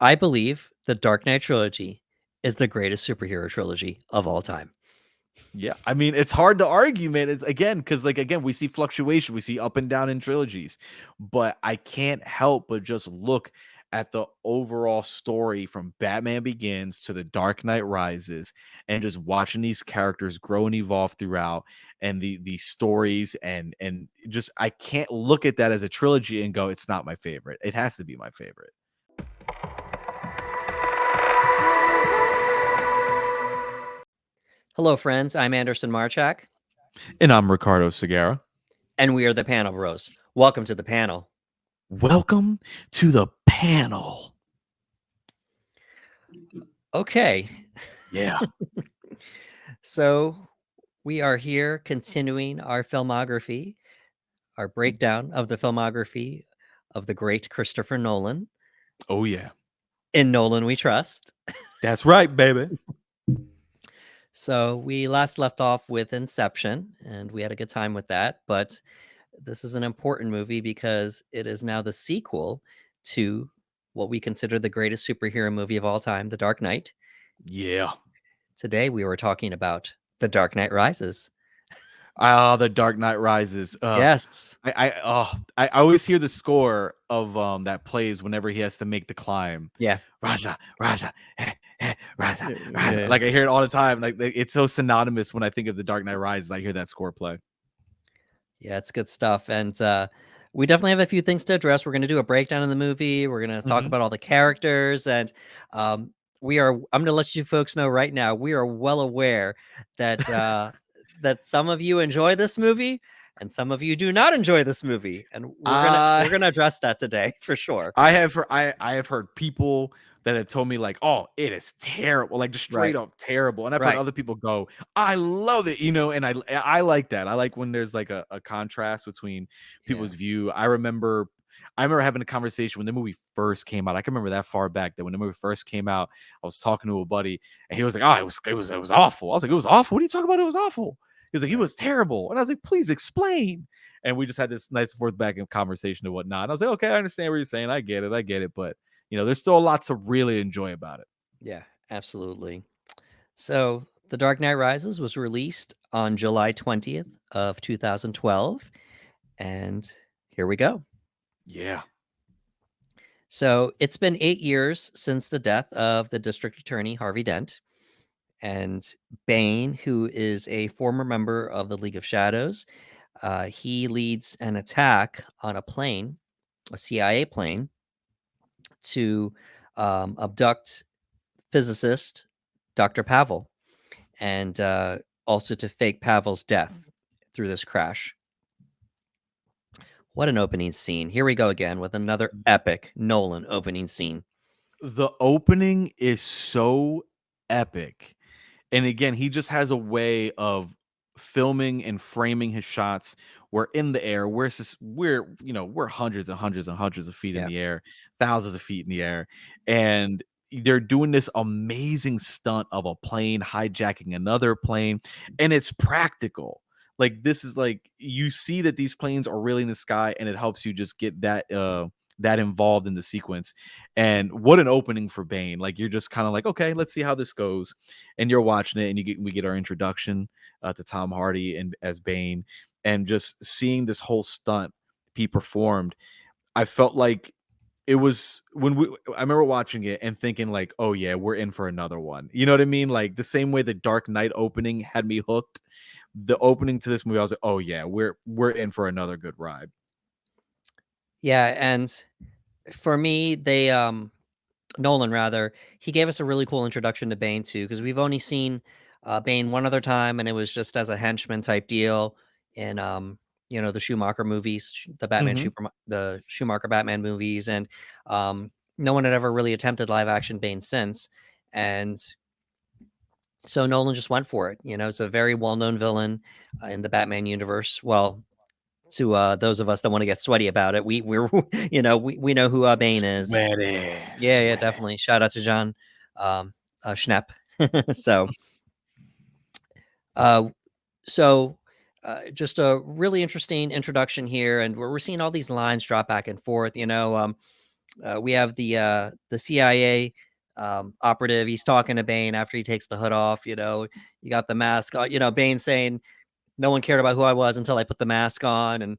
I believe the Dark Knight trilogy is the greatest superhero trilogy of all time. Yeah, I mean, it's hard to argue, man. It's again because, like, again, we see fluctuation, we see up and down in trilogies, but I can't help but just look at the overall story from Batman Begins to The Dark Knight Rises, and just watching these characters grow and evolve throughout, and the stories, and just I can't look at that as a trilogy and go, it's not my favorite. It has to be my favorite. Hello, friends. I'm Anderson Marchak, And I'm Ricardo Segura. and we are the Panel Bros. Welcome to the panel. Welcome to the panel. Okay. Yeah. So we are here continuing our filmography, our breakdown of the filmography of the great Christopher Nolan. Oh, yeah. In Nolan we trust. That's right, baby. So we last left off with Inception, and we had a good time with that. But this is an important movie because it is now the sequel to what we consider the greatest superhero movie of all time, The Dark Knight. Yeah. Today we were talking about The Dark Knight Rises. Ah, The Dark Knight Rises. Yes. I always hear the score of that plays whenever he has to make the climb. Yeah. Raja, Raja, Raja, Raja. Like I hear it all the time. Like it's so synonymous when I think of The Dark Knight Rises. I hear that score play. Yeah, it's good stuff. And we definitely have a few things to address. We're going to do a breakdown of the movie. We're going to talk about all the characters. And I'm going to let you folks know right now, we are well aware that that some of you enjoy this movie and some of you do not enjoy this movie. And we're gonna address that today for sure. I have heard people that have told me like, oh, it is terrible, like just straight up terrible. And I've heard other people go, I love it, and I like that. I like when there's like a contrast between people's view. I remember having a conversation when the movie first came out. I can remember that far back that when the movie first came out, I was talking to a buddy and he was like, oh, it was awful. I was like, it was awful. What are you talking about? It was awful. He's like, he was terrible. And I was like, please explain. And we just had this nice forth back in conversation and whatnot. And I was like, okay, I understand what you're saying. I get it. But, there's still a lot to really enjoy about it. Yeah, absolutely. So The Dark Knight Rises was released on July 20th of 2012. And here we go. Yeah. So it's been 8 years since the death of the district attorney, Harvey Dent. And Bane, who is a former member of the League of Shadows, he leads an attack on a plane, a CIA plane, to abduct physicist Dr. Pavel, and also to fake Pavel's death through this crash. What an opening scene. Here we go again with another epic Nolan opening scene. The opening is so epic. And again, he just has a way of filming and framing his shots. We're in the air. We're hundreds and hundreds and hundreds of feet in the air, thousands of feet in the air. And they're doing this amazing stunt of a plane hijacking another plane. And it's practical. Like this is like you see that these planes are really in the sky, and it helps you just get that involved in the sequence. And what an opening for Bane. Like you're just kind of like, okay, let's see how this goes. And you're watching it, and we get our introduction to Tom Hardy and as Bane, and just seeing this whole stunt be performed. I felt like it was I remember watching it and thinking like, oh yeah, we're in for another one. You know what I mean? Like the same way the Dark Knight opening had me hooked. The opening to this movie, I was like, oh yeah, we're in for another good ride. Yeah, and for me, Nolan rather, he gave us a really cool introduction to Bane too, because we've only seen Bane one other time, and it was just as a henchman type deal in the Schumacher movies, the Schumacher Batman movies, and no one had ever really attempted live action Bane since, and so Nolan just went for it. It's a very well known villain in the Batman universe. Well, to those of us that want to get sweaty about it, we're we know who Bane is. Yeah, definitely. Shout out to John Schnepp. So just a really interesting introduction here, and we're seeing all these lines drop back and forth. We have the CIA operative. He's talking to Bane after he takes the hood off. You got the mask on. Bane saying, "No one cared about who I was until I put the mask on." And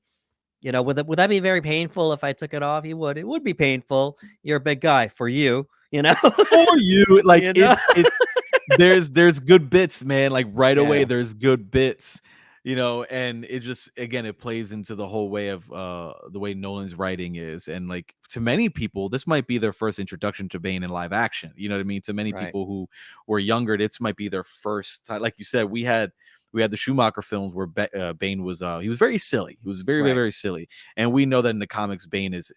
would that be very painful if I took it off? He would. It would be painful. You're a big guy for you. You know. For you, like, you know. there's good bits, man, like, right away, Yeah. there's good bits, and it just again, it plays into the whole way of, the way Nolan's writing is, and, like, to many people, this might be their first introduction to Bane in live action, you know what I mean? To many Right. people who were younger, this might be their first time. Like you said, we had the Schumacher films where Bane was, he was very silly. He was very, very, Right. very silly, and we know that in the comics, Bane is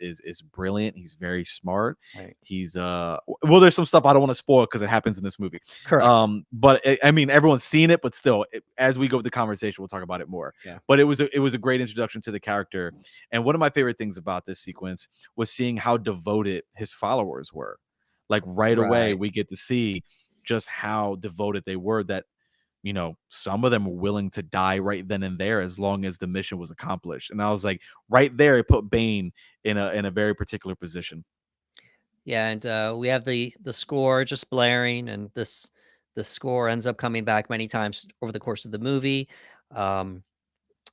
brilliant. He's very smart. Right. He's well, there's some stuff I don't want to spoil because it happens in this movie. Correct. But I mean, everyone's seen it, but still, as we go with the conversation, we'll talk about it more. Yeah. But it was a great introduction to the character, and one of my favorite things about this sequence was seeing how devoted his followers were. Like right away, Right. we get to see just how devoted they were. That some of them were willing to die right then and there as long as the mission was accomplished. And I was like, right there, it put Bane in a very particular position. Yeah, and we have the score just blaring, and the score ends up coming back many times over the course of the movie. Um,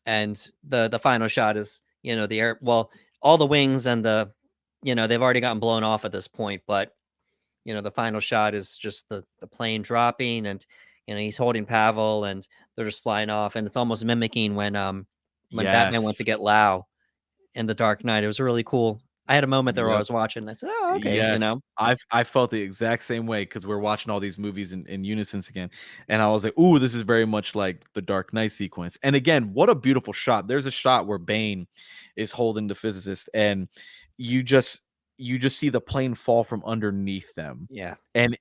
and the final shot is the air. Well, all the wings and they've already gotten blown off at this point, but the final shot is just the plane dropping, and he's holding Pavel, and they're just flying off, and it's almost mimicking when Batman went to Yes. get Lau in The Dark Knight. It was really cool. I had a moment there where I Yep. was watching, and I said, "Oh, okay," Yes, I felt the exact same way because we're watching all these movies in unison again, and I was like, "Ooh, this is very much like the Dark Knight sequence." And again, what a beautiful shot! There's a shot where Bane is holding the physicist, and you just you just see the plane fall from underneath them, Yeah, and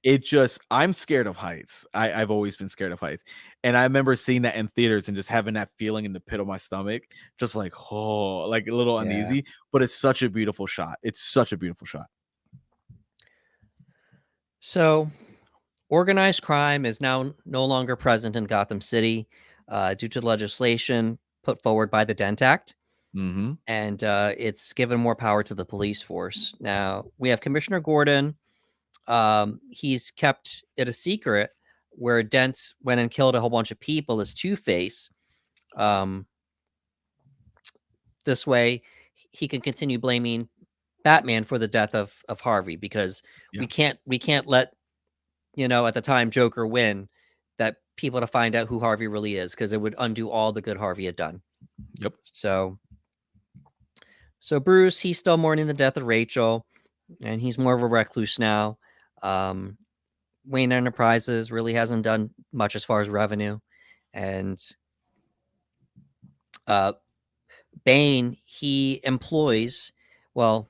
I'm scared of heights. I've always been scared of heights, and I remember seeing that in theaters and just having that feeling in the pit of my stomach, just like oh, like a little yeah. uneasy. But it's such a beautiful shot. It's such a beautiful shot. So, organized crime is now no longer present in Gotham City due to legislation put forward by the Dent Act, Mhm. and it's given more power to the police force. Now, we have Commissioner Gordon. He's kept it a secret where Dent went and killed a whole bunch of people as Two Face. Um, this way, he can continue blaming Batman for the death of Harvey, because Yeah. we can't let at the time Joker win, that people to find out who Harvey really is, because it would undo all the good Harvey had done. Yep. So Bruce, he's still mourning the death of Rachel, and he's more of a recluse now. Um, Wayne Enterprises really hasn't done much as far as revenue, and uh, Bane, he employs, well,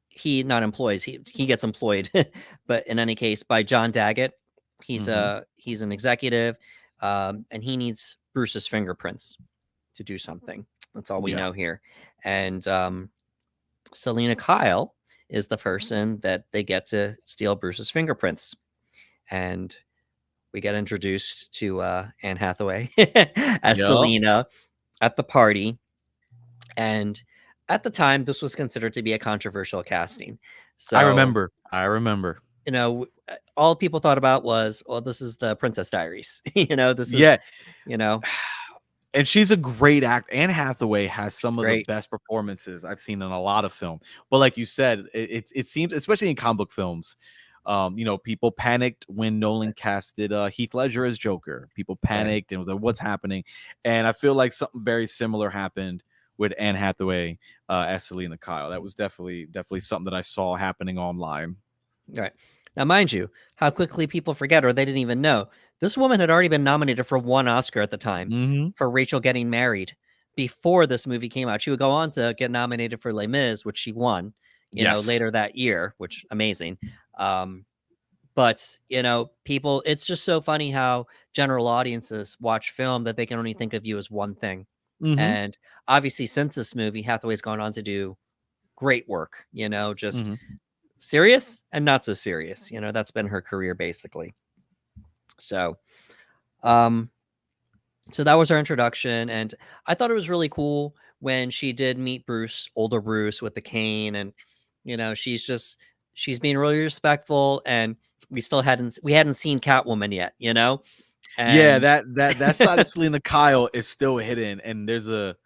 he not employs, he gets employed, but in any case, by John Daggett. Mhm. He's an executive, and he needs Bruce's fingerprints to do something. That's all we Yeah. know here. And Selina Kyle is the person that they get to steal Bruce's fingerprints. And we get introduced to Anne Hathaway as Yep. Selina at the party. And at the time, this was considered to be a controversial casting. I So, remember. I remember. all people thought about was, "Oh, this is the Princess Diaries." This is, Yeah, you know, and she's a great actor. Anne Hathaway has she's some of the great. best performances I've seen in a lot of film. But like you said, it seems, especially in comic book films, people panicked when Nolan casted Heath Ledger as Joker. People Right. panicked and was like, "What's happening?" And I feel like something very similar happened with Anne Hathaway as Selina Kyle. That was definitely something that I saw happening online. Right. Now, mind you, how quickly people forget, or they didn't even know, this woman had already been nominated for one Oscar at the time Mhm. for Rachel Getting Married before this movie came out. She would go on to get nominated for Les Mis, which she won, Yes. later that year, which amazing. Um, but people, it's just so funny how general audiences watch film that they can only think of you as one thing. Mhm. And obviously, since this movie, Hathaway's gone on to do great work, just Mhm. serious and not so serious. That's been her career basically. So, um, so that was our introduction, and I thought it was really cool when she did meet Bruce, older Bruce with the cane, and she's being really respectful, and we hadn't seen Catwoman yet, Yeah, and that side of Selina Kyle is still hidden, and there's a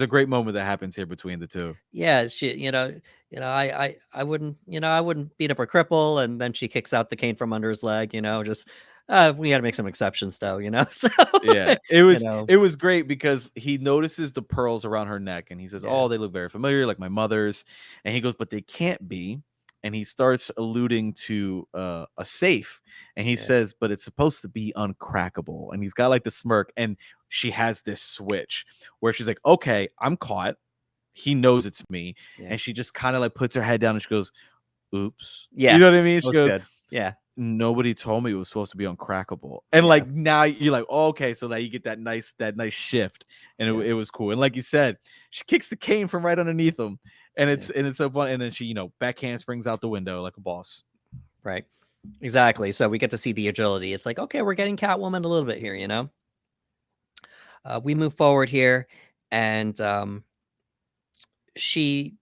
great moment that happens here between the two. yeah, I wouldn't beat up a cripple, and then she kicks out the cane from under his leg, just we got to make some exceptions though, so Yeah, you know, it was great because he notices the pearls around her neck, and he says, yeah, "Oh, they look very familiar, like my mother's." And he goes, "But they can't be." And he starts alluding to a safe, and he yeah, says, "But it's supposed to be uncrackable." And he's got like the smirk, and she has this switch where she's like, "Okay, I'm caught. He knows it's me," yeah, and she just kind of like puts her head down, and she goes, "Oops," you yeah. know what I mean? That She was goes, good. Yeah, nobody told me it was supposed to be uncrackable. And yeah, like now you're like, oh, okay, so that you get that nice shift, and yeah, it was cool. And like you said, she kicks the cane from right underneath him, and yeah. it's so fun. And then she backhand springs out the window like a boss. Right. Exactly. So we get to see the agility. It's like, okay, we're getting Catwoman a little bit here, we move forward here, and she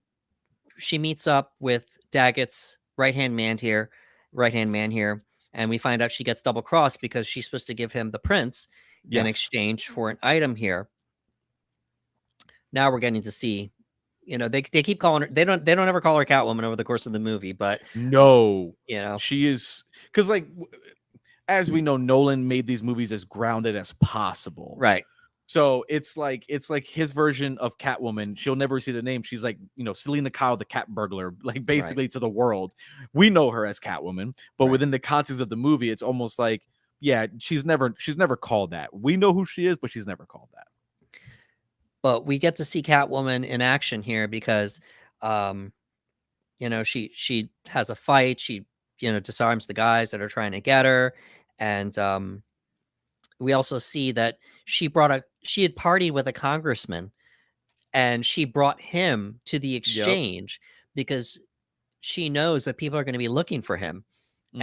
she meets up with Daggett's right hand man here, and we find out she gets double crossed because she's supposed to give him the prince in Yes. exchange for an item here. Now we're getting to see, they keep calling her. They don't ever call her Catwoman over the course of the movie, but No, you know, she is because like as we know, Nolan made these movies as grounded as possible. right, So it's like his version of Catwoman. She'll never see the name. She's like, Selina Kyle, the cat burglar, like right. basically to the world. We know her as Catwoman, but Right. within the context of the movie, it's almost like, yeah, she's never called that. We know who she is, but she's never called that. But we get to see Catwoman in action here because, um, she has a fight. She, disarms the guys that are trying to get her, and we also see that she had partied with a congressman, and she brought him to the Yep. exchange because she knows that people are going to be looking for him. Mm-hmm.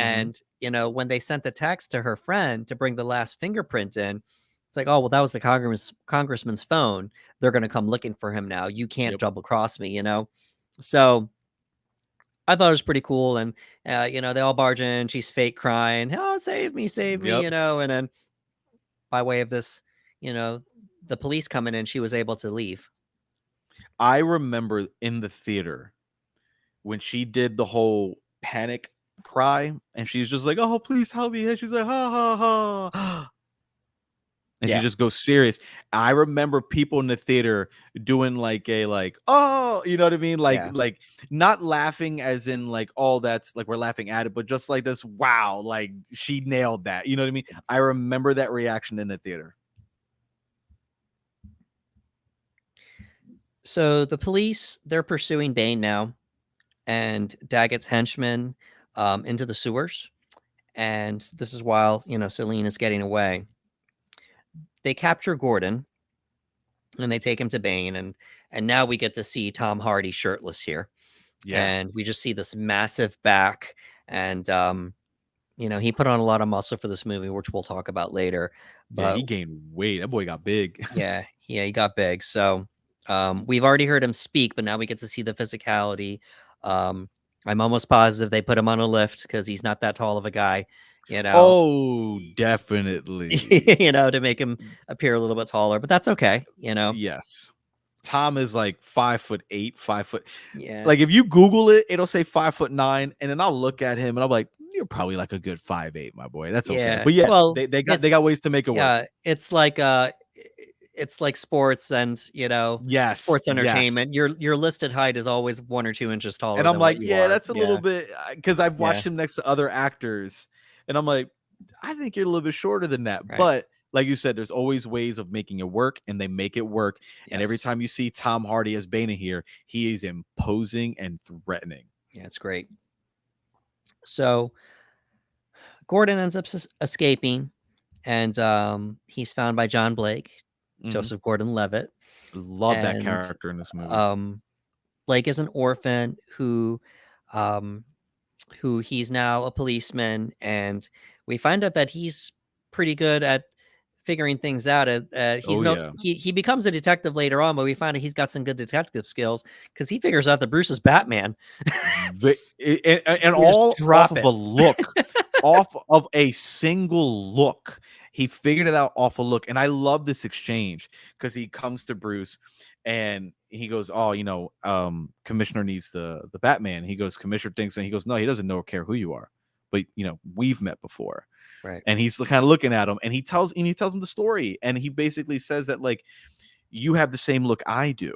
And when they sent the text to her friend to bring the last fingerprint in, it's like, oh well, that was the congressman's phone. They're going to come looking for him now. You can't Yep. double cross me. So I thought it was pretty cool, and they all barge in. She's fake crying, "Oh, save me!" Yep. And then by way of this, you know, the police coming in, she was able to leave. I remember in the theater when she did the whole panic cry, and she's just like, "Oh, please help me!" And she's like, "Ha ha ha." And she Yeah, just goes serious. I remember people in the theater doing like a like, oh, you know what I mean? Like yeah. like not laughing as in like, oh, that's like we're laughing at it, but just like this, wow, like she nailed that. You know what I mean? I remember that reaction in the theater. So the police, they're pursuing Bane now, and Daggett's henchmen into the sewers. And this is while Celine is getting away. They capture Gordon and they take him to Bane, and now we get to see Tom Hardy shirtless here, Yeah. and we just see this massive back, and he put on a lot of muscle for this movie, which we'll talk about later. Yeah, But he gained weight. That boy got big. yeah, he got big. So we've already heard him speak, but now we get to see the physicality. Um, I'm almost positive they put him on a lift because he's not that tall of a guy, you know, Oh, definitely. to make him appear a little bit taller, but that's okay. Yes. Tom is like 5'8", 5 foot. Yeah, Like if you Google it, it'll say 5'9", and then I'll look at him and I'm like, you're probably like a good 5'8", my boy. That's okay. yeah. But yes, Well, they got it's they got ways to make it work. yeah, it's like sports and Yes, sports yes. entertainment. Your listed height is always 1 or 2 inches taller And I'm than what like, you yeah, are. that's a little Yeah, bit because I've yeah, watched him next to other actors, and I'm like, I think you're a little bit shorter than that. right. But like you said, there's always ways of making it work, and they make it work. And every Yes. time you see Tom Hardy as Bane here, he is imposing and threatening. Yeah, it's great. So Gordon ends up escaping, and he's found by John Blake, Mhm. Joseph Gordon-Levitt, Love that and character in this movie. um, Blake is an orphan um, who he's now a policeman, and we find out that he's pretty good at figuring things out. Oh, yeah. He becomes a detective later on, but we find out he's got some good detective skills because he figures out that Bruce is Batman. And We just all off drop of it. a look, off of a single look. He figured it out off a look, and I love this exchange because he comes to Bruce and he goes, "Oh, Commissioner needs the Batman." He goes, "Commissioner thinks," and he goes, "No, he doesn't know or care who you are, but we've met before." Right. And he's kind of looking at him, and he tells him the story, and he basically says that, like, you have the same look I do,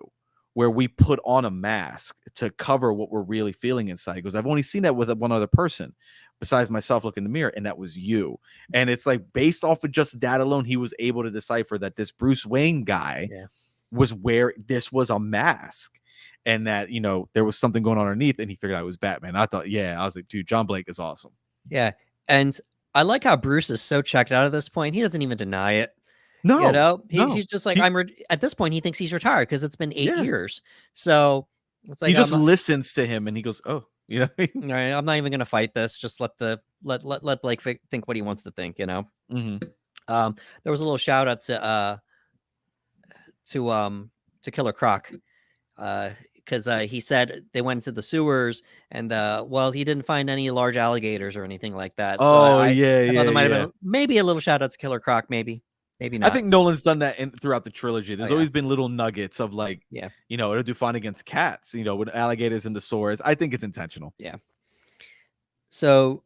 where we put on a mask to cover what we're really feeling inside. He goes, I've only seen that with one other person besides myself, look in the mirror, and that was you. And it's like, based off of just that alone, he was able to decipher that this Bruce Wayne guy Yeah. was where this was a mask, and that there was something going on underneath, and he figured out it was Batman. I thought, yeah, I was like, dude, John Blake is awesome. Yeah. And I like how Bruce is so checked out at this point. He doesn't even deny it. No, no, He's just like, he at this point, he thinks he's retired because it's been 8 yeah, years. So it's he like, just listens to him, and he goes, oh, all right, I'm not even gonna fight this. Just let Blake think what he wants to think. hmm There was a little shout out to to Killer Croc, because he said they went into the sewers and well, he didn't find any large alligators or anything like that. So Oh, yeah, I thought yeah, there might have yeah. been maybe a little shout out to Killer Croc, maybe I not. think Nolan's done that throughout the trilogy. Oh There's yeah, always been little nuggets of, like, yeah, it'll do fine against cats, with alligators and the swords. I think it's intentional. yeah. So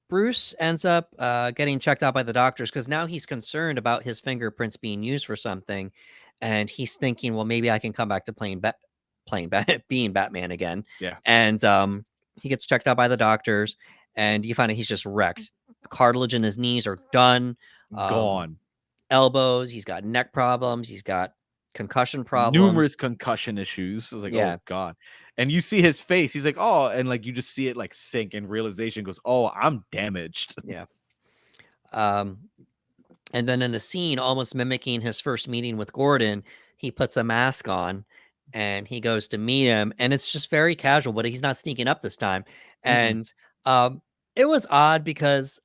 Bruce ends up getting checked out by the doctors because now he's concerned about his fingerprints being used for something, and he's thinking, well, maybe I can come back to being Batman again. Yeah. And he gets checked out by the doctors, and you find out he's just wrecked. The cartilage in his knees are done. Um, Gone. Elbows. He's got neck problems. He's got concussion Numerous problems. concussion issues. I was like, Yeah, oh God. And you see his face. He's like, oh, and like you just see it like sink, and realization goes, oh, I'm damaged. yeah. Um, And then in a scene almost mimicking his first meeting with Gordon, he puts a mask on and he goes to meet him. And it's just very casual, but he's not sneaking up this time. Mm-mm. And it was odd because,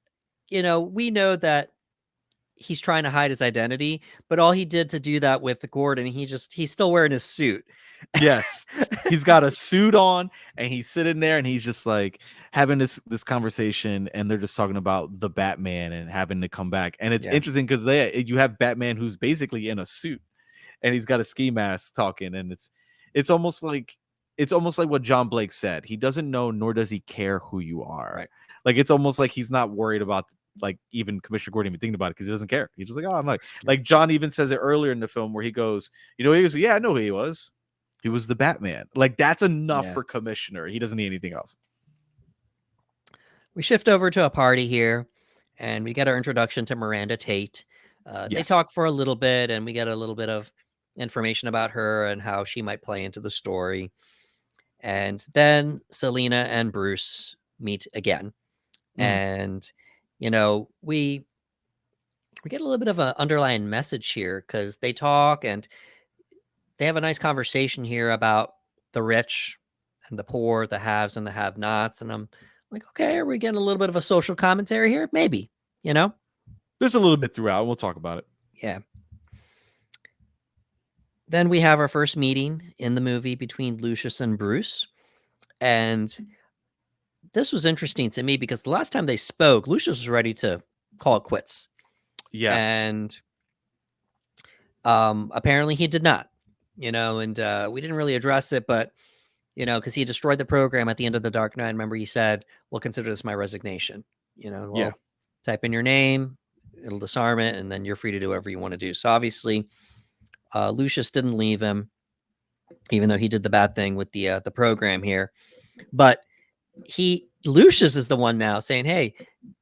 we know that he's trying to hide his identity, but all he did to do that with Gordon, he's still wearing his suit. Yes. He's got a suit on, and he's sitting there, and he's just like having this conversation, and they're just talking about the Batman and having to come back. And it's Yeah. interesting because you have Batman who's basically in a suit, and he's got a ski mask talking, and it's almost like what John Blake said. He doesn't know, nor does he care who you are. Right. Like, it's almost like he's not worried about, like, even Commissioner Gordon even thinking about it, because he doesn't care. He's just like, oh, I'm like John even says it earlier in the film where he goes, yeah, I know who he was. He was the Batman. Like, that's enough Yeah. for Commissioner. He doesn't need anything else. We shift over to a party here and we get our introduction to Miranda Tate. They Yes. talk for a little bit and we get a little bit of information about her and how she might play into the story. And then Selina and Bruce meet again. Mhm. And, we get a little bit of an underlying message here because they talk and they have a nice conversation here about the rich and the poor, the haves and the have nots. And I'm like, okay, are we getting a little bit of a social commentary here? Maybe, you know? There's a little bit throughout. We'll talk about it. Yeah. Then we have our first meeting in the movie between Lucius and Bruce. And this was interesting to me because the last time they spoke, Lucius was ready to call it quits. Yes. And apparently he did not, and we didn't really address it, but because he destroyed the program at the end of the Dark Knight. Remember, he said, "We'll consider this my resignation." Yeah. Well, type in your name, it'll disarm it, and then you're free to do whatever you want to do. So obviously, Lucius didn't leave him, even though he did the bad thing with the program here. But Lucius is the one now saying, "Hey,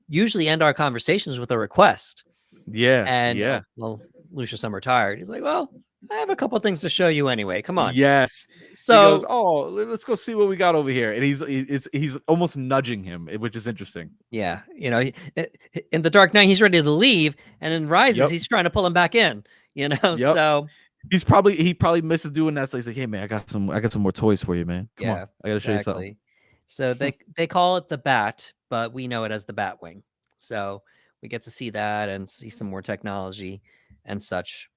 usually end our conversations with a request." Yeah. And Yeah. well, Lucius, I'm retired. He's like, "Well, I have a couple things to show you anyway. Come on." Yes. He goes, So "Oh, let's go see what we got over here." And he's almost nudging him, which is interesting. yeah, in the Dark Knight, he's ready to leave, and in Rises, Yep. he's trying to pull him back in. Yep. So He probably misses doing that. So he's like, "Hey man, I got some more toys for you, man. Come on. yeah, I got to show you something." exactly. So they call it the Bat, but we know it as the Batwing. So We get to see that and see some more technology and such.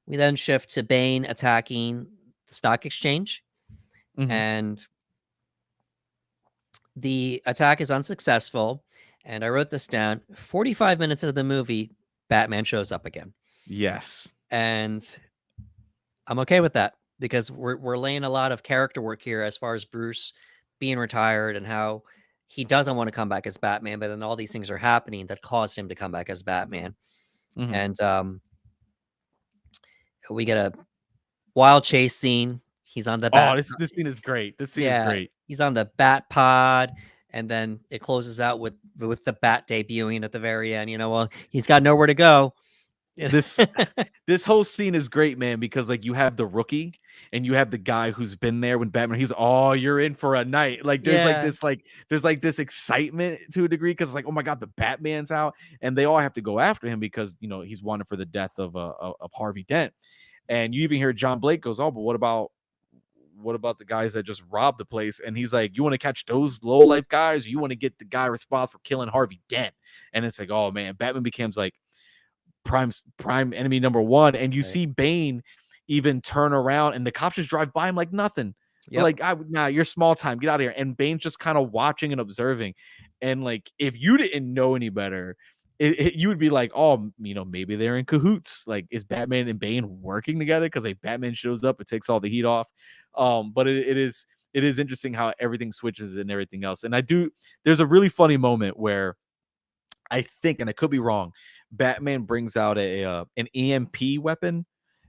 We then shift to Bane attacking the stock exchange, Mhm. and the attack is unsuccessful. And I wrote this down. 45 minutes into the movie, Batman shows up again. Yes. And I'm okay with that because we're laying a lot of character work here as far as Bruce being retired and how he doesn't want to come back as Batman, but then all these things are happening that caused him to come back as Batman. Mhm. And we get a wild chase scene. He's on the bat. Oh, this scene is great. This scene is Yeah, great. he's on the bat pod, and then it closes out with the bat debuting at the very end. Well, he's got nowhere to go. This this whole scene is great, man, because like you have the rookie and you have the guy who's been there when Batman. He's oh, you're in for a night. Like Yeah, there's like this excitement to a degree because like oh my god, the Batman's out, and they all have to go after him because he's wanted for the death of Harvey Dent. And you even hear John Blake goes, oh, but what about the guys that just robbed the place? And he's like, you want to catch those low life guys, or you want to get the guy responsible for killing Harvey Dent? And it's like, oh man, Batman becomes like prime enemy number one, and you right. see Bane even turn around, and the cops just drive by him like nothing. Yep. Like, nah, you're small time, get out of here. And Bane's just kind of watching and observing. And like, if you didn't know any better, you would be like, oh, maybe they're in cahoots. Like, is Batman and Bane working together? Because like Batman shows up, it takes all the heat off. But it is interesting how everything switches and everything else. And there's a really funny moment where I think, and I could be wrong, Batman brings out an EMP weapon.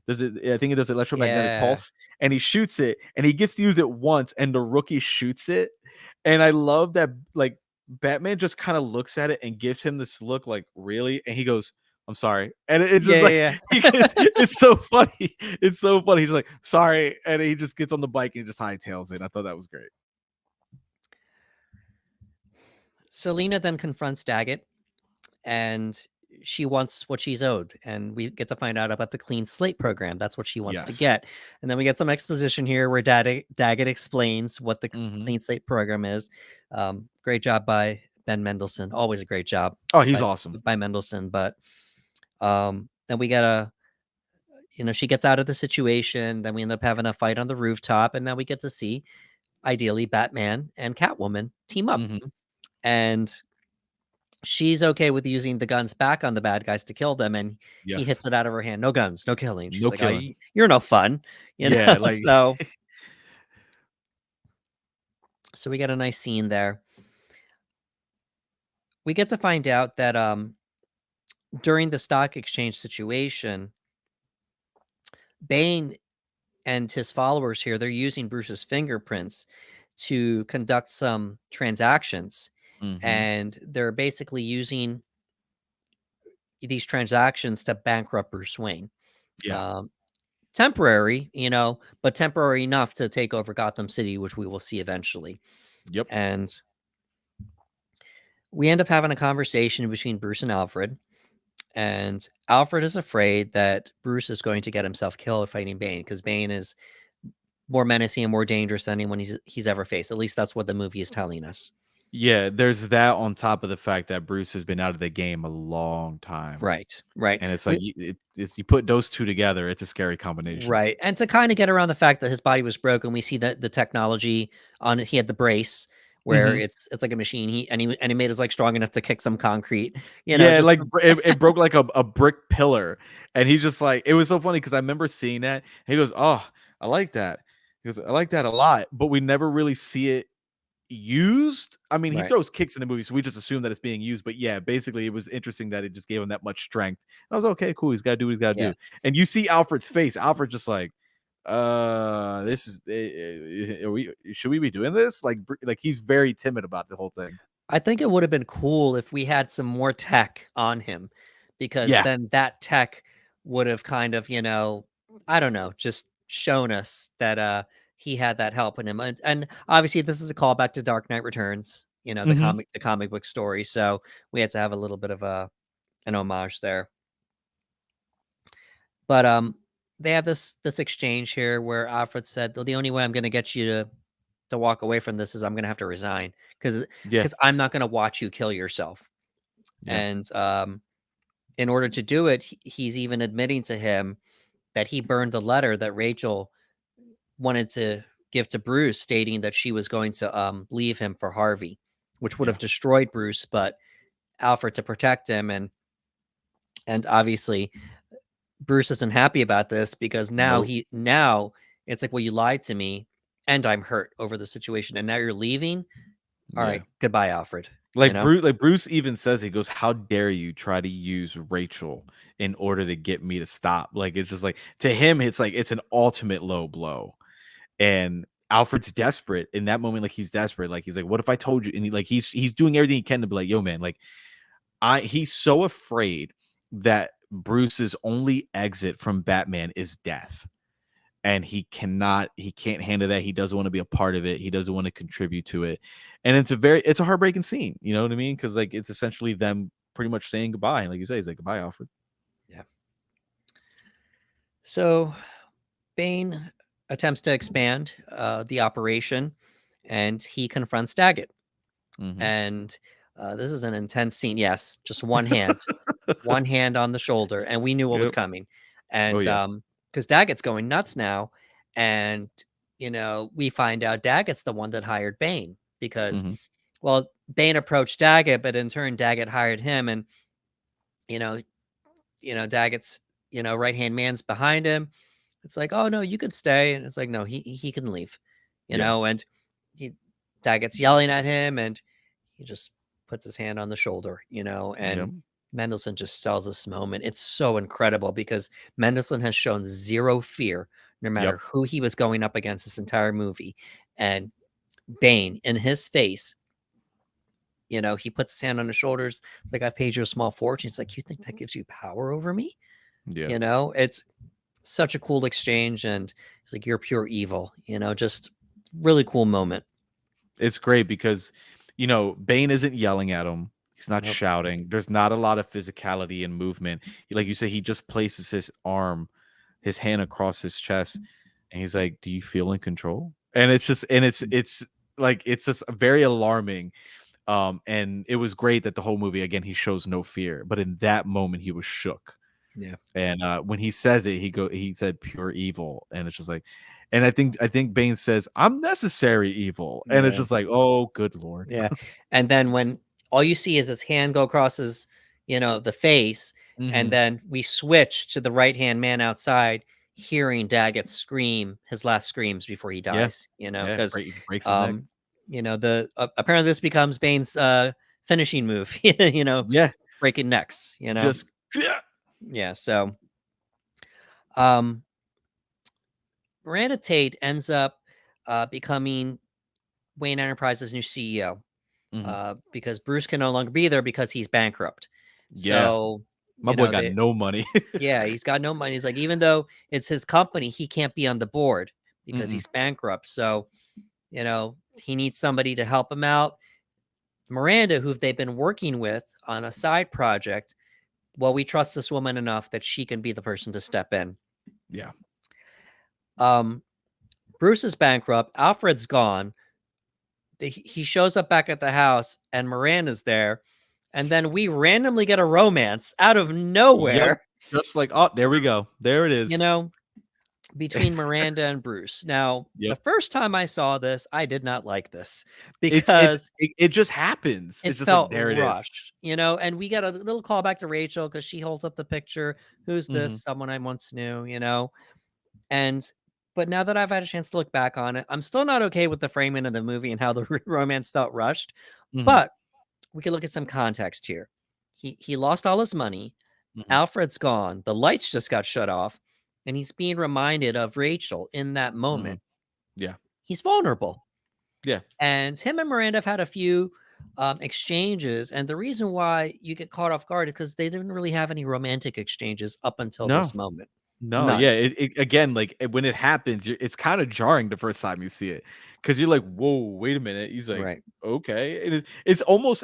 I think it does electromagnetic Yeah. pulse, and he shoots it, and he gets to use it once, and the rookie shoots it. And I love that, like, Batman just kind of looks at it and gives him this look, like, really, and he goes, "I'm sorry," and it's Yeah, just like yeah, yeah. it's so funny. It's so funny. He's like, "Sorry," and he just gets on the bike and he just hightails it. I thought that was great. Selina then confronts Daggett, and she wants what she's owed, and we get to find out about the clean slate program. That's what she wants to Yes. get. And then we get some exposition here where Daggett explains what the Hmm. clean slate program is. Great job by Ben Mendelsohn. Always a great job Oh, he's by awesome. Mendelsohn. But then we get she gets out of the situation. Then we end up having a fight on the rooftop, and now we get to see ideally Batman and Catwoman team up. Hmm. And she's okay with using the guns back on the bad guys to kill them, and he Yes. hits it out of her hand. "No guns, no killing." She's No like, "Oh, killing. you're no fun," you know? Yeah, like So we get a nice scene there. We get to find out that, during the stock exchange situation, Bane and his followers here, they're using Bruce's fingerprints to conduct some transactions, mhm. and they're basically using these transactions to bankrupt Bruce Wayne. Yeah. Um, Temporary, but temporary enough to take over Gotham City, which we will see eventually. Yep. And we end up having a conversation between Bruce and Alfred. And Alfred is afraid that Bruce is going to get himself killed fighting Bane because Bane is more menacing and more dangerous than anyone he's ever faced. At least that's what the movie is telling us. Yeah, there's that on top of the fact that Bruce has been out of the game a long time. Right, right. And it's like you put those 2 together, it's a scary combination. Right, and to kinda get around the fact that his body was broken, we see that the technology on he had the brace where Mhm. it's like a machine, he made his leg strong enough to kick some concrete, Yeah, just like it broke like a brick pillar, and he just like it was so funny because I remember seeing that. He goes, "Oh, I like that." He goes, "I like that a lot," but we never really see it used. I mean, he right, throws kicks in the movie, so we just assume that it's being used. But yeah, basically, it was interesting that it just gave him that much strength. I was okay, cool. He's got to do what he's got to yeah. do. And you see Alfred's face. Alfred just like, this is. Should we be doing this? Like he's very timid about the whole thing. I think it would've been cool if we had some more tech on him, because Yeah. then that tech would've kind of, I don't know, just shown us that, he had that help in him, and obviously, this is a callback to Dark Knight Returns, Hmm. the comic book story, so we had to have a little bit of an homage there. But, they have this exchange here where Alfred said, "The only way I'm gonna get you to walk away from this is I'm gonna have to resign, because Yeah. I'm not gonna watch you kill yourself." Yeah. And in order to do it, he's even admitting to him that he burned the letter that Rachel wanted to give to Bruce, stating that she was going to leave him for Harvey, which would Yeah. have destroyed Bruce, but Alfred to protect him. And obviously Bruce isn't happy about this because Nope. now it's like, well, you lied to me and I'm hurt over the situation, and now you're leaving. All Yeah. right, goodbye, Alfred. You know? Like Bruce even says, he goes, "How dare you try to use Rachel in order to get me to stop?" Like, it's just like, to him, it's like it's an ultimate low blow. And Alfred's desperate in that moment. Like, he's desperate. Like, he's like, "What if I told you?" And he's doing everything he can to be like, "Yo, man, like, he's so afraid that Bruce's only exit from Batman is death." And he can't handle that. He doesn't want to be a part of it. He doesn't want to contribute to it. And it's a heartbreaking scene. You know what I mean? Because like it's essentially them pretty much saying goodbye. And like you say, he's like, "Goodbye, Alfred." Yeah. So Bane attempts to expand the operation, and he confronts Daggett. Hmm. And this is an intense scene. Yes, just one hand on the shoulder, and we knew what was Yep. coming. Oh And yeah. because Daggett's going nuts now, and we find out Daggett's the one that hired Bane because, Hmm. well, Bane approached Daggett, but in turn Daggett hired him, and you know, Daggett's right hand man's behind him. It's like, oh no, you can stay, and it's like, no, he can leave, Yeah. and he Daggett's yelling at him, and he just puts his hand on the shoulder, Yep. and Mendelsohn just sells this moment. It's so incredible because Mendelsohn has shown zero fear, no Yep. matter who he was going up against this entire movie. And Bane, in his face, he puts his hand on his shoulders. It's like, I've paid you a small fortune. He's like, you think that gives you power over me? Yeah. It's such a cool exchange. And it's like, you're pure evil, just really cool moment. It's great because, Bane isn't yelling at him. He's not Nope. shouting. There's not a lot of physicality and movement. Like you say, he just places his hand across his chest, and he's like, "Do you feel in control?" And it's like it's just very alarming. And it was great that the whole movie, again, he shows no fear, but in that moment he was shook. Yeah. And when he says it, he said pure evil, and it's just like, and I think Bane says, "I'm necessary evil," and it's Yeah. just like, oh, good lord. Yeah, and then when all you see is his hand go across his, the face, and Hmm. then we switch to the right-hand man outside hearing Daggett scream his last screams before he Yeah, dies, yeah, 'cause, breaks his neck. um, the apparently this becomes Bane's, finishing move, Yeah, breaking necks. just yeah. Yeah, so, um, Miranda Tate ends up, becoming Wayne Enterprises' new CEO. Mhm. Because Bruce can no longer be there because he's bankrupt. Yeah, So, my boy got no money. yeah, he's got no money. He's like, even though it's his company, he can't be on the board because Mm-mm. he's bankrupt. So, he needs somebody to help him out. Miranda, who they've been working with on a side project, well, we trust this woman enough that she can be the person to step in. Yeah. Um, Bruce is bankrupt. Alfred's gone. He shows up back at the house, and Miranda's there. And then we randomly get a romance out of Yep. nowhere, Just like, oh, there we go. There it you is. know, between Miranda and Bruce. Now, the Yep. first time I saw this, I did not like this It's because it just happens. it It's just like, felt there it is. rushed, and we got a little call back to Rachel because she holds up the picture. Who's this? Mhm. Someone I once knew. And but now that I've had a chance to look back on it, I'm still not okay with the framing of the movie and how the romance felt rushed. Mhm. But we can look at some context here. He lost all his money. Mhm. Alfred's gone. The lights just got shut off, and he's being reminded of Rachel in that Mhm. moment. Yeah. He's vulnerable. Yeah. And him and Miranda have had a few exchanges. And the reason why you get caught off guard is because they didn't really have any romantic exchanges up until No. this moment. No, yeah, None. it again, like, when it happens, it's kinda jarring the first time you see it, because 'cause you're like, "Whoa, wait a minute." He's like, Right. "Okay." It's almost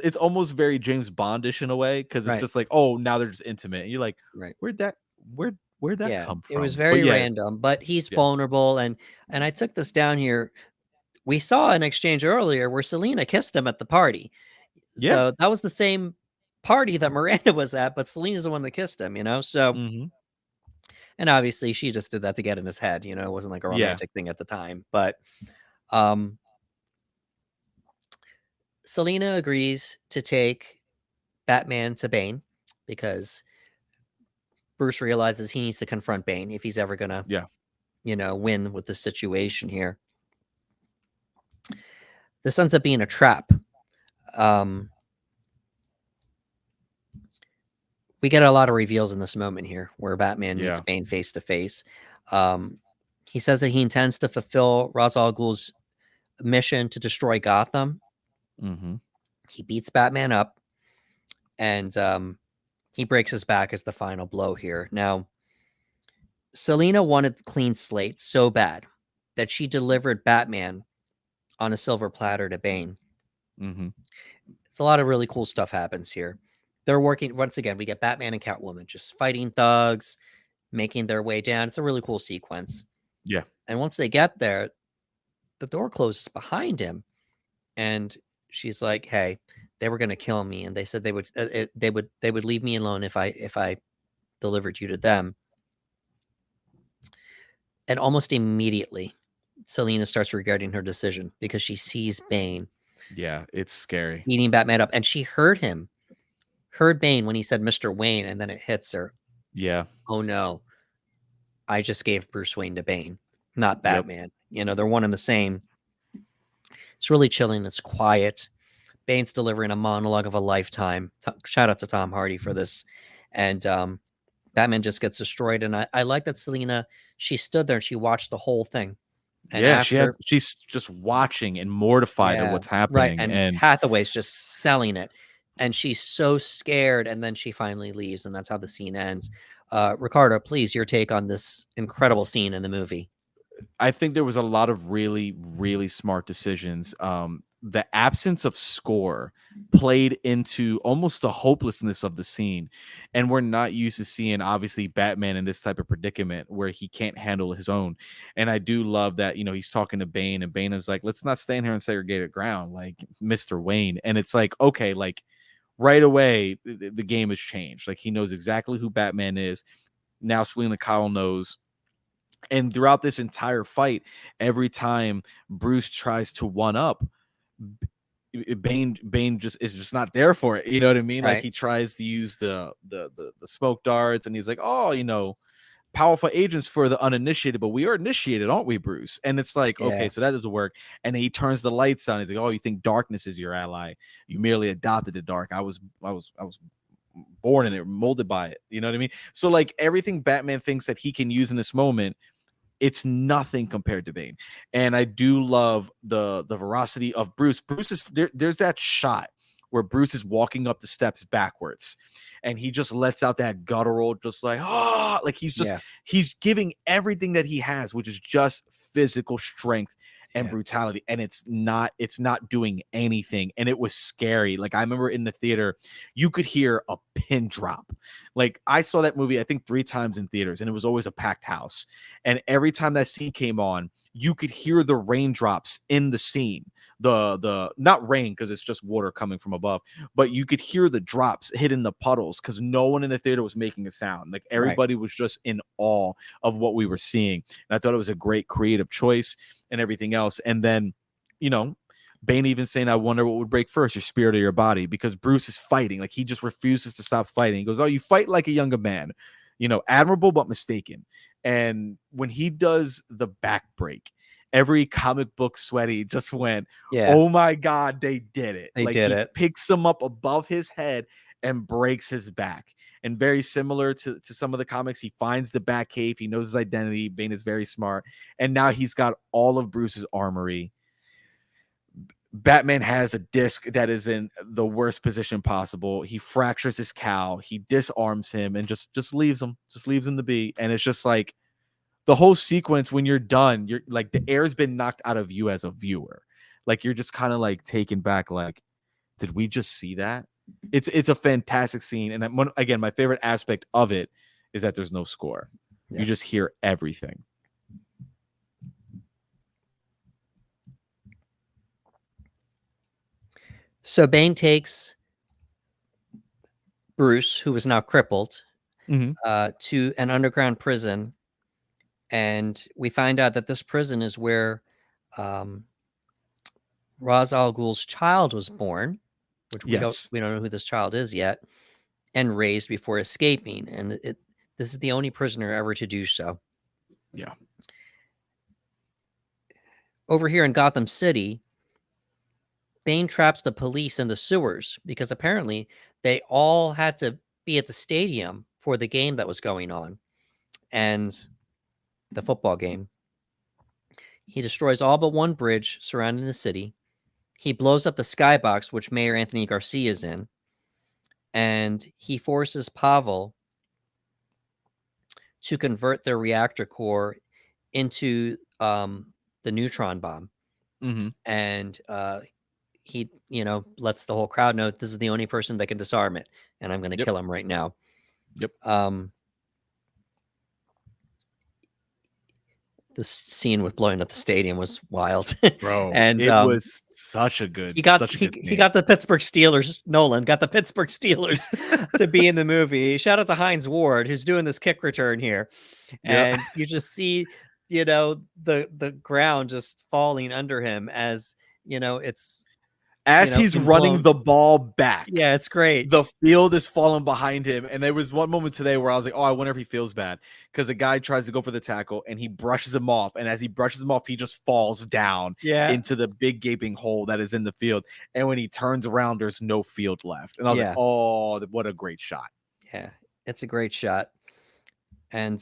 very James Bondish in a way, because it's Right. just like, "Oh, now they're just intimate." And you're like, Right. "Where'd that where'd that Yeah. come It was from?" But very yeah, random, but he's yeah. vulnerable. And I took this down here. We saw an exchange earlier where Selina kissed him at the party. Yeah. So that was the same party that Miranda was at, but Selina's the one that kissed him, you know? So, Mhm. and obviously she just did that to get in his head, you know, it wasn't like a Yeah. romantic thing at the time. But um Selina agrees to take Batman to Bane because Bruce realizes he needs to confront Bane if he's ever gonna, Yeah. you know, win with the situation here. This ends up being a trap. Um, we get a lot of reveals in this moment here where Batman meets Yeah. Bane face to face. Um, he says that he intends to fulfill Ra's al Ghul's mission to destroy Gotham. Mhm. He beats Batman up, and he breaks his back as the final blow here. Now, Selina wanted clean slate so bad that she delivered Batman on a silver platter to Bane. Mhm. It's a lot of really cool stuff happens here. They're working once again. We get Batman and Catwoman just fighting thugs, making their way down. It's a really cool sequence. Yeah. And once they get there, the door closes behind him, and she's like, "Hey, they were going to kill me, and they said they would leave me alone if I delivered you to them." And almost immediately, Selina starts regretting her decision because she sees Bane Yeah, it's scary. beating Batman up, and she heard Bane when he said Mr. Wayne, and then it hits her. Yeah. Oh no, I just gave Bruce Wayne to Bane, not Yep. Batman. You know, they're one and the same. It's really chilling. It's quiet. Bane's delivering a monologue of a lifetime. Shout out to Tom Hardy for this. And Batman just gets destroyed. And I like that Selina, she stood there and she watched the whole thing. And Yeah, after, she's just watching and mortified at yeah, what's right. happening, And and Hathaway's just selling it. And she's so scared. And then she finally leaves. And that's how the scene ends. Ricardo, please, your take on this incredible scene in the movie. I think there was a lot of really, really smart decisions. The absence of score played into almost the hopelessness of the scene. And we're not used to seeing, obviously, Batman in this type of predicament where he can't handle his own. And I do love that, he's talking to Bane, and Bane is like, let's not stand here on segregated ground, like Mr. Wayne. And it's like, okay, like right away, the game has changed. Like he knows exactly who Batman is. Now Selina Kyle knows, and throughout this entire fight, every time Bruce tries to one up, Bane just is just not there for it. You know what I mean? Like Right. he tries to use the smoke darts, and he's like, oh, powerful agents for the uninitiated, but we are initiated, aren't we, Bruce? And it's like, okay, Yeah. so that doesn't work. And then he turns the lights on. He's like, oh, you think darkness is your ally? You merely adopted the dark. I was born in it, molded by it. You know what I mean? So like everything Batman thinks that he can use in this moment, it's nothing compared to Bane. And I do love the veracity of Bruce. Bruce is there's that shot where Bruce is walking up the steps backwards, and he just lets out that guttural, just like, like Yeah. he's giving everything that he has, which is just physical strength and Yeah. brutality, and it's not doing anything. And it was scary. Like I remember in the theater, you could hear a pin drop. Like I saw that movie I think 3 times in theaters, and it was always a packed house. And every time that scene came on, you could hear the raindrops in the scene. The not rain because it's just water coming from above, but you could hear the drops hitting the puddles because no one in the theater was making a sound. Like Right. everybody was just in awe of what we were seeing. And I thought it was a great creative choice and everything else. And then, you know, Bane even saying, I wonder what would break first, your spirit or your body, because Bruce is fighting. Like he just refuses to stop fighting. He goes, oh, you fight like a younger man, admirable but mistaken. And when he does the back break, every comic book sweaty just went, Yeah. oh my God, they did it. They Like did he it. picks him up above his head and breaks his back. And very similar to some of the comics, he finds the Bat Cave. He knows his identity. Bane is very smart. And now he's got all of Bruce's armory. Batman has a disc that is in the worst position possible. He fractures his cow. He disarms him and just leaves him to be. And it's just like the whole sequence. When you're done, you're like the air's been knocked out of you as a viewer. Like you're just kind of like taken back. Like, did we just see that? It's a fantastic scene. And again, my favorite aspect of it is that there's no score. You Yeah. just hear everything. So Bane takes Bruce, who is now crippled, Mhm. to an underground prison, and we find out that this prison is where um, Ra's al Ghul's child was born, which Yes. we don't know who this child is yet, and raised before escaping. And this is the only prisoner ever to do so. Yeah. Over here in Gotham City, Bane traps the police in the sewers because apparently they all had to be at the stadium for the game that was going on and the football game. He destroys all but one bridge surrounding the city. He blows up the skybox, which Mayor Anthony Garcia is in, and he forces Pavel to convert their reactor core into the neutron bomb. Mhm. And he, lets the whole crowd know this is the only person that can disarm it, and I'm going to Yep. kill him right now. Yep. Um, the scene with blowing up the stadium was wild, Bro, and it was such a good he scene. got the Pittsburgh Steelers. Nolan got the Pittsburgh Steelers to be in the movie. Shout out to Hines Ward, who's doing this kick return here, Yeah. and you just see, the ground just falling under him as it's As he's being running blown. the ball back, Yeah, it's great. the field is falling behind him. And there was one moment today where I was like, oh, I wonder if he feels bad. Because the guy tries to go for the tackle and he brushes him off. And as he brushes him off, he just falls down Yeah, into the big gaping hole that is in the field. And when he turns around, there's no field left. And I was like, yeah, oh, what a great shot. yeah. It's a great shot, and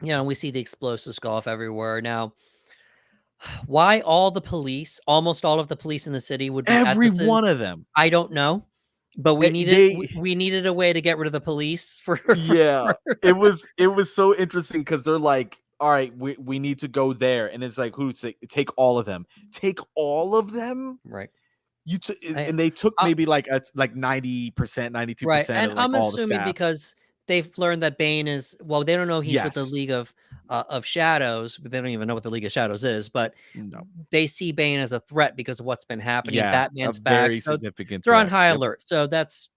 we see the explosives go off everywhere now. Why almost all of the police in the city would be at Every this one of them. I don't know, but They we needed a way to get rid of the police for Yeah, for it was so interesting because they're like, all right, we need to go there, and it's like, who say take all of them, take all of them. right. I And they took uh, maybe like 90%, ninety two right, percent and of like I'm all the assuming staff. because they've learned that Bane is well, they don't know he's with the Yes, League of Shadows, but they don't even know what the League of Shadows is, but no, they see Bane as a threat because of what's been happening. yeah, a Batman's back, very so significant they're on threat. high Yep, alert. So that's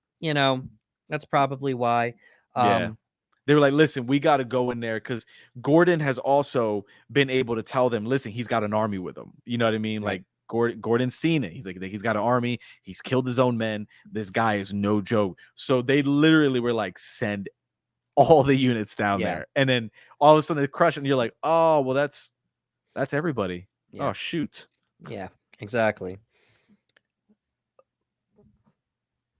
probably why. yeah. Um, They were like, listen, we got to go in there because Gordon has also been able to tell them, listen, he's got an army with him. You know what I mean? right, Like Gordon's seen it. He's like, he's got an army. He's killed his own men. This guy is no joke. So they literally were like, send all the units down yeah, there. And then all of a sudden they crush it and you're like, oh, well, that's everybody. yeah, Oh, shoot. yeah, exactly.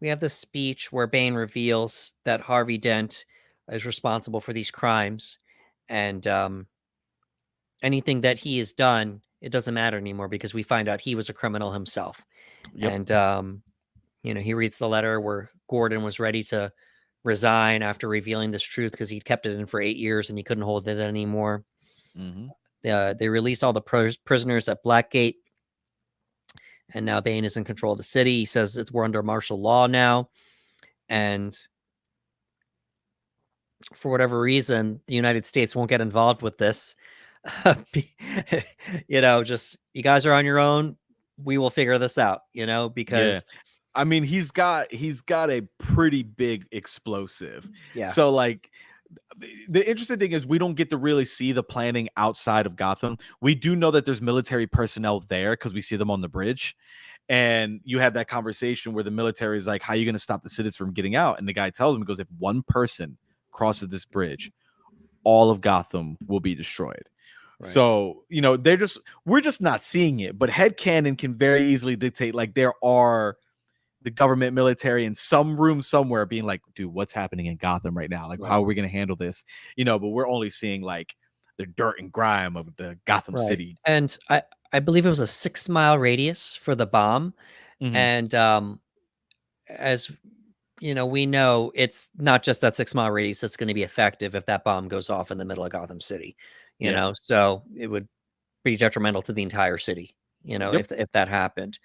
We have this speech where Bane reveals that Harvey Dent is responsible for these crimes, and anything that he has done, it doesn't matter anymore because we find out he was a criminal himself. Yep. And he reads the letter where Gordon was ready to resign after revealing this truth because he'd kept it in for 8 years and he couldn't hold it anymore. Mm-hmm. They released all the prisoners at Blackgate, and now Bane is in control of the city. He says we're under martial law now, and for whatever reason, the United States won't get involved with this. Just you guys are on your own. We will figure this out, Yeah. because I mean, he's got a pretty big explosive. yeah, So like the interesting thing is we don't get to really see the planning outside of Gotham. We do know that there's military personnel there because we see them on the bridge. And you have that conversation where the military is like, how are you going to stop the citizens from getting out? And the guy tells him, he goes, if one person crosses this bridge, all of Gotham will be destroyed. right, So, we're just not seeing it. But headcanon can very easily dictate, like, there are the government military in some room somewhere being like, dude, what's happening in Gotham right now? Like, right, how are we going to handle this? But we're only seeing like the dirt and grime of the Gotham right. City. And I believe it was a 6 mile radius for the bomb, Mhm. and as we know it's not just that 6 mile radius that's going to be effective if that bomb goes off in the middle of Gotham City. Yeah. So it would be detrimental to the entire city. Yep. If that happened.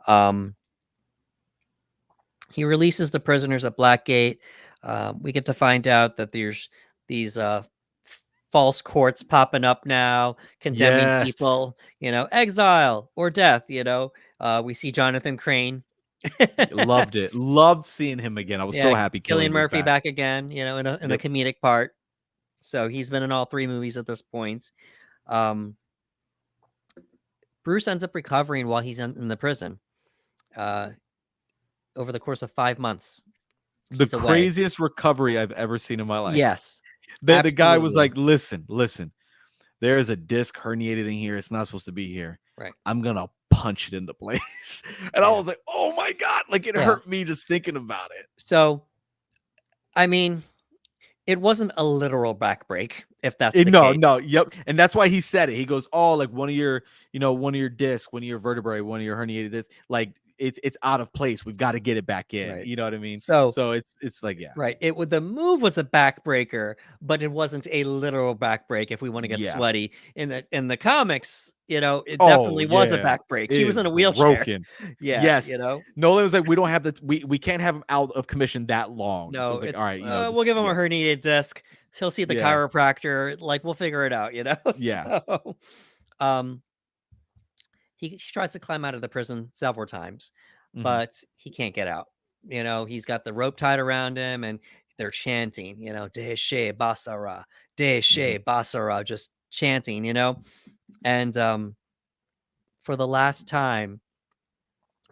Um, He releases the prisoners at Blackgate. We get to find out that there's these false courts popping up now, condemning Yes. people, exile or death. We see Jonathan Crane Loved it. Loved seeing him again. I was Yeah, so happy Cillian Killian was Murphy back. back again, in a Yep. comedic part. So he's been in all 3 movies at this point. Um, Bruce ends up recovering while he's in the prison. Uh, over the course of 5 months, The he's away. craziest recovery I've ever seen in my life. Yes, The guy was absolutely. like, "Listen, listen. There is a disc herniated in here. It's not supposed to be here. Right. I'm gonna punch it into place." And I Yeah. was like, "Oh my god!" Like it Yeah. hurt me just thinking about it. So, I mean, it wasn't a literal back break, if that's the No, case. no, yep. And that's why he said it. He goes, "Oh, like one of your, one of your discs, one of your vertebrae, one of your herniated discs, like it's out of place. We've got to get it back in." Right. You know what I mean? So, So it's like, yeah, right, the move was a backbreaker, but it wasn't a literal backbreak if we wanna get yeah. sweaty. In the comics, it Oh definitely was a yeah, back break. it He was is in a wheelchair. broken. Yeah, Yes, Nolan was like, "We don't have the we can't have him out of commission that long." So No, it's like, "All it's, right, we'll just give him a yeah, herniated disc. He'll see the yeah, chiropractor, like, we'll figure it out, yeah." So, um, he tries to climb out of the prison several times, Mhm, but he can't get out. He's got the rope tied around him, and they're chanting, Deshe Basara, mhm, Deshe Basara, just chanting. And for the last time,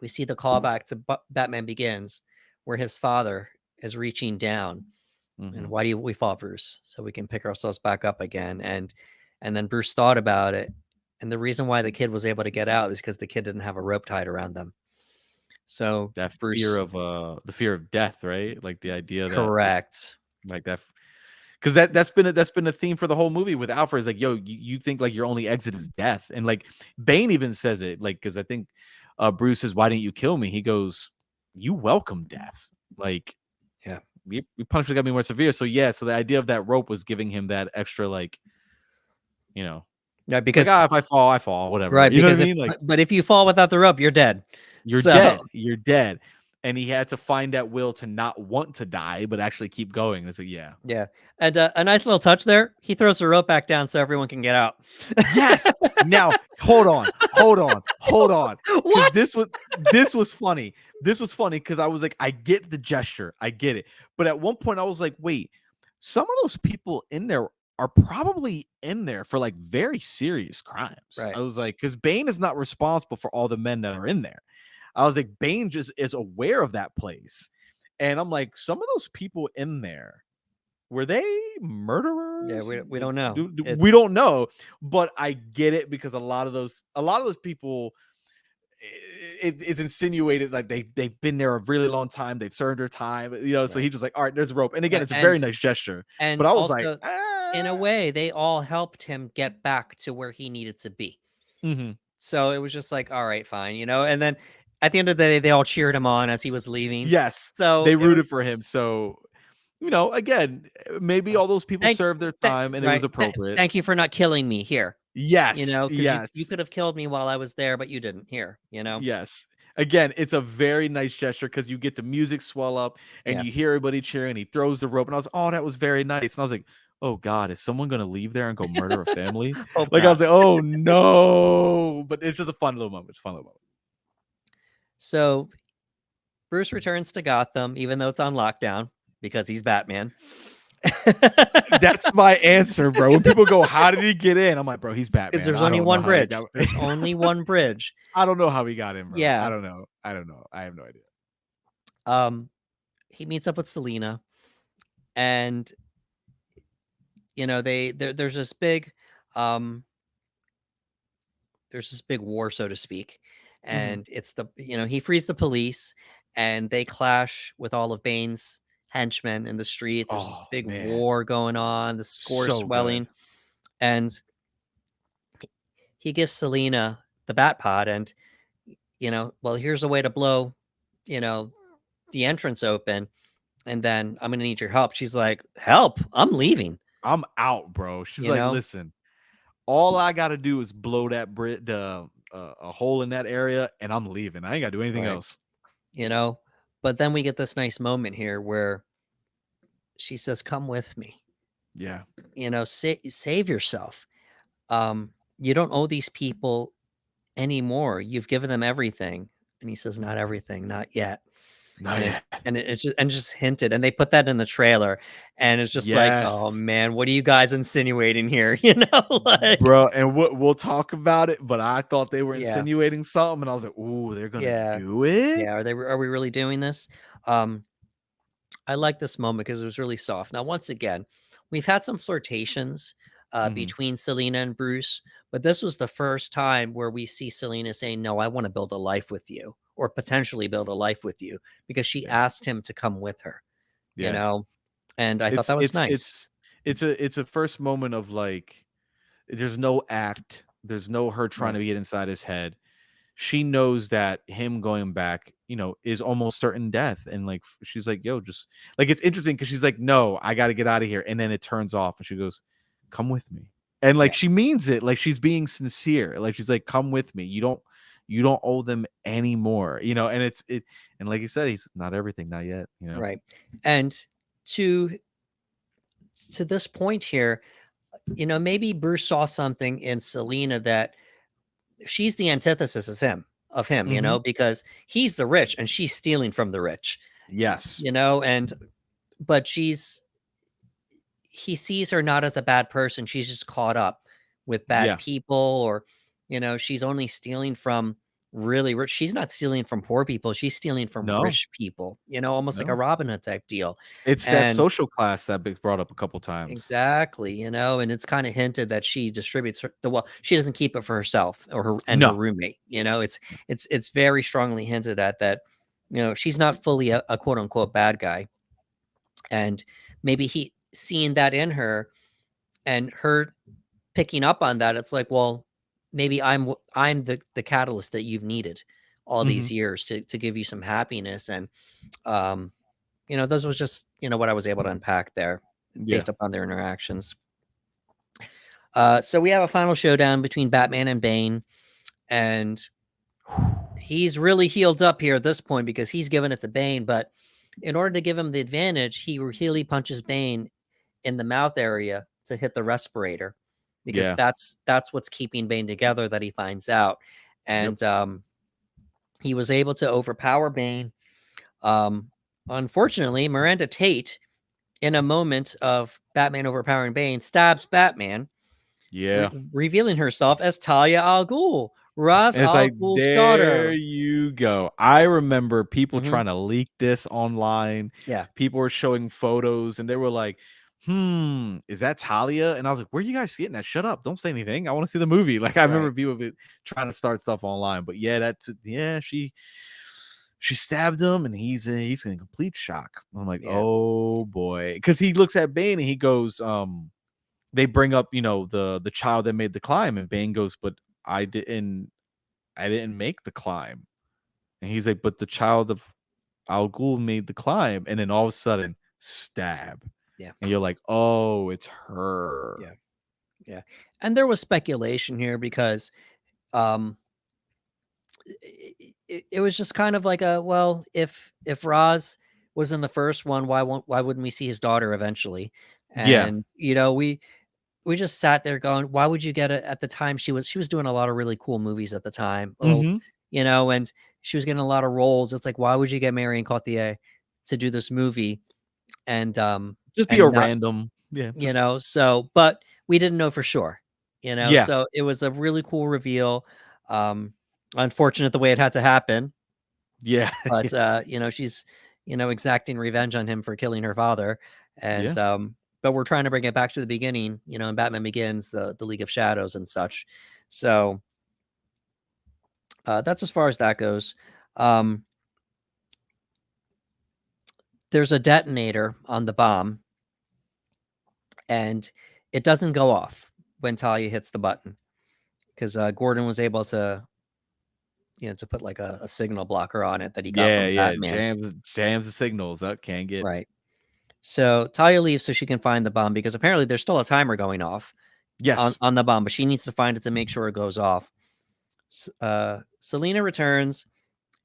we see the callback to Batman Begins, where his father is reaching down. And mhm. why do we fall, Bruce? So we can pick ourselves back up again. And then Bruce thought about it. And the reason why the kid was able to get out is because the kid didn't have a rope tied around them. So That fear Bruce, of the fear of death, right? Like the idea that if correct. like that, because that's been a theme for the whole movie with Alfred. Is like, yo, you think like your only exit is death, and like Bane even says it, like because I think Bruce says, "Why didn't you kill me?" He goes, "You welcome death. Like Yeah. your punishment got to be more severe." So yeah, so the idea of that rope was giving him that extra you know, Yeah, like because if I fall, whatever. right, You know what I because if mean? Like but if you fall without the rope, you're dead. you're So dead. You're dead. And he had to find that will to not want to die, but actually keep going. And it's like, yeah. yeah. And a nice little touch there. He throws the rope back down so everyone can get out. Yes. Now, hold on. Hold on. Hold on. Because What? this was funny. This was funny because I was like, I get the gesture. I get it. But at one point I was like, wait, some of those people in there are probably in there for like very serious crimes. Right. I was like, because Bane is not responsible for all the men that are in there. I was like, Bane just is aware of that place. And I'm like, some of those people in there, were they Yeah, murderers? we don't know. We It's don't know, but I get it because a lot of those people, it's insinuated like they've been there a really long time, they've served their time, So right. he's just like, all right, there's a rope, and again, Right. it's a very And nice gesture, but and I was like, also in a way, they all helped him get back to where he needed to be. mhm. So it was just like, all right, fine. And then at the end of the day, they all cheered him on as he was leaving. Yes, So they it was rooted for him, so again, maybe all those people thank served their time and it was right. appropriate. Thank you for not killing me here. Yes, Because you yes. could have killed me while I was there, but you didn't here. Yes. Again, it's a very nice gesture because you get the music swell up and Yeah. you hear everybody cheering. He throws the rope, and I was, oh, that was very nice. And I was like, oh God, is someone gonna leave there and go murder a family? Hope Like I not. was like, oh no. But it's just a fun little moment. It's a fun little moment. So Bruce returns to Gotham, even though it's on lockdown because he's Batman. That's my answer, bro. When people go, how did he get in? I'm like, bro, he's Because Batman. there's I only don't know one how he bridge. got. There's only one bridge. I don't know how he got in, bro. I Yeah. don't know. I don't know. I have no idea. Um, he meets up with Selina, and there's this big um war, so to speak. Mhm. And it's he frees the police, and they clash with all of Bane's henchmen in the street. There's this Oh big man, war going on, the score so good. swelling, and he gives Selena the bat pod, and well, here's a way to blow, you know, the entrance open, and then I'm gonna need your help. She's like, help, I'm leaving, I'm out, bro. She's you like, know, listen. All I gotta do is blow that a hole in that area, and I'm leaving. I ain't gotta do anything right, else. you know. But then we get this nice moment here where she says, come with me, Yeah. save yourself. You don't owe these people anymore. You've given them everything. And he says, "Not everything, not yet." Not And it's yet. and it's just hinted, and they put that in the trailer, and it's just like, "Oh, Yes. man, what are you guys insinuating here?" You know? Like Bro, and we'll talk about it, but I thought they were yeah, insinuating something, and I was like, "Ooh, they're gonna yeah, do it?" yeah, are we really doing this? Um, I like this moment because it was really soft. Now, once again, we've had some flirtations, Mhm. between Selina and Bruce, but this was the first time where we see Selina saying, "No, I wanna build a life with you, or potentially build a life with you," because she Yeah. asked him to come with her, you Yeah. know? And I thought It's that was it's nice. it's it's a first moment of, like, there's no act, there's no her trying Right. to get inside his head. She knows that him going back, is almost certain death, and, like, she's like, "Yo, just" like, it's interesting because she's like, "No, I gotta get out of here," and then it turns off, and she goes, "Come with me," and, like, Yeah, she means it, like, she's being sincere, like, she's like, "Come with me, you don't owe them anymore," and and like you said, he's not everything, not yet. right. And to this point here, maybe Bruce saw something in Selena that she's the antithesis of him, Mhm. because he's the rich and she's stealing from the rich, Yes. and but he sees her not as a bad person. She's just caught up with bad Yeah. people, or she's only stealing from really rich. She's not stealing from poor people. She's stealing from No, rich people, almost like a no. Robin Hood type deal. It's that And social class that gets brought up a couple times. exactly, and it's kind of hinted that she distributes the well, she doesn't keep it for herself or her No. roommate. It's very strongly hinted at that, she's not fully a quote unquote bad guy. And maybe he seeing that in her and her picking up on that, it's like, well, maybe I'm the catalyst that you've needed all Mhm. these years to give you some happiness. And um, those was just, what I was able to unpack there Yeah. based upon their interactions. So we have a final showdown between Batman and Bane, and he's really healed up here at this point because he's given it to Bane. But in order to give him the advantage, he really punches Bane in the mouth area to hit the respirator, because Yeah. that's what's keeping Bane together. That he finds out, Yep. and he was able to overpower Bane. Um, Unfortunately, Miranda Tate, in a moment of Batman overpowering Bane, stabs Batman, Yeah. revealing herself as Talia al Ghul, Ra's And it's al like, Ghul's there daughter. you go. I remember people Mhm. trying to leak this online. Yeah, People were showing photos and they were like, is that Talia? And I was like, where are you guys getting that? Shut up. Don't say anything. I want to see the movie. Like, I remember right. people trying to start stuff online. But yeah, she stabbed him and he's in complete shock. I'm like, Yeah, oh boy. Because he looks at Bane and he goes, they bring up, the child that made the climb, and Bane goes, but I didn't I didn't make the climb. And he's like, but the child of Al Ghul made the climb. And then all of a sudden, stab. yeah, And you're like, oh, it's her. yeah, yeah. And there was speculation here because um it was just kind of like a, well, if Roz was in the first one, why wouldn't we see his daughter eventually? Yeah. And we just sat there going, why would you get it? At the time, she was doing a lot of really cool movies at the time, Hmm. and she was getting a lot of roles. It's like, why would you get Marion Cotillard to do this movie? And Just be a and not, random. Yeah. Just, so, but we didn't know for sure, yeah. so it was a really cool reveal. Um, Unfortunate the way it had to happen, Yeah. but she's, exacting revenge on him for killing her father. And Yeah. but we're trying to bring it back to the beginning, in Batman Begins, the League of Shadows and such. So that's as far as that goes. Um, there's a detonator on the bomb, and it doesn't go off when Talia hits the button, because Gordon was able to, to put like a signal blocker on it that he got Yeah. from Yeah. Batman. Jams the signals. Up. Can't get. Right. So Talia leaves so she can find the bomb, because apparently there's still a timer going off on Yes. on the bomb, but she needs to find it to make sure it goes off. Selina returns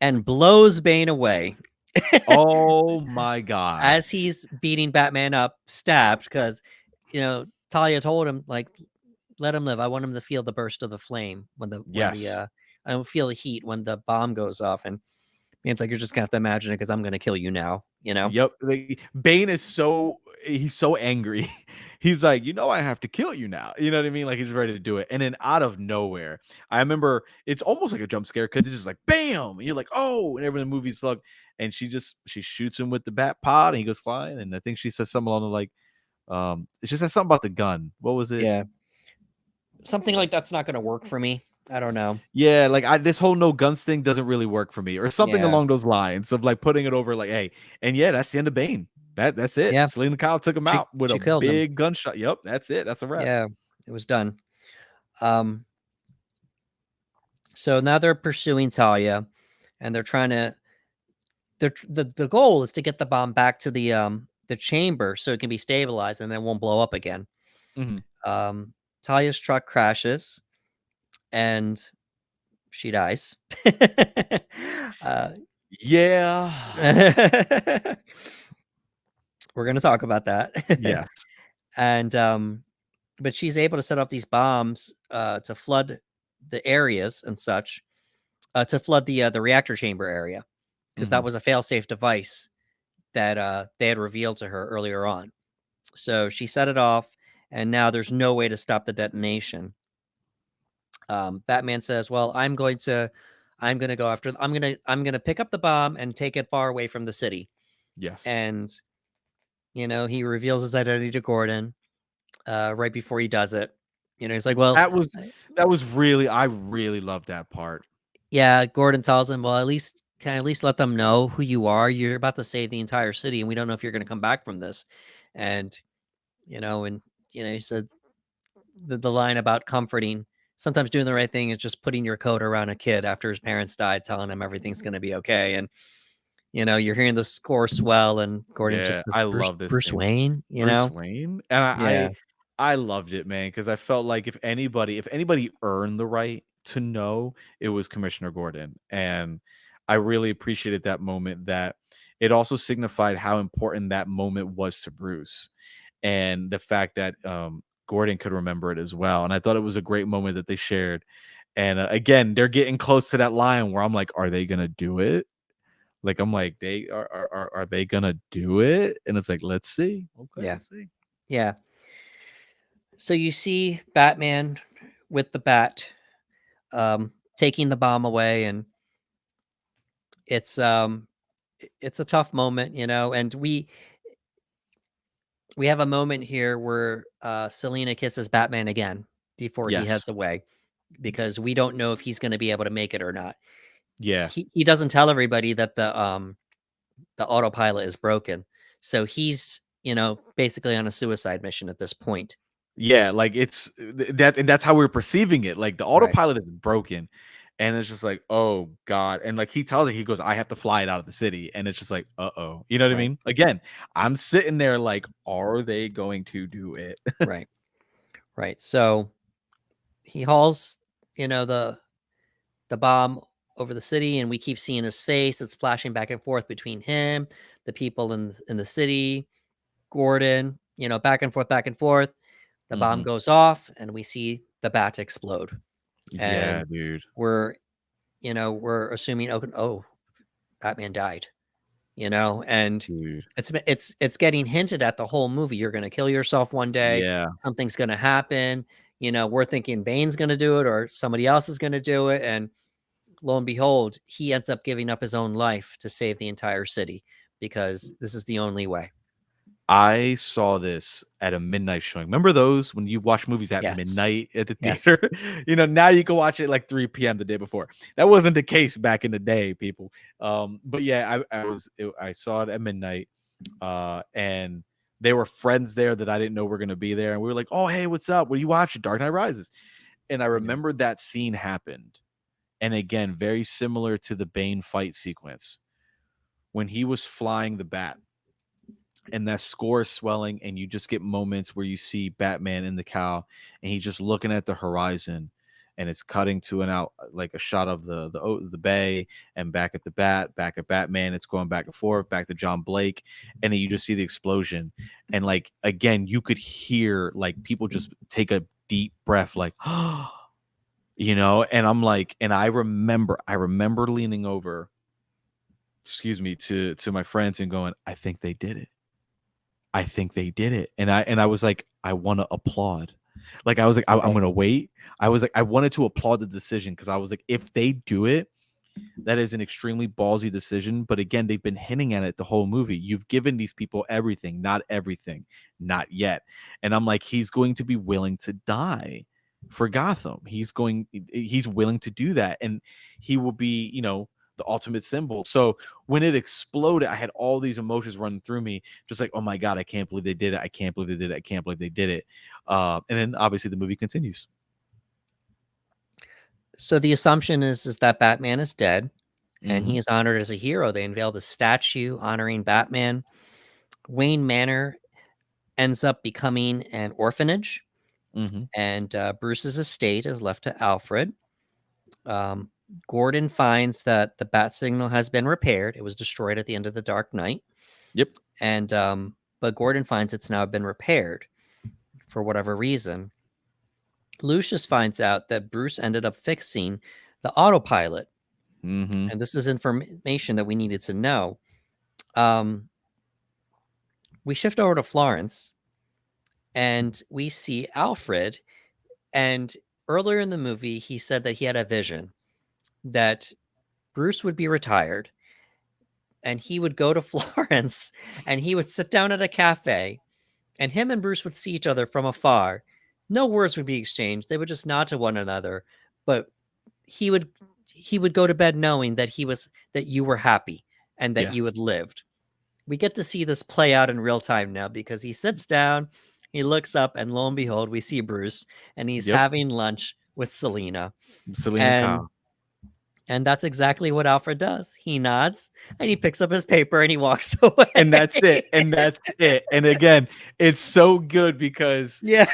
and blows Bane away Oh my God. as he's beating Batman up, stabbed, because Talia told him, like, let him live. I want him to feel the burst of the flame when Yes. I don't feel the heat when the bomb goes off. And it's like, you're just gonna have to imagine it because I'm gonna kill you now, you know? Yep, Bane is he's so angry. He's like, "You know I have to kill you now." You know what I mean? Like, he's ready to do it, and then out of nowhere, I remember it's almost like a jump scare because it's just like, "Bam!" And you're like, "Oh!" And everyone in the movie's like, and she shoots him with the bat pod, and he goes flying, and I think she says something along the like, she said something about the gun. What was it? Yeah. Something like that's not gonna work for me. I don't know. Yeah, like this whole no guns thing doesn't really work for me, or something Yeah. along those lines of like putting it over like, hey, and yeah, that's the end of Bane. That's it. Yeah. Selina Kyle took him She out with she a killed him. big gunshot. Yep, that's it. That's a wrap. Yeah. It was done. Um, so now they're pursuing Talia, and they're trying to the goal is to get the bomb back to the chamber so it can be stabilized and then it won't blow up again. Mhm. Um, Talia's truck crashes and she dies. uh, Yeah. we're gonna talk about that. Yes. And but she's able to set up these bombs to flood the areas and such, to flood the reactor chamber area, because that Mhm. was a failsafe device that they had revealed to her earlier on. So she set it off, and now there's no way to stop the detonation. Batman says, "Well, I'm gonna go after. I'm gonna pick up the bomb and take it far away from the city." Yes. And he reveals his identity to Gordon right before he does it. He's like, "Well, That was I- that was really I really loved that part. yeah." Gordon tells him, "Well, at least let them know who you are. You're about to save the entire city, and we don't know if you're going to come back from this." And and he said the line about comforting. Sometimes doing the right thing is just putting your coat around a kid after his parents died, telling him everything's going to be okay. And you're hearing the score swell, and Gordon Yeah, just this I Bruce love this Bruce scene. Wayne. Bruce Wayne, and Yeah, I loved it, man, because I felt like if anybody earned the right to know, it was Commissioner Gordon, and I really appreciated that moment. That it also signified how important that moment was to Bruce, and the fact that Gordon could remember it as well. And I thought it was a great moment that they shared. And again, they're getting close to that line where I'm like, are they gonna do it? Like, I'm like, they are they gonna do it? And it's like, let's see. Okay, yeah, let's see. yeah. So you see Batman with the bat, taking the bomb away, and it's it's a tough moment, and we have a moment here where Selina kisses Batman again before he Yes. heads away, because we don't know if he's going to be able to make it or not. Yeah. He doesn't tell everybody that the autopilot is broken, so he's basically on a suicide mission at this point. Yeah, like, it's that and that's how we're perceiving it, like, the Right, autopilot is broken, and it's just like, "Oh god," and, like, he tells it, he goes, "I have to fly it out of the city," and it's just like, "Uh-oh." You know what I right, mean? Again, I'm sitting there like, "Are they going to do it?" right, right. So he hauls the bomb over the city, and we keep seeing his face. It's flashing back and forth between him, the people in the city, Gordon, back and forth, back and forth. The bomb Mhm. goes off, and we see the bat explode. Yeah, And dude. we're, we're assuming, oh, Batman died, and Dude. it's getting hinted at the whole movie. You're gonna kill yourself one day. Yeah. Something's gonna happen. We're thinking Bane's gonna do it or somebody else is gonna do it, and lo and behold, he ends up giving up his own life to save the entire city because this is the only way. I saw this at a midnight showing. Remember those when you watch movies at Yes. midnight at the Yes. theater? Now you can watch it like 3 p.m. the day before. That wasn't the case back in the day, people. But yeah, I saw it at midnight, and there were friends there that I didn't know were gonna be there, and we were like, "Oh, hey, what's up? What are you watching? Dark Knight Rises." And I Yeah. remembered that scene happened, and again, very similar to the Bane fight sequence when he was flying the bat and that score is swelling and you just get moments where you see Batman in the cowl and he's just looking at the horizon and it's cutting to an out like a shot of the bay and back at the bat, back at Batman. It's going back and forth, back to John Blake, and then you just see the explosion. And like again, you could hear like people just take a deep breath, like And I'm like, and I remember leaning over, excuse me, to my friends and going, I think they did it. I think they did it. And I was like, I want to applaud. Like I was like, I'm Right. gonna wait. I was like, I wanted to applaud the decision because I was like, if they do it, that is an extremely ballsy decision. But again, they've been hinting at it the whole movie. You've given these people everything, not everything, not yet. And I'm like, he's going to be willing to die for Gotham. He's willing to do that. And he will be, the ultimate symbol. So when it exploded, I had all these emotions running through me, just like, oh my God, I can't believe they did it. I can't believe they did it. I can't believe they did it. And then obviously the movie continues. So the assumption is that Batman is dead and Mm-hmm. he is honored as a hero. They unveil the statue honoring Batman. Wayne Manor ends up becoming an orphanage, Mm-hmm. and Bruce's estate is left to Alfred. Um, Gordon finds that the bat signal has been repaired. It was destroyed at the end of the Dark Knight, Yep. and but Gordon finds it's now been repaired for whatever reason. Lucius finds out that Bruce ended up fixing the autopilot, Mm-hmm. and this is information that we needed to know. Um, we shift over to Florence, and we see Alfred. And earlier in the movie, he said that he had a vision that Bruce would be retired and he would go to Florence and he would sit down at a cafe and him and Bruce would see each other from afar. No words would be exchanged. They would just nod to one another, but he would he would go to bed knowing that you were happy and that you Yes. had lived. We get to see this play out in real time now because he sits down, he looks up, and lo and behold, we see Bruce and he's Yep. having lunch with Selina. Selina And Kyle. and that's exactly what Alfred does. He nods and he picks up his paper and he walks And that's away. it. And that's it. And again, it's so good because Yeah,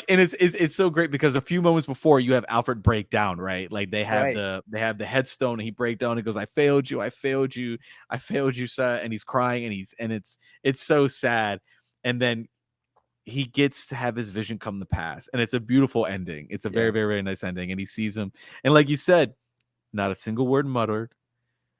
and it's so great because a few moments before you have Alfred break down, right? Like right. they have the headstone and he break down and goes, I failed you, I failed you, I failed you, sir. And he's crying and it's so sad. And then he gets to have his vision come to pass. And it's a beautiful ending. It's a very, Yeah, very, very nice ending. And he sees him. And like you said, not a single word muttered,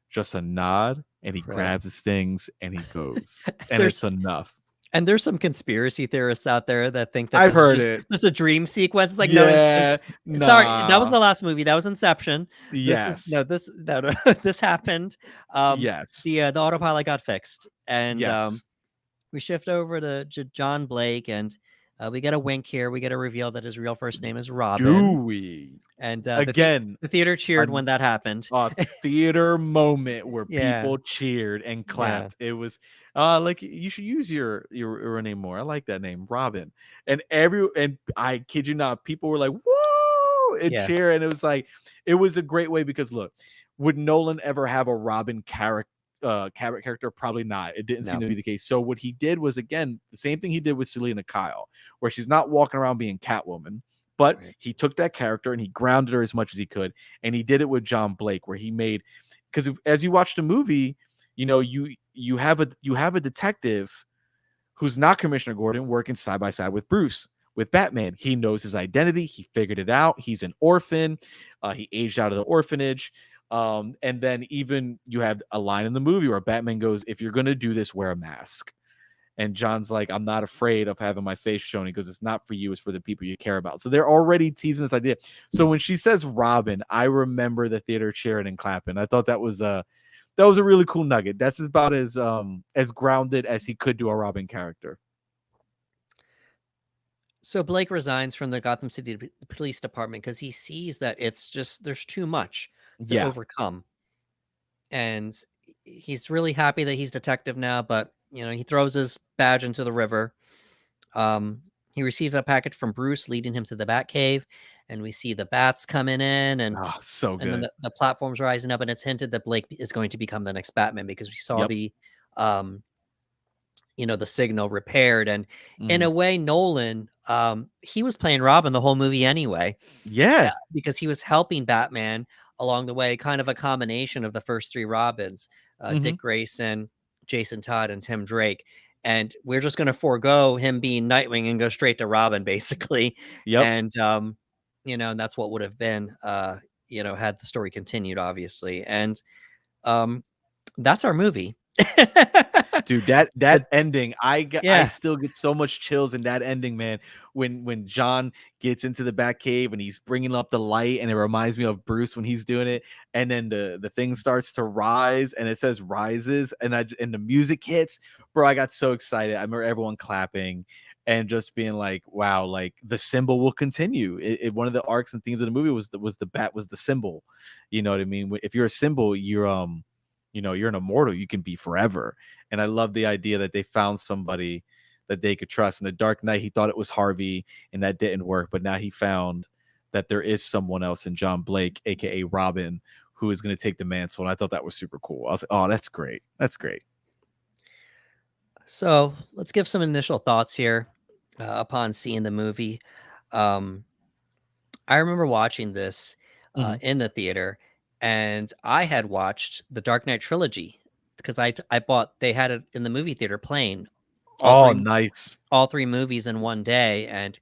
just a nod, and he right. grabs his things and he goes. And There's it's enough. and there's some conspiracy theorists out there that think that I've this is heard it. just a dream sequence. It's like, no, Yeah. sorry, that was Nah. the last movie. That was Inception. This is no, Yes. this no, no this happened. Yes. The autopilot got fixed, and Yes. we shift over to John Blake, and we get a wink here. We get a reveal that his real first name is Do Robin, we? and Again, the theater cheered an when that happened. a theater moment where Yeah, people cheered and yeah, clapped. It was like you should use your name more. I like that name, Robin. And I kid you not, people were like, "Woo!" and yeah. cheer. And it was like, it was a great way because look, would Nolan ever have a Robin character? Probably not. It didn't seem No, to be the case. So what he did was again the same thing he did with Selina Kyle, where she's not walking around being Catwoman, but right. he took that character and he grounded her as much as he could. And he did it with John Blake, where he made, because as you watch the movie, you have a detective who's not Commissioner Gordon working side by side with Bruce. With Batman, he knows his identity. He figured it out. He's an orphan. He aged out of the orphanage. And then even you have a line in the movie where Batman goes, "If you're gonna do this, wear a mask." And John's like, I'm not afraid of having my face shown. He goes, it's not for you, it's for the people you care about. So they're already teasing this idea. So when she says Robin, I remember the theater cheering and clapping. I thought that was a really cool nugget. That's about as grounded as he could do a Robin character. So Blake resigns from the Gotham City Police Department because he sees that it's just there's too much to Yeah. overcome, and he's really happy that he's detective now. But he throws his badge into the river. Um, he receives a package from Bruce leading him to the Batcave, and we see the bats coming in, and Oh, so then good. the platform's rising up, and it's hinted that Blake is going to become the next Batman because we saw Yep. the um the signal repaired. And in Mm. a way, Nolan, he was playing Robin the whole movie anyway, Yeah. because he was helping Batman along the way, kind of a combination of the first three Robins, Hmm. Dick Grayson, Jason Todd, and Tim Drake. And we're just going to forego him being Nightwing and go straight to Robin, basically. Yep. And and that's what would have been, had the story continued, obviously. And um, that's our movie. Dude, that But ending, I yeah, still get so much chills in that ending, man. When John gets into the Batcave and he's bringing up the light, and it reminds me of Bruce when he's doing it, and then the thing starts to rise, and it says rises, and the music hits, bro. I got so excited. I remember everyone clapping and just being like, "Wow!" Like the symbol will continue. One of the arcs and themes of the movie was the bat was the symbol. You know what I mean? If you're a symbol, you're an immortal. You can be forever. And I love the idea that they found somebody that they could trust. In the Dark Knight, he thought it was Harvey, and that didn't work. But now he found that there is someone else in John Blake, aka Robin, who is going to take the mantle. And I thought that was super cool. I was like, oh, that's great. That's great. so let's give some initial thoughts here upon seeing the movie. Um, I remember watching this Mhm. in the theater, and I had watched the Dark Knight trilogy because I bought they had it in the movie theater playing all Oh, three nice. all three movies in one day, and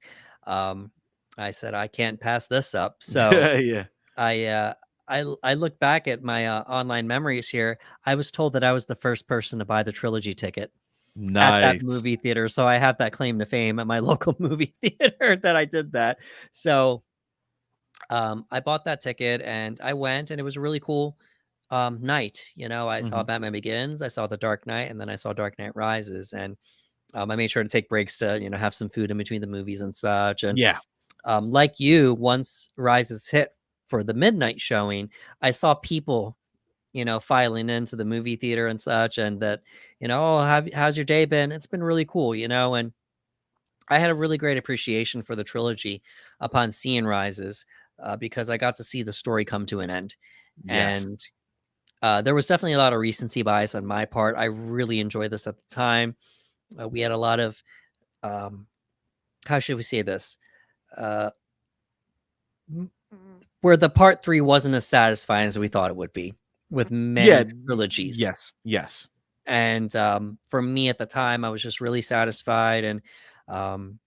um, I said I can't pass this up. So Yeah, yeah. I I look back at my online memories here. I was told that I was the first person to buy the trilogy ticket at that Nice. movie theater, so I have that claim to fame at my local movie theater that I did that. So I bought that ticket and I went, and it was a really cool night. I saw Mhm. Batman Begins, I saw The Dark Knight, and then I saw Dark Knight Rises. And I made sure to take breaks to have some food in between the movies and such. And Yeah. like you, once Rises hit for the midnight showing, I saw people filing into the movie theater and such, and that oh, how's your day been? It's been really cool. And I had a really great appreciation for the trilogy upon seeing Rises, because I got to see the story come to an end. Yes. And there was definitely a lot of recency bias on my part. I really enjoyed this at the time. We had a lot of, um, how should we say this? Uh, where the part three wasn't as satisfying as we thought it would be with Yeah. many trilogies. Yes. Yes. And for me at the time, I was just really satisfied. And um,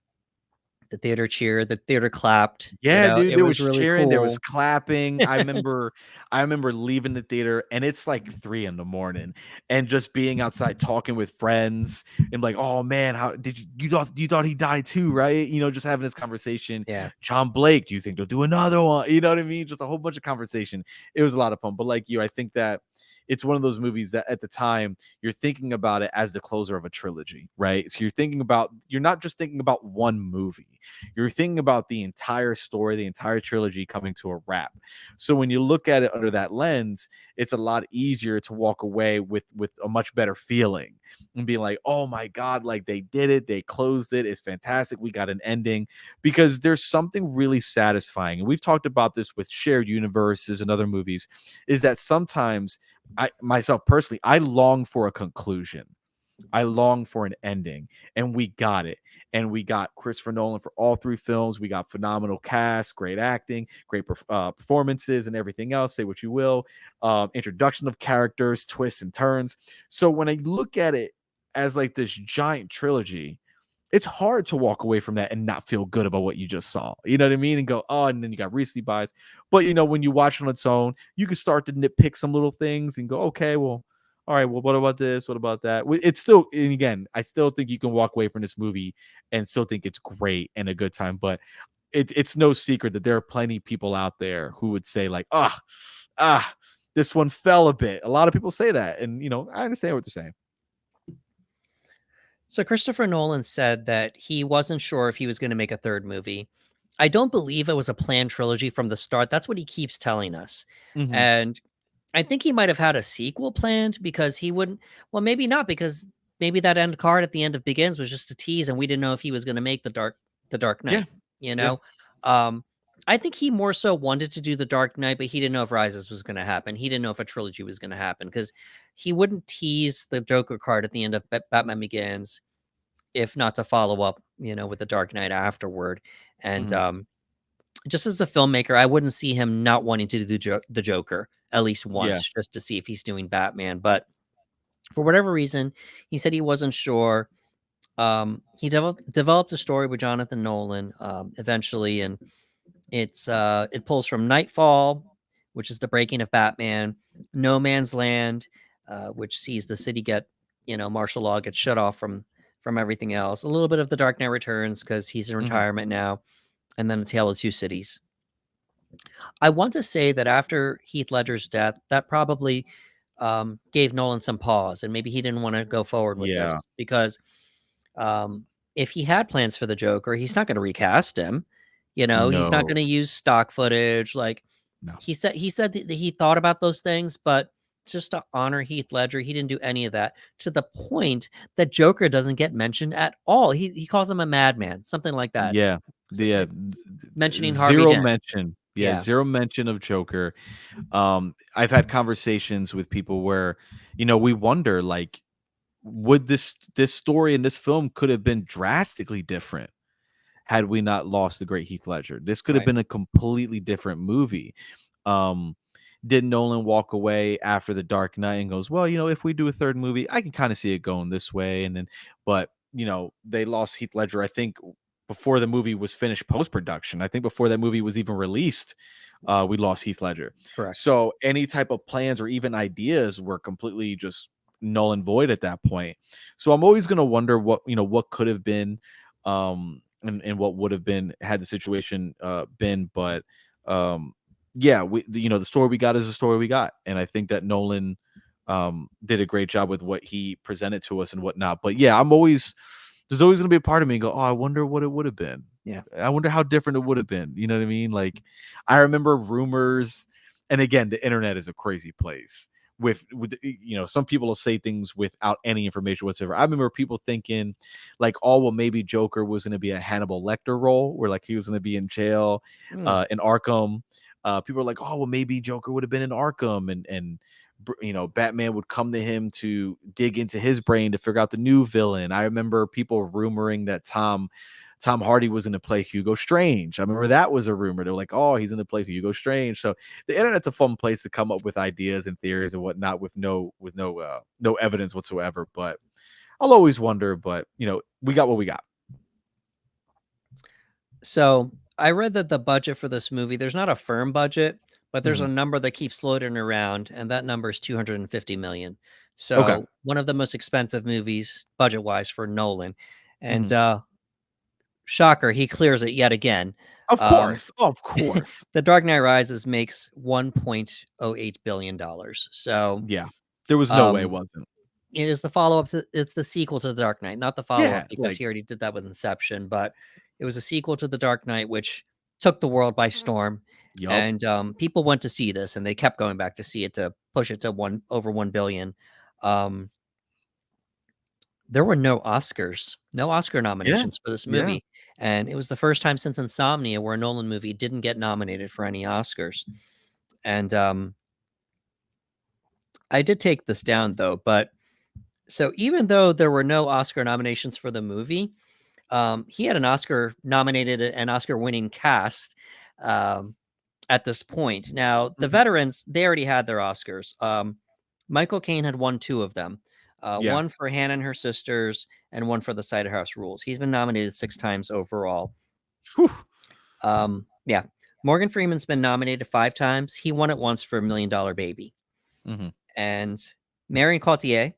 the theater cheered, the theater clapped. Yeah, dude, It there was was really cheering, there was cool. clapping. I remember leaving the theater and it's like 3 in the morning and just being outside talking with friends and like, "Oh man, how did you thought he died too, right?" Just having this conversation. Yeah. John Blake, do you think they'll do another one? You know what I mean? Just a whole bunch of conversation. It was a lot of fun. But like you, I think that it's one of those movies that at the time you're thinking about it as the closer of a trilogy, right? So you're not just thinking about one movie, you're thinking about the entire story, the entire trilogy coming to a wrap. So when you look at it under that lens, it's a lot easier to walk away with a much better feeling and be like, "Oh my god, like they did it, they closed it. It's fantastic. We got an ending." Because there's something really satisfying. And we've talked about this with shared universes and other movies, is that sometimes I myself personally, I long for a conclusion. I long for an ending, and we got it. And we got Christopher Nolan for all three films. We got phenomenal cast, great acting, great performances, and everything else. Say what you will. Introduction of characters, twists and turns. So when I look at it as like this giant trilogy, it's hard to walk away from that and not feel good about what you just saw. You know what I mean? And go, oh, and then you got recency bias. But when you watch it on its own, you can start to nitpick some little things and go, okay, well, all right, well, what about this? What about that? It's still, and again, I still think you can walk away from this movie and still think it's great and a good time. But it's no secret that there are plenty of people out there who would say, like, ah, this one fell a bit. A lot of people say that. And, I understand what they're saying. So Christopher Nolan said that he wasn't sure if he was going to make a third movie. I don't believe it was a planned trilogy from the start. That's what he keeps telling us. Hmm. And I think he might have had a sequel planned because he wouldn't, well, maybe not, because maybe that end card at the end of Begins was just a tease and we didn't know if he was going to make the Dark Yeah. Knight, you Yeah. know? Um I think he more so wanted to do the Dark Knight, but he didn't know if Rises was going to happen. He didn't know if a trilogy was going to happen because he wouldn't tease the Joker card at the end of Batman Begins if not to follow up, with the Dark Knight afterward. And Hmm. just as a filmmaker, I wouldn't see him not wanting to do the Joker at least Yeah. once just to see if he's doing Batman. But for whatever reason, he said he wasn't sure. He developed a story with Jonathan Nolan eventually, and It pulls from Nightfall, which is the breaking of Batman, No Man's Land, which sees the city get, martial law gets shut off from everything else. A little bit of The Dark Knight Returns because he's in Mhm. retirement now, and then A Tale of Two Cities. I want to say that after Heath Ledger's death, that probably gave Nolan some pause, and maybe he didn't want to go forward with this Yeah. because um, if he had plans for the Joker, he's not going to recast him. He's not No. going to use stock footage. Like No. he said that he thought about those things, but just to honor Heath Ledger, he didn't do any of that. To the point that Joker doesn't get mentioned at all. He calls him a madman, something like that. Yeah. Yeah. Mentioning Harvey 0 Dent. mention. Yeah, Yeah. 0 mention of Joker. I've had conversations with people where, we wonder, like, would this story in this film could have been drastically different had we not lost the great Heath Ledger. This could have Right. been a completely different movie. Um, did Nolan walk away after The Dark Knight and goes, well, if we do a third movie, I can kind of see it going this way. And then, but they lost Heath Ledger, I think, before the movie was finished post production. I think before that movie was even released, we lost Heath Ledger. Correct. So any type of plans or even ideas were completely just null and void at that point. So I'm always going to wonder what could have been, and what would have been had the situation been. But yeah, the story we got is the story we got, and I think that Nolan did a great job with what he presented to us and whatnot. But yeah, there's always going to be a part of me go, oh, I wonder what it would have been. Yeah. I wonder how different it would have been. You know what I mean? Like, I remember rumors, and again, the internet is a crazy place. With some people will say things without any information whatsoever. I remember people thinking, like, oh, well, maybe Joker was going to be a Hannibal Lecter role, where like he was going to be in jail, Mm. in Arkham. People are like, oh, well, maybe Joker would have been in Arkham, and Batman would come to him to dig into his brain to figure out the new villain. I remember people rumoring that Tom Hardy was going to play Hugo Strange. I remember that was a rumor. They were like, oh, he's going to play Hugo Strange. So the internet's a fun place to come up with ideas and theories and whatnot with no evidence whatsoever. But I'll always wonder. But we got what we got. So I read that the budget for this movie, there's not a firm budget, but there's a Mhm. number that keeps floating around, and that number is 250 million. Okay. So one of the most expensive movies budget wise for Nolan. And Mhm. shocker, he clears it yet again. Of Um, course. Of course. The Dark Knight Rises makes $1.08 billion. So Yeah. There was no way it um, wasn't. it is the follow-up to it's the sequel to The Dark Knight, not the follow-up Yeah. because Like, he already did that with Inception, but it was a sequel to The Dark Knight, which took the world by storm, yup. and, people went to see this, and they kept going back to see it to push it to over 1,000,000,000. Um, there were no Oscar Yeah. nominations for this Yeah. movie, and it was the first time since Insomnia where a Nolan movie didn't get nominated for any Oscars, and, I did take this down, though, but so even though there were no Oscar nominations for the movie, he had an Oscar nominated and Oscar winning cast um, at this point. Now, the Mhm. veterans, they already had their Oscars. Michael Caine had won two of them, Yeah. one for Hannah and Her Sisters and one for The Cider House Rules. He's been nominated six times overall. Whew. Yeah. Morgan Freeman's been nominated five times. He won it once for $1 Million Baby. Mhm. And Marion Cotillard,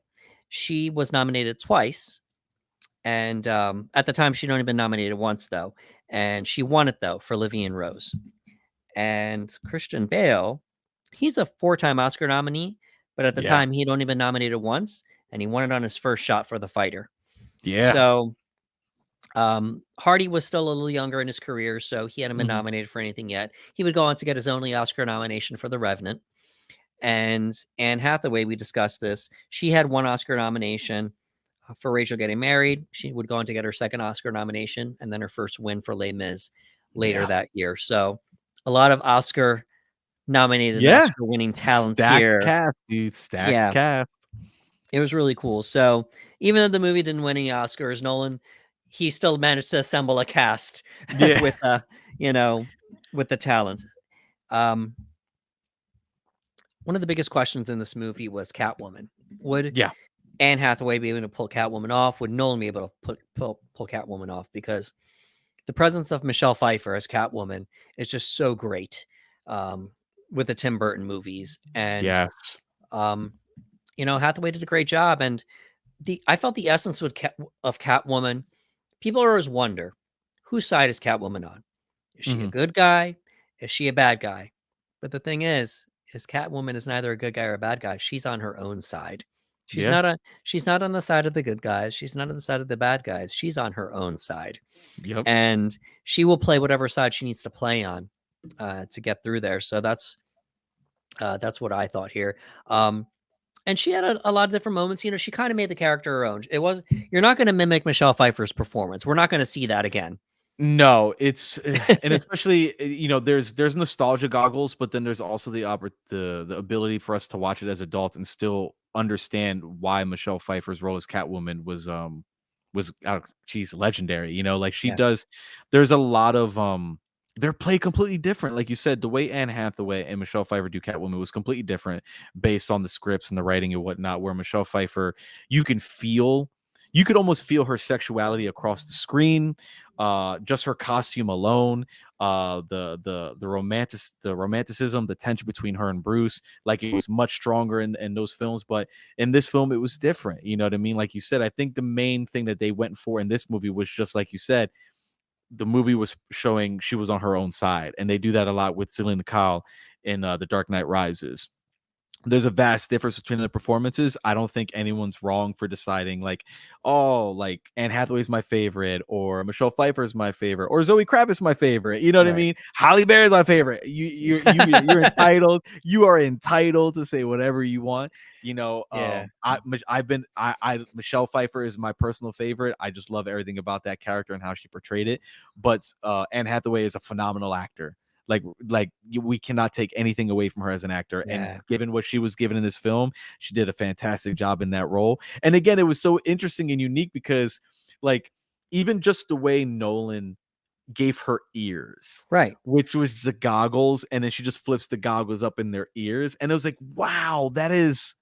she was nominated twice. And at the time, she'd only been nominated once, though. And she won it, though, for Livy and Rose. And Christian Bale, he's a four-time Oscar nominee, but at the Yeah. time, he'd only been nominated once, and he won it on his first shot for The Fighter. Yeah. So Hardy was still a little younger in his career, so he hadn't been Mhm. nominated for anything yet. He would go on to get his only Oscar nomination for The Revenant. And Anne Hathaway, we discussed this. She had one Oscar nomination for Rachel Getting Married. She would go on to get her second Oscar nomination and then her first win for Les Mis later Yeah. that year. So a lot of Oscar nominated and Yeah. Oscar winning talents Stacked here. cast, dude. Stacked Yeah, cast. it was really cool. So even though the movie didn't win any Oscars, Nolan, he still managed to assemble a cast Yeah. with you know, with the talent. Um, one of the biggest questions in this movie was Catwoman. Would Yeah. Anne Hathaway be able to pull Catwoman off? Would Nolan be able to pull Catwoman off? Because the presence of Michelle Pfeiffer as Catwoman is just so great, um, with the Tim Burton movies, and Yes. um, Hathaway did a great job, and I felt the essence of Catwoman. People always wonder, whose side is Catwoman on? Is she a Mhm. good guy? Is she a bad guy? But the thing is Catwoman is neither a good guy or a bad guy. She's on her own side. Yeah. She's not on the side of the good guys. She's not on the side of the bad guys. She's on her own side. Yep. And she will play whatever side she needs to play on to get through there. So that's what I thought here. And she had a lot of different moments. She kind of made the character her own. It was You're not going to mimic Michelle Pfeiffer's performance. We're not going to see that again. No, it's and especially, there's nostalgia goggles, but then there's also the ability for us to watch it as adults and still understand why Michelle Pfeiffer's role as Catwoman was geez, legendary. Like she Yeah, does. There's a lot of they're played completely different. Like you said, the way Anne Hathaway and Michelle Pfeiffer do Catwoman was completely different based on the scripts and the writing and whatnot. Where Michelle Pfeiffer, you can feel, you could almost feel her sexuality across the screen, just her costume alone, the romanticism, the tension between her and Bruce, like it was much stronger in those films. But in this film, it was different. You know what I mean? Like you said, I think the main thing that they went for in this movie was just like you said, the movie was showing she was on her own side, and they do that a lot with Selina Kyle in The Dark Knight Rises. There's a vast difference between the performances. I don't think anyone's wrong for deciding like, oh, like Anne Hathaway's my favorite, or Michelle Pfeiffer is my favorite, or Zoe Kravitz my favorite. You know what I right. mean? Halle Berry's my favorite. You're entitled. You are entitled to say whatever you want. Yeah, Michelle Pfeiffer is my personal favorite. I just love everything about that character and how she portrayed it. But Anne Hathaway is a phenomenal actor. We cannot take anything away from her as an actor, and yeah, given what she was given in this film, she did a fantastic job in that role. And again, it was so interesting and unique because like even just the way Nolan gave her ears, right. which was the goggles, and then she just flips the goggles up in their ears, and it was like, wow, that's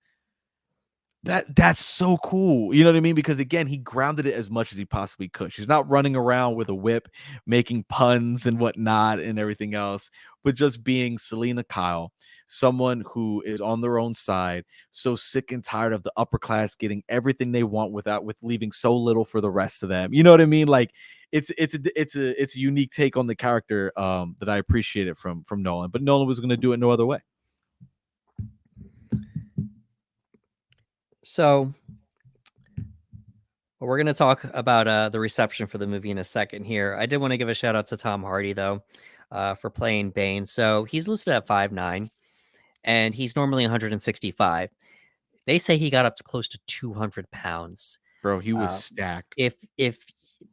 so cool. You know what I mean? Because again, he grounded it as much as he possibly could. She's not running around with a whip, making puns and whatnot and everything else, but just being Selina Kyle, someone who is on their own side, so sick and tired of the upper class getting everything they want with leaving so little for the rest of them. You know what I mean? Like it's a unique take on the character that I appreciate it from Nolan, but Nolan was going to do it no other way. So we're going to talk about the reception for the movie in a second here. I did want to give a shout out to Tom Hardy though, for playing Bane. So he's listed at 5'9", and he's normally 165. They say he got up to close to 200 pounds. Bro, he was Uh, stacked. if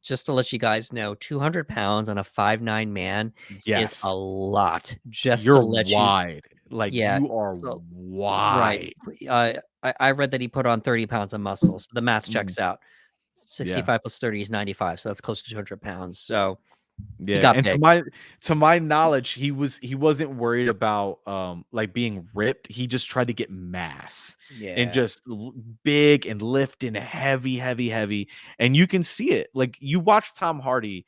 just to let you guys know, 200 pounds on a 5'9" man is a Yes. lot. Just to You're let you, wide. Like, yeah. you are So right, wide. I read that he put on 30 pounds of muscle. So the math Mhm. checks out. Yeah. 65 plus 30 is 95. So that's close to 200 pounds. So he Yeah, got and to big. my knowledge, he wasn't worried about, like, being ripped. He just tried to get mass and Yeah. just big and lifting heavy, heavy, heavy, and you can see it. Like, you watch Tom Hardy,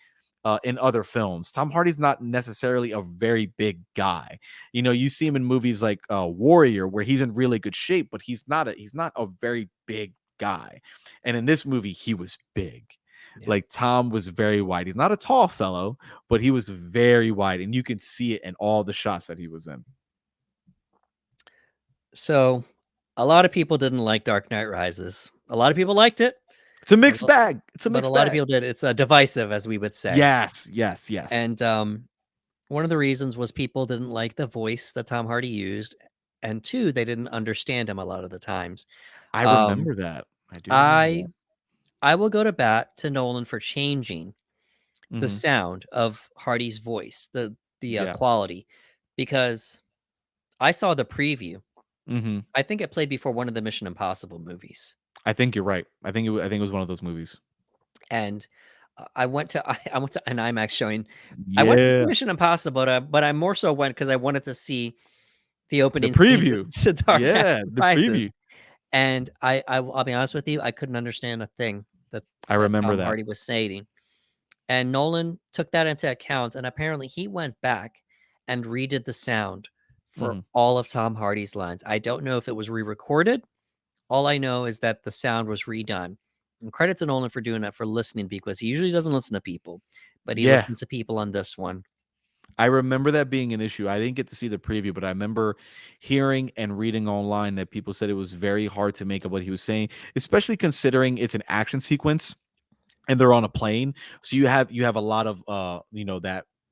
in other films. Tom Hardy's not necessarily a very big guy. You see him in movies like, Warrior, where he's in really good shape, but he's not a very big guy, and in this movie, he was big. Yeah. Like Tom was very wide. He's not a tall fellow, but he was very wide, and you can see it in all the shots that he was in. So a lot of people didn't like Dark Knight Rises. A lot of people liked it, It's a but mixed bag. It's a a mixed lot of bag. people did. It's divisive, as we would say. Yes, yes, yes. And one of the reasons was people didn't like the voice that Tom Hardy used, and 2, they didn't understand him a lot of the times. I Um, remember that. I do remember I that. I will go to bat to Nolan for changing the Mhm. sound of Hardy's voice, the Yeah. quality, because I saw the preview. Mhm. I think it played before one of the Mission Impossible movies, I think you're right. I think it was one of those movies. and I went to I went to an IMAX showing. I went to see Yeah. Mission Impossible, but I more so went because I wanted to see the The opening scene preview. to Dark Knight Yeah, the Rises. preview. And I'll be honest with you, I couldn't understand a thing that I remember Tom that. Hardy was saying. And Nolan took that into account, and apparently he went back and redid the sound for Mhm. all of Tom Hardy's lines. I don't know if it was re-recorded. All I know is that the sound was redone. And credit to Nolan for doing that, for listening, because he usually doesn't listen to people, but he Yeah. listened to people on this one. I remember that being an issue. I didn't get to see the preview, but I remember hearing and reading online that people said it was very hard to make up what he was saying, especially considering it's an action sequence and they're on a plane. So you have a lot of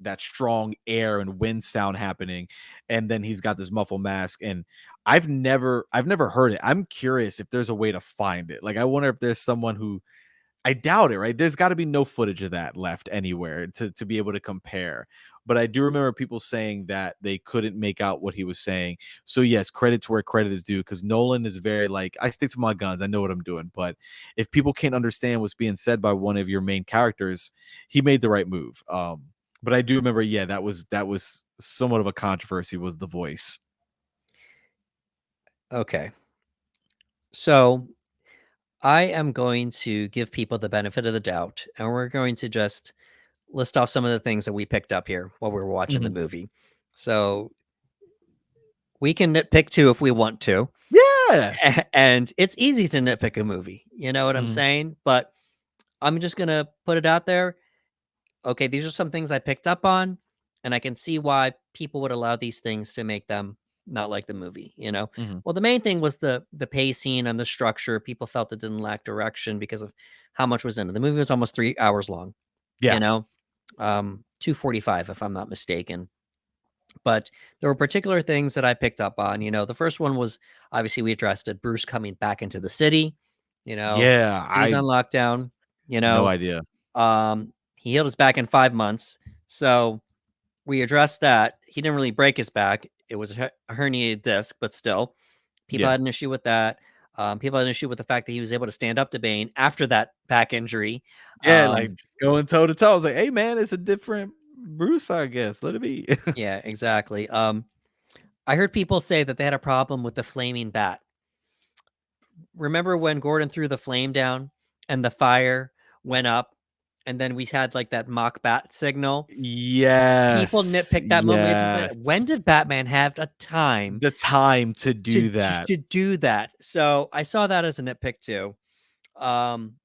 that strong air and wind sound happening, and then he's got this muffle mask. And I've never heard it. I'm curious if there's a way to find it. Like, I wonder if there's someone who, I doubt it, right? There's got to be no footage of that left anywhere to be able to compare. But I do remember people saying that they couldn't make out what he was saying. So yes, credit's where credit is due, because Nolan is very like, I stick to my guns, I know what I'm doing. But if people can't understand what's being said by one of your main characters, he made the right move. But I do remember, yeah, that was somewhat of a controversy, was the voice. Okay. So I am going to give people the benefit of the doubt, and we're going to just list off some of the things that we picked up here while we were watching the Mhm. movie. So we can nitpick too if we want to. Yeah. And it's easy to nitpick a movie. You know what I'm Mhm. saying? But I'm just going to put it out there. Okay, these are some things I picked up on, and I can see why people would allow these things to make them not like the movie. Mhm. Well, the main thing was the pacing and the structure. People felt it didn't lack direction because of how much was in it. The movie was almost 3 hours long, Yeah. 2:45 if I'm not mistaken. But there were particular things that I picked up on. The first one was, obviously we addressed it, Bruce coming back into the city. Yeah. City's I on lockdown. You No know, idea. he healed his back in 5 months, so we addressed that. He didn't really break his back; it was a herniated disc, but still, people Yeah. had an issue with that. People had an issue with the fact that he was able to stand up to Bane after that back injury. Yeah, like, Um, just going toe to toe. I was like, "Hey, man, it's a different Bruce, I guess. Let it be." yeah, exactly. I heard people say that they had a problem with the flaming bat. Remember when Gordon threw the flame down and the fire went up, and then we had like that mock bat signal? People Yes, nitpick that moment because it's like, when yes. did Batman have a time The time to to do that. to do that? So I saw that as a nitpick too. Um,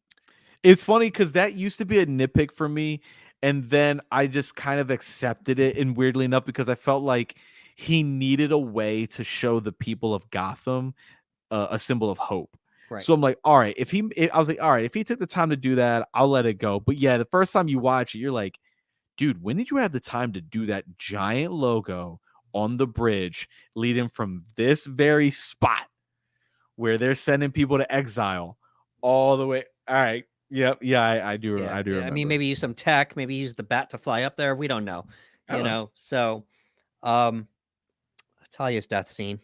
It's funny because that used to be a nitpick for me, and then I just kind of accepted it, and weirdly enough, because I felt like he needed a way to show the people of Gotham a symbol of hope. right, So I'm like, all right, I was like, all right, if he took the time to do that, I'll let it go. But yeah, the first time you watch it, you're like, dude, when did you have the time to do that giant logo on the bridge leading from this very spot where they're sending people to exile all the way? All right. Yep. Yeah, yeah. I do I mean, remember. maybe use some tech, maybe use the bat to fly up there. We don't know, I don't know. So, um, Talia's death scene.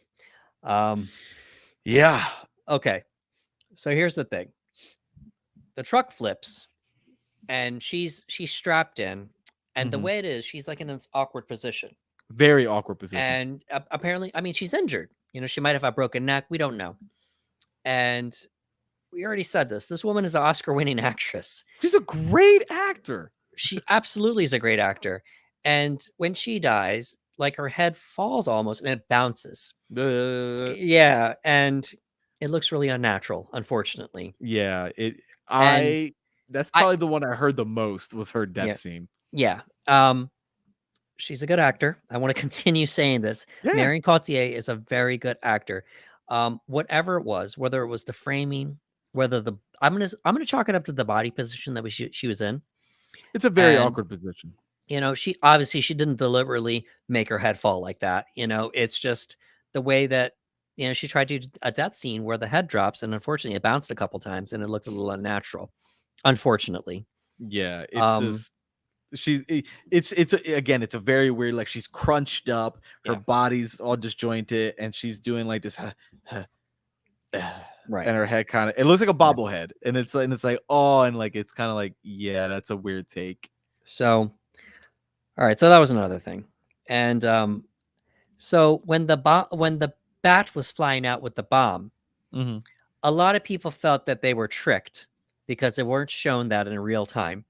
Um, Yeah. okay, so here's the thing: the truck flips, and she's strapped in, and the Mhm. way it is, she's like in this awkward position. Very awkward position. And apparently, I mean, she's injured. She might have a broken neck. We don't know. And we already said this. This woman is an Oscar-winning actress. She's a great actor. She absolutely is a great actor. And when she dies, like her head falls almost and it bounces. The Yeah, and it looks really unnatural, unfortunately. Yeah, it And I that's I probably the one I heard the most, was her death yeah, scene. yeah. She's a good actor. I want to continue saying this. Yeah. Marion Cotillard is a very good actor. Whatever it was, whether it was the framing, whether the I'm gonna chalk it up to the body position that she was in. It's a very And awkward position. she obviously she didn't deliberately make her head fall like that. It's just the way that she tried to do a death scene where the head drops, and unfortunately it bounced a couple times and it looked a little unnatural. Unfortunately. Yeah, it's Um, just again, it's a very weird, like, she's crunched up, her yeah, body's all disjointed, and she's doing like this, right. and her head kinda, it looks like a Yeah. bobblehead, and it's like, "Oh," and, like, it's kinda like, yeah, that's a weird take. So all right, so that was another thing. And so when the bat was flying out with the bomb, Mhm. a lot of people felt that they were tricked because they weren't shown that in real time.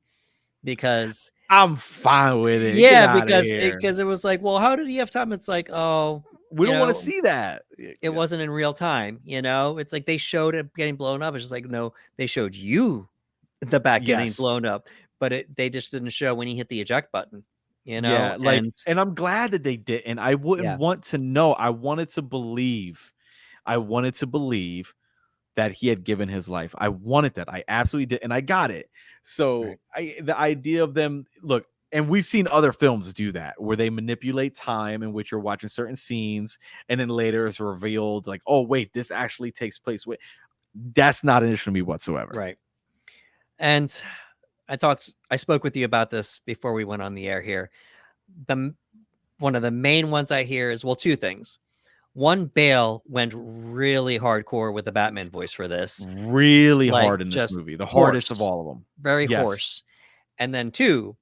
because I'm fine with it. Get yeah, out of because here. it was like, well, how did he have time? It's like, oh, We don't want to see that. it wasn't in real time. It's like they showed it getting blown up. It's just like, no, they showed you the bat getting Yes. blown up, but they just didn't show when he hit the eject button. Yeah, like, And and I'm glad that they didn't. I wouldn't yeah, want to know. I wanted to believe that he had given his life. I wanted that. I absolutely did, and I got it. So right, the idea of them look, and we've seen other films do that where they manipulate time in which you're watching certain scenes, and then later it's revealed like, oh wait, this actually takes place. Wait, that's not an issue to me whatsoever. right. And I spoke with you about this before we went on the air here. The One of the main ones I hear is, well, two things. One, Bale went really hardcore with the Batman voice for this, Really like hard in this just movie, the hardest of hoarse, all of them. very Yes. hoarse. And then two,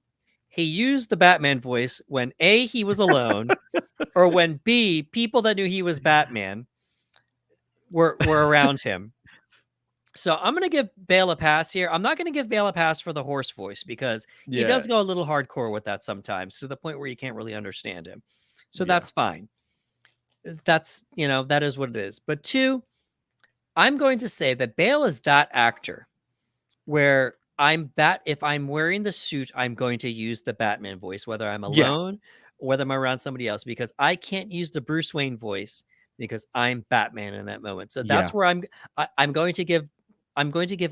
he used the Batman voice when A, he was alone, or when B, people that knew he was Batman were around him. So I'm gonna give Bale a pass here. I'm not gonna give Bale a pass for the horse voice because he Yeah. does go a little hardcore with that sometimes to the point where you can't really understand him. So Yeah. that's fine. That's that is what it is. But two, I'm going to say that Bale is that actor where if I'm wearing the suit, I'm going to use the Batman voice, whether I'm Yeah. alone or whether I'm around somebody else, because I can't use the Bruce Wayne voice because I'm Batman in that moment. So Yeah. that's where I'm going to give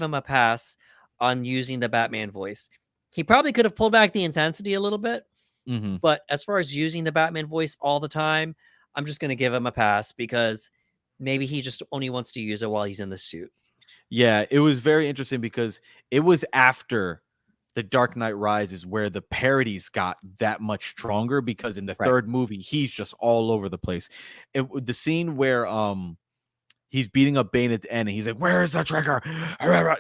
him a pass on using the Batman voice. He probably could have pulled back the intensity a little bit, Mhm. but as far as using the Batman voice all the time, I'm just going to give him a pass because maybe he just only wants to use it while he's in the suit. Yeah, it was very interesting because it was after The Dark Knight Rises where the parodies got that much stronger because in the Right. third movie, he's just all over the place. The scene where he's beating up Bane at the end and he's like, "Where's the trigger?"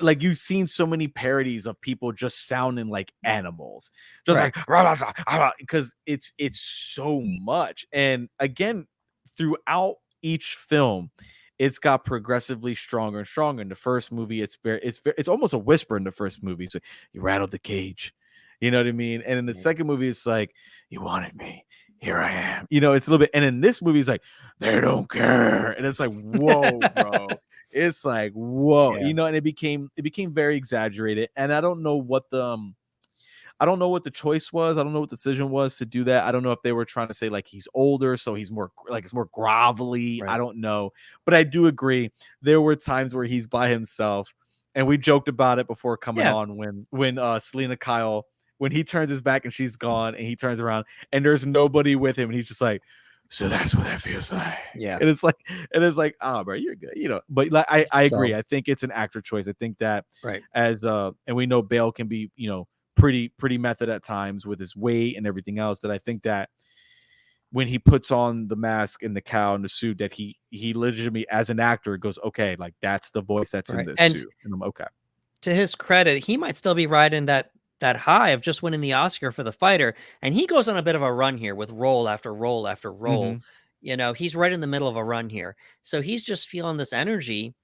Like you've seen so many parodies of people just sounding like animals. Just Right. like because it's so much. And again, throughout each film, it's got progressively stronger and stronger. In the first movie, it's almost a whisper in the first movie. So you rattled the cage. You know what I mean? And in the Right. second movie, it's like, you wanted me. Here I am. It's a little bit. And in this movie, it's like, they don't care. And it's like, whoa, bro. It's like, whoa. Yeah. And it became very exaggerated. And I don't know what the choice was. I don't know what the decision was to do that. I don't know if they were trying to say like he's older, so he's more like it's more grovelly. I Right. don't know. But I do agree. There were times where he's by himself. And we joked about it before coming Yeah. on when Selina Kyle, when he turns his back and she's gone and he turns around and there's nobody with him and he's just like, so that's what that feels like. Yeah. And it's like, oh, bro, you're good, But like, I agree. So, I think it's an actor choice. I think that right. and we know Bale can be, pretty method at times with his weight and everything else. That I think that when he puts on the mask and the cowl and the suit, that he legitimately as an actor goes, okay, like that's the voice that's in Right. this And suit, and I'm okay. to his credit, he might still be riding that high of just winning the Oscar for The Fighter, and he goes on a bit of a run here with role after role after role. Hmm. He's right in the middle of a run here. So he's just feeling this energy,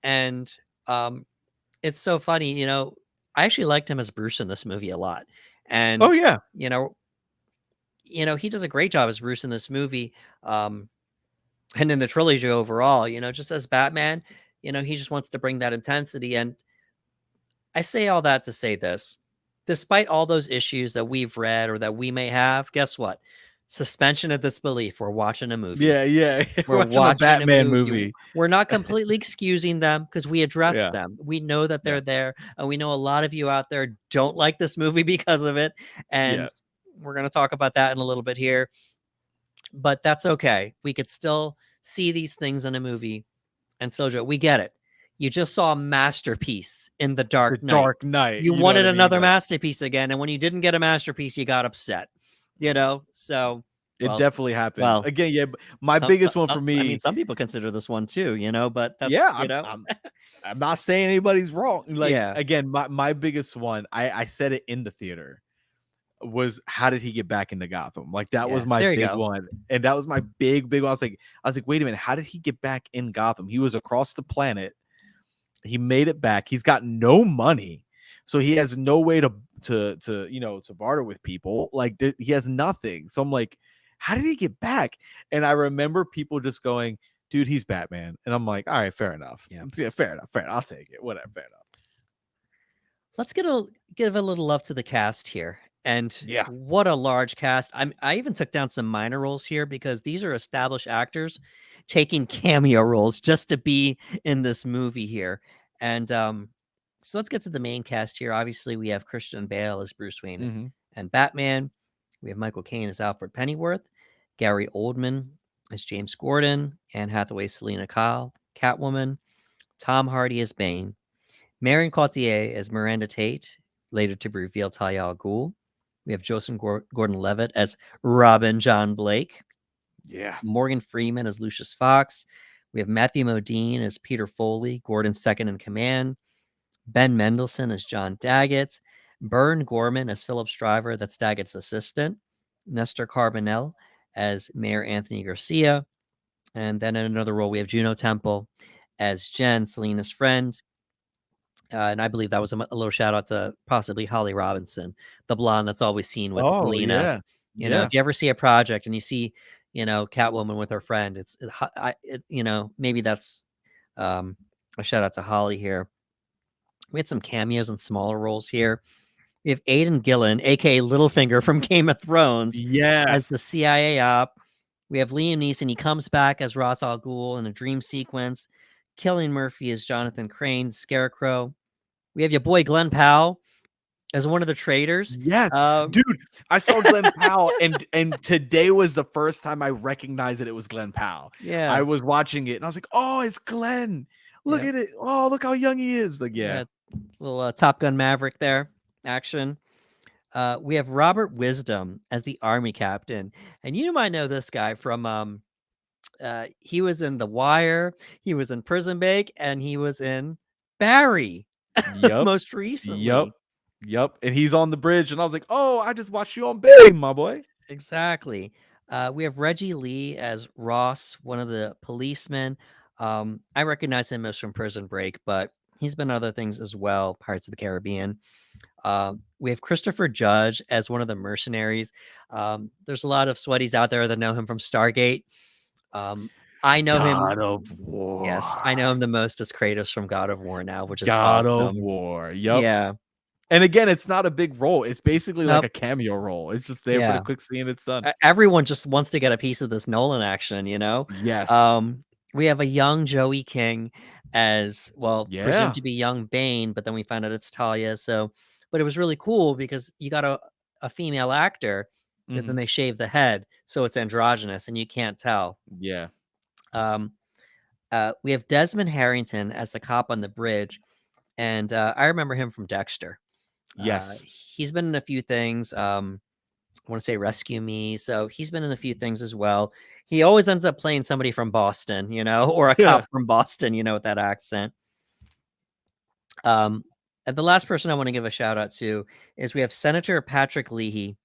and um it's so funny, I actually liked him as Bruce in this movie a lot. Oh And yeah, you know, he does a great job as Bruce in this movie. Um and in the trilogy overall, just as Batman, he just wants to bring that intensity. And I say all that to say this. Despite all those issues that we've read or that we may have, guess what? Suspension of disbelief. We're watching a movie. yeah, yeah. We're Watching a watching a Batman movie. movie. We're not completely excusing them because we address Yeah, them. We know that yeah, they're there, and we know a lot of you out there don't like this movie because of it. yeah. And we're going to talk about that in a little bit here, but that's okay. We could still see these things in a movie. And Sojo, we get it. You just saw a masterpiece in The The Dark Knight. Dark Knight. You You know what wanted I mean? another Like, masterpiece again, and when you didn't get a masterpiece, you got upset. So it well, definitely happens well, again. Yeah, my biggest one for I mean, me. some people consider this one too, but that's Yeah, I'm not saying anybody's wrong. Like yeah, again, my biggest one, I said it in the theater, was how did he get back into Gotham? Like that was yeah. my There you big go. one. And that was my big one. I was like, wait a minute, how did he get back in Gotham? He was across the planet. He made it back. He's got no money. So he has no way to barter with people. Like he has nothing. So I'm like, how did he get back? And I remember people just going, dude, he's Batman. And I'm like, all right, fair enough. Yeah. Yeah, fair enough. Fair enough. I'll take it. Whatever, fair enough. Let's give a little love to the cast here. And Yeah. what a large cast. I even took down some minor roles here because these are established actors taking cameo roles just to be in this movie here. And so let's get to the main cast here. Obviously, we have Christian Bale as Bruce Wayne Mm-hmm. and Batman. We have Michael Caine as Alfred Pennyworth, Gary Oldman as James Gordon, Anne Hathaway, Selina Kyle, Catwoman, Tom Hardy as Bane, Marion Cotillard as Miranda Tate, later to be revealed Talia al Ghul. We have Joseph Gordon-Levitt as Robin John Blake. Yeah. Morgan Freeman as Lucius Fox. We have Matthew Modine as Peter Foley, Gordon's second in command. Ben Mendelsohn as John Daggett. Bern Gorman as Philip Stryver, that's Daggett's assistant. Nestor Carbonell as Mayor Anthony Garcia. And then in another role, we have Juno Temple as Jen, Selena's friend. And I believe that was a little shout out to possibly Holly Robinson, the blonde that's always seen with Oh, Selena. yeah. You know, Yeah. if you ever see a project and you see, Catwoman with her friend, maybe that's a shout out to Holly here. We had some cameos and smaller roles here. We have Aidan Gillen, aka Littlefinger from Game of Thrones, as the Yes. CIA op. We have Liam Neeson. He comes back as Ra's al Ghul in a dream sequence. Cillian Murphy as Jonathan Crane, Scarecrow. We have your boy Glenn Powell as one of the traitors. Yes. Dude, I saw Glenn Powell and today was the first time I recognized that it was Glenn Powell. Yeah. I was watching it and I was like, "Oh, it's Glenn. Look Yeah. at it. Oh, look how young he is." Like, yeah. Little Top Gun Maverick there, action. We have Robert Wisdom as the army captain, and you might know this guy from he was in The Wire, he was in Prison Break, and he was in Barry Yep. most Yep. recently. Yep. And he's on the bridge and I was like, "Oh, I just watched you on Bane, my boy." Exactly. We have Reggie Lee as Ross, one of the policemen. I recognize him most from Prison Break, but he's been other things as well, Pirates of the Caribbean. We have Christopher Judge as one of the mercenaries. There's a lot of sweaties out there that know him from Stargate. I know him. God of Yes, I know War. him the most as Kratos from God of War now, which is God of awesome. War. Yep. Yeah. And again, it's not a big role. It's basically like Nope. a cameo role. It's just there for the Yeah. quick scene. It's done. Everyone just wants to get a piece of this Nolan action, you know? Yes. We have a young Joey King as, well, presumed Yeah. to be young Bane, but then we find out it's Talia. So, but it was really cool because you got a female actor, but then Mhm. they shave the head, so it's androgynous and you can't tell. Yeah. Um, we have Desmond Harrington as the cop on the bridge, and I remember him from Dexter. Yes. He's been in a few things. I want to say Rescue Me. So he's been in a few things as well. He always ends up playing somebody from Boston, or a Yeah. cop from Boston, with that accent. And the last person I want to give a shout out to is we have Senator Patrick Leahy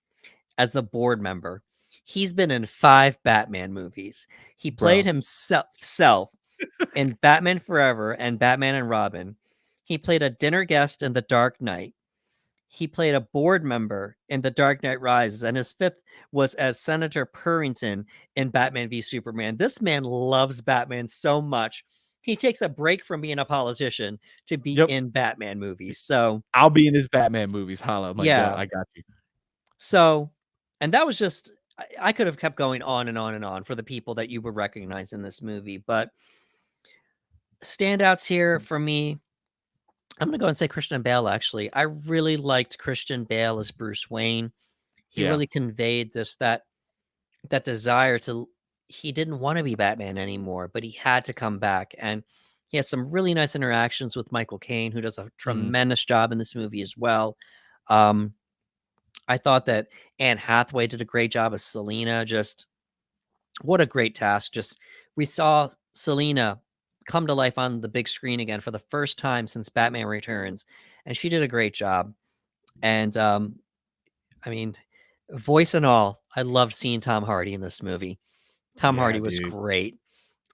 as the board member. He's been in 5 Batman movies. He played Bro. himself in Batman Forever and Batman and Robin. He played a dinner guest in The Dark Knight. He played a board member in The Dark Knight Rises, and his 5th was as Senator Purrington in Batman v Superman. This man loves Batman so much. He takes a break from being a politician to be Yep. in Batman movies. So, I'll be in his Batman movies. Holla. I'm like, yo, yeah. I got you. So, and that was just, I could have kept going on and on and on for the people that you would recognize in this movie, but standouts here for me, I'm gonna go and say Christian Bale, actually. I really liked Christian Bale as Bruce Wayne. He Yeah. really conveyed just that desire to, he didn't want to be Batman anymore, but he had to come back. And he has some really nice interactions with Michael Caine, who does a Mhm. tremendous job in this movie as well. I thought that Anne Hathaway did a great job as Selina. Just what a great task. Just we saw Selina come to life on the big screen again for the first time since Batman Returns, and she did a great job. And I mean, voice and all, I loved seeing Tom Hardy in this movie. Tom Yeah, Hardy was dude. great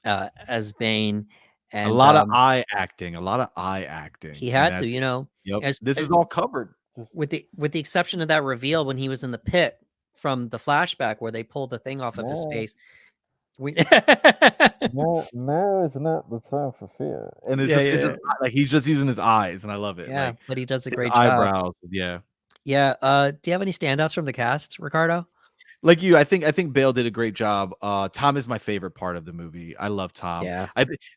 as Bane, A and lot of eye acting. A lot of eye acting. he And had to, that's yep. as This is all covered. Just with the exception of that reveal when he was in the pit from the flashback where they pulled the thing off of his now, face. We now is not the time for fear. And Yeah, it's yeah, just like he's just using his eyes, and I love it. yeah, Like but he does a his great job. eyebrows, yeah. Yeah, do you have any standouts from the cast, Ricardo? Like you, I think Bale did a great job. Tom is my favorite part of the movie. I love Tom. Yeah,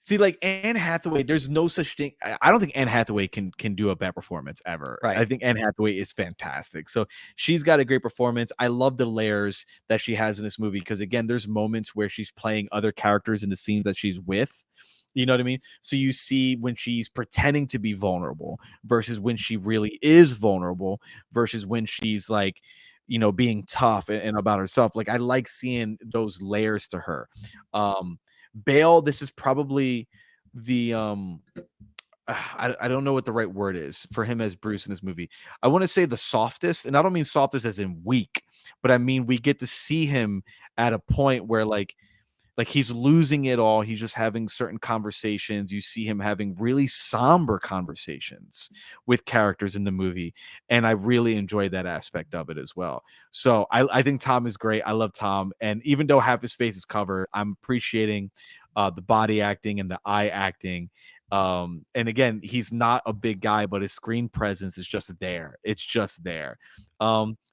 See, like Anne Hathaway. There's no such thing. I don't think Anne Hathaway can do a bad performance ever. I right. think Anne Hathaway is fantastic. So she's got a great performance. I love the layers that she has in this movie because again, there's moments where she's playing other characters in the scenes that she's with. You know what I mean? So you see when she's pretending to be vulnerable versus when she really is vulnerable versus when she's like being tough and about herself. Like I like seeing those layers to her. Bale, this is probably the I don't know what the right word is for him as Bruce in this movie. I want to say the softest, and I don't mean softest as in weak, but I mean we get to see him at a point where like he's losing it all. He's just having certain conversations. You see him having really somber conversations with characters in the movie. And I really enjoyed that aspect of it as well. So I think Tom is great. I love Tom. And even though half his face is covered, I'm appreciating the body acting and the eye acting. And again, he's not a big guy, but his screen presence is just there. It's just there.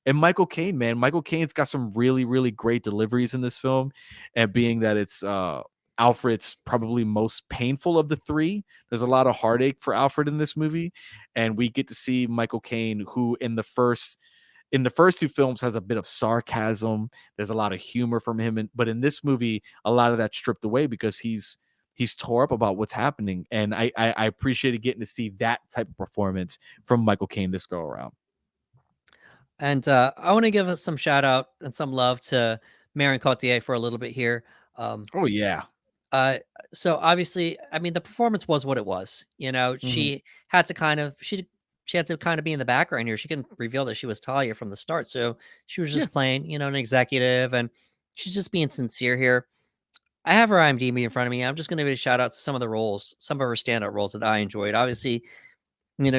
And Michael Caine, man, Michael Caine's got some really, really great deliveries in this film. And being that it's Alfred's probably most painful of the three, there's a lot of heartache for Alfred in this movie, and we get to see Michael Caine, who in the first two films has a bit of sarcasm. There's a lot of humor from him, but in this movie, a lot of that's stripped away because he's tore up about what's happening, and I appreciated getting to see that type of performance from Michael Caine this go around. And I want to give us some shout out and some love to Marion Cotillard for a little bit here. Um, Oh yeah. uh, so obviously, I mean, the performance was what it was. You know, Mhm. she had to kind of be in the background here. She couldn't reveal that she was Talia from the start, so she was Yeah. just playing, an executive, and she's just being sincere here. I have her IMDb in front of me. I'm just going to give a shout out to some of the roles, some of her standout roles that I enjoyed. Obviously,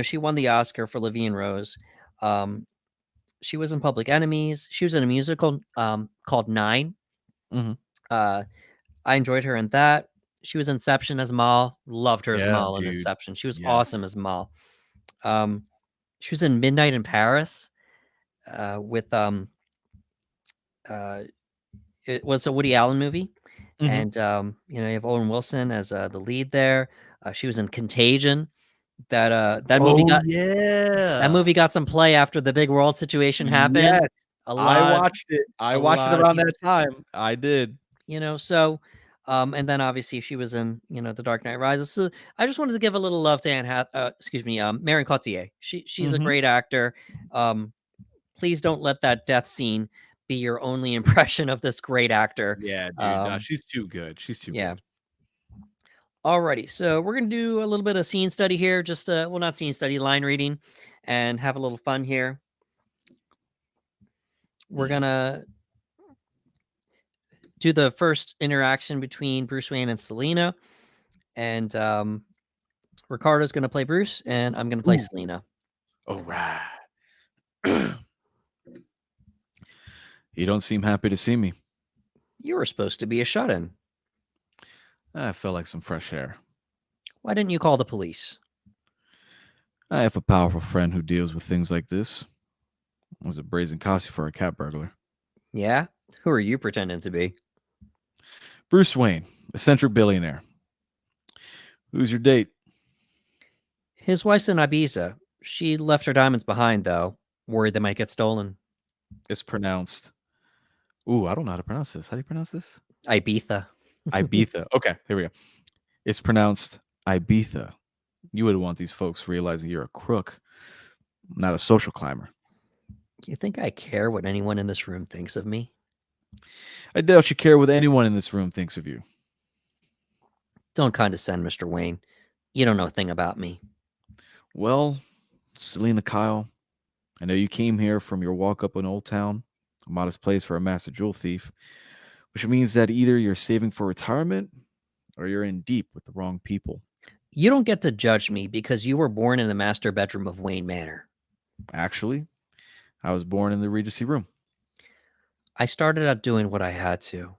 she won the Oscar for Livy and Rose. Um, she was in Public Enemies. She was in a musical called Nine. Mhm. Uh, I enjoyed her in that. She was in Inception as Mal. Loved her as Yeah, Mal in dude. Inception. She was awesome Yes. as Mal. Um, she was in Midnight in Paris with uh, it was a Woody Allen movie, Mhm. and you have Owen Wilson as the lead there. She was in Contagion. That movie Oh got yeah. some play after the big world situation happened. Yes. A I lot watched it. I a watched it lot of around people, that time. I did. so and then obviously she was in, The Dark Knight Rises. So I just wanted to give a little love to Marion Cotillard. She's a Mhm. great actor. Um, please don't let that death scene be your only impression of this great actor. Yeah, dude. Nah, Um, she's too good. She's too yeah. good. Alrighty, so we're gonna do a little bit of scene study here, just well, not scene study, line reading, and have a little fun here. We're gonna do the first interaction between Bruce Wayne and Selina, and Ricardo's gonna play Bruce, and I'm gonna play Ooh. Selina. All right. You don't seem happy to see me. You were supposed to be a shut-in. I felt like some fresh air. Why didn't you call the police? I have a powerful friend who deals with things like this. Was a brazen Kasi for a cat burglar. Yeah? Who are you pretending to be? Bruce Wayne, eccentric billionaire. Who's your date? His wife's in Ibiza. She left her diamonds behind, though, worried they might get stolen. It's pronounced. Ooh, I don't know how to pronounce this. How do you pronounce this? Ibiza. Ibiza. Okay, here we go. It's pronounced Ibiza. You would want these folks realizing you're a crook, not a social climber. You think I care what anyone in this room thinks of me? I doubt you care what anyone in this room thinks of you. Don't condescend, Mr. Wayne. You don't know a thing about me. Well, Selina Kyle, I know you came here from your walk up in Old Town, a modest place for a master jewel thief, which means that either you're saving for retirement or you're in deep with the wrong people. You don't get to judge me because you were born in the master bedroom of Wayne Manor. Actually, I was born in the Regency room. I started out doing what I had to.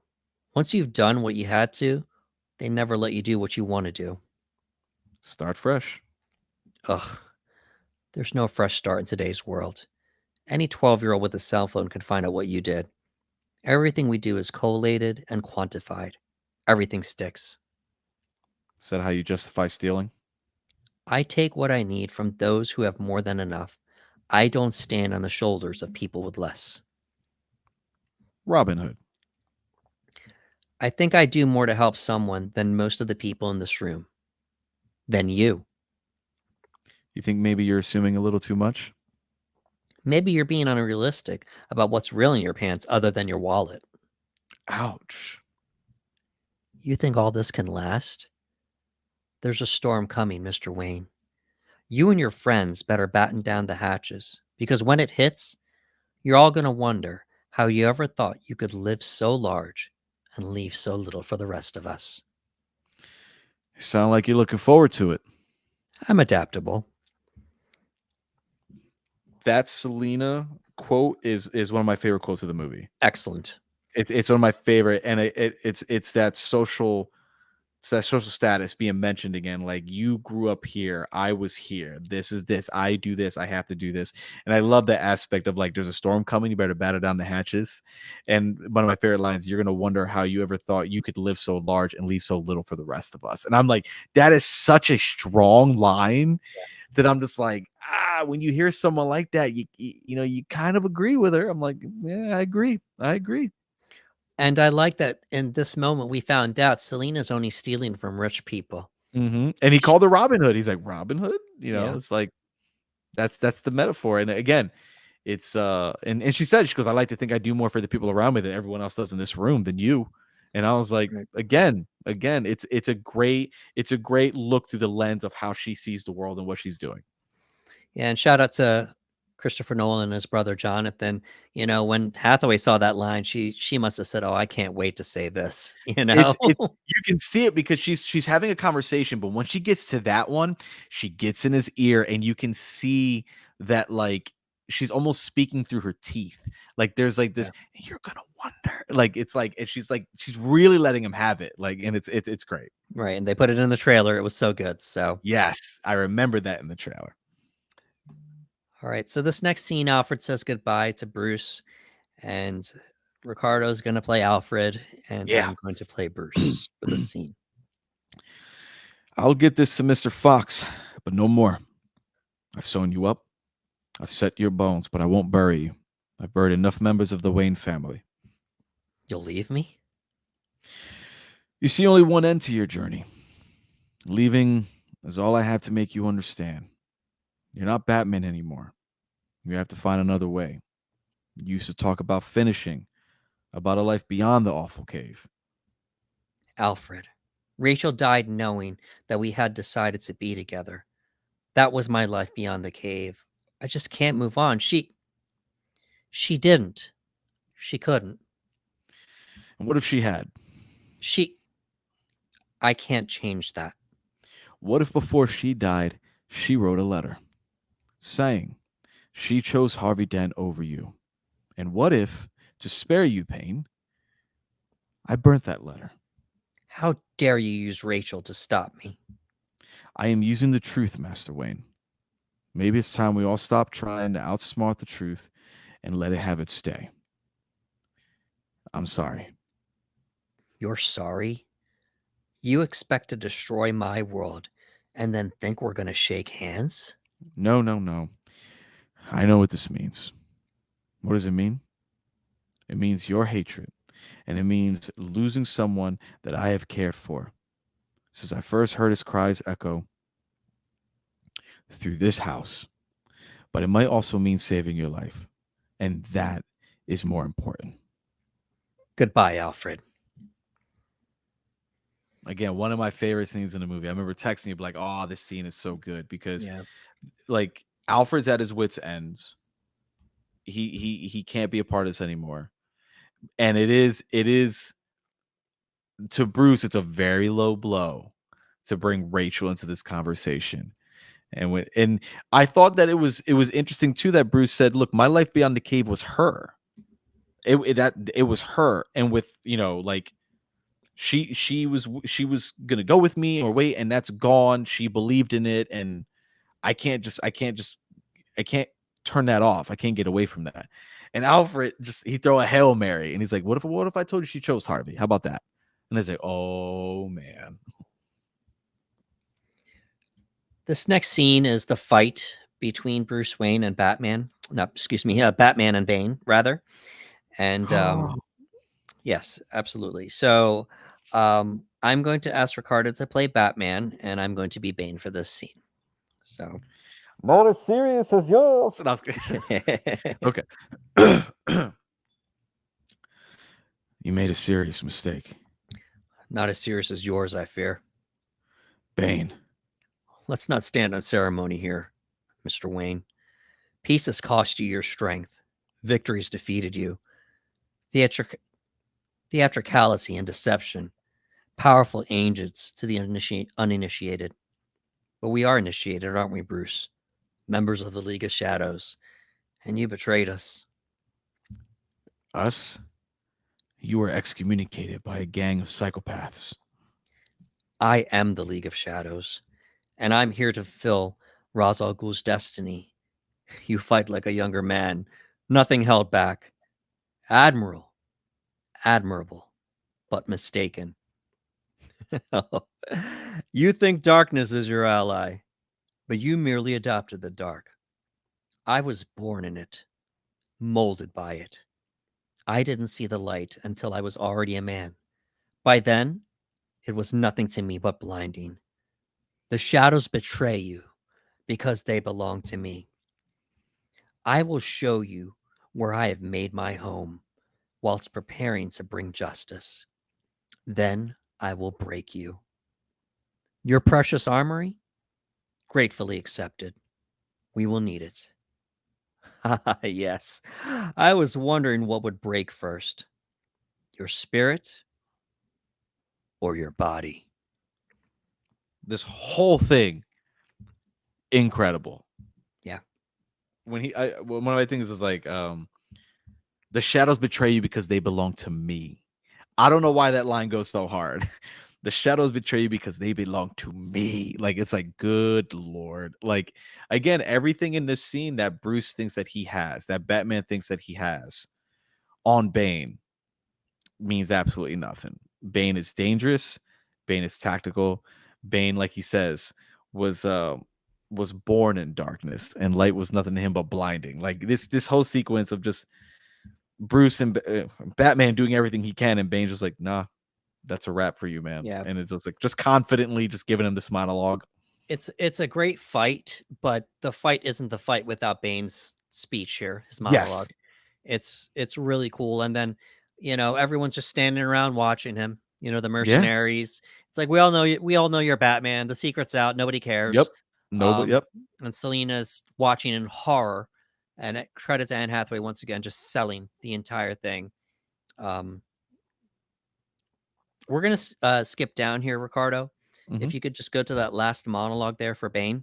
Once you've done what you had to, they never let you do what you want to do. Start fresh. Ugh, there's no fresh start in today's world. Any 12-year-old with a cell phone can find out what you did. Everything we do is collated and quantified. Everything sticks. Is that how you justify stealing? I take what I need from those who have more than enough. I don't stand on the shoulders of people with less. Robin Hood. I think I do more to help someone than most of the people in this room. Than you. You think maybe you're assuming a little too much? Maybe you're being unrealistic about what's real in your pants other than your wallet. Ouch. You think all this can last? There's a storm coming, Mr. Wayne. You and your friends better batten down the hatches, because when it hits, you're all going to wonder how you ever thought you could live so large and leave so little for the rest of us. You sound like you're looking forward to it. I'm adaptable. That Selina quote is one of my favorite quotes of the movie. Excellent. It's one of my favorite, and it's that social status being mentioned again. Like, you grew up here, I was here. This is this. I do this. I have to do this. And I love that aspect of, like, there's a storm coming. You better batter down the hatches. And one of my favorite lines: "You're gonna wonder how you ever thought you could live so large and leave so little for the rest of us." And I'm like, that is such a strong line that I'm just like, when you hear someone like that, you know, you kind of agree with her. I'm like, yeah, I agree. I agree. And I like that in this moment we found out Selena's only stealing from rich people. And he called her Robin Hood. He's like, Robin Hood? You know, Yeah. it's like, that's the metaphor. And again, it's and she said, she goes, "I like to think I do more for the people around me than everyone else does in this room than you." And I was like, Right. again, it's a great look through the lens of how she sees the world and what she's doing. Yeah, and shout out to Christopher Nolan and his brother Jonathan. You know, when Hathaway saw that line, she must have said, "Oh, I can't wait to say this," you know? It's you can see it because she's having a conversation, but when she gets to that one, she gets in his ear and you can see that, like, she's almost speaking through her teeth. Like, there's like Yeah. this, "You're gonna wonder." Like, it's like, and she's like, she's really letting him have it. Like, and it's great. Right, and they put it in the trailer. It was so good. So, Yes, I remember that in the trailer. all right. So this next scene, Alfred says goodbye to Bruce, and Ricardo's going to play Alfred, and Yeah. I'm going to play Bruce for this scene. I'll get this to Mr. Fox, but no more. I've sewn you up. I've set your bones, but I won't bury you. I've buried enough members of the Wayne family. You'll leave me? You see only one end to your journey. Leaving is all I have to make you understand. You're not Batman anymore. You have to find another way. You used to talk about finishing, about a life beyond the awful cave. Alfred. Rachel died knowing that we had decided to be together. That was my life beyond the cave. I just can't move on. She didn't. She couldn't. And what if she had? She I can't change that. What if before she died, she wrote a letter saying she chose Harvey Dent over you? And what if, to spare you pain, I burnt that letter? How dare you use Rachel to stop me? I am using the truth, Master Wayne. Maybe it's time we all stop trying to outsmart the truth and let it have its day. I'm sorry. You're sorry? You expect to destroy my world and then think we're going to shake hands? No, no, no. I know what this means. What does it mean? It means your hatred, and it means losing someone that I have cared for since I first heard his cries echo through this house. But it might also mean saving your life, and that is more important. Goodbye, Alfred. Again, one of my favorite scenes in the movie. I remember texting you like, "Oh, this scene is so good," because Yeah. like, Alfred's at his wits' ends. He can't be a part of this anymore. And it is to Bruce, it's a very low blow to bring Rachel into this conversation. And I thought that it was interesting too that Bruce said, "Look, my life beyond the cave was her. It was her, and with like she was gonna go with me or wait, and that's gone. She believed in it, and I can't turn that off. I can't get away from that." And Alfred he throw a Hail Mary, and he's like, what if I told you she chose Harvey? How about that?" And I say, "Oh man." This next scene is the fight between Bruce Wayne and Batman. No, excuse me, Batman and Bane, rather. And yes, absolutely. So I'm going to ask Ricardo to play Batman, and I'm going to be Bane for this scene. So Not as serious as yours. So okay. You made a serious mistake. Not as serious as yours, I fear. Bane. Let's not stand on ceremony here, Mr. Wayne. Peace has cost you your strength. Victory's defeated you. Theatricality and deception, powerful agents to the uninitiated. But we are initiated, aren't we, Bruce? Members of the League of Shadows. And you betrayed us. Us? You were excommunicated by a gang of psychopaths. I am the League of Shadows, and I'm here to fulfill Ra's al Ghul's destiny. You fight like a younger man, nothing held back. Admirable, but mistaken. You think darkness is your ally, but you merely adopted the dark. I was born in it, molded by it. I didn't see the light until I was already a man. By then, it was nothing to me but blinding. The shadows betray you because they belong to me. I will show you where I have made my home whilst preparing to bring justice. Then I will break you. Your precious armory? Gratefully accepted. We will need it. Yes, I was wondering what would break first, your spirit or your body. This whole thing, incredible. Yeah. When one of my things is like, the shadows betray you because they belong to me. I don't know why that line goes so hard. The shadows betray you because they belong to me. Like, it's like, good Lord. Like, again, everything in this scene that Bruce thinks that he has, that Batman thinks that he has on Bane means absolutely nothing. Bane is dangerous. Bane is tactical. Bane, like he says, was born in darkness, and light was nothing to him but blinding. Like this whole sequence of just Bruce and Batman doing everything he can, and Bane's just like, nah, that's a wrap for you, man. Yeah. And it's just like just confidently just giving him this monologue. It's a great fight, but the fight isn't the fight without Bane's speech here, his monologue. It's really cool. And then, everyone's just standing around watching him, the mercenaries. It's like we all know you're Batman. The secret's out, nobody cares. Yep. Nobody. Yep. And Selina's watching in horror, and it credits Anne Hathaway once again, just selling the entire thing. We're gonna skip down here, Ricardo. If you could just go to that last monologue there for Bane.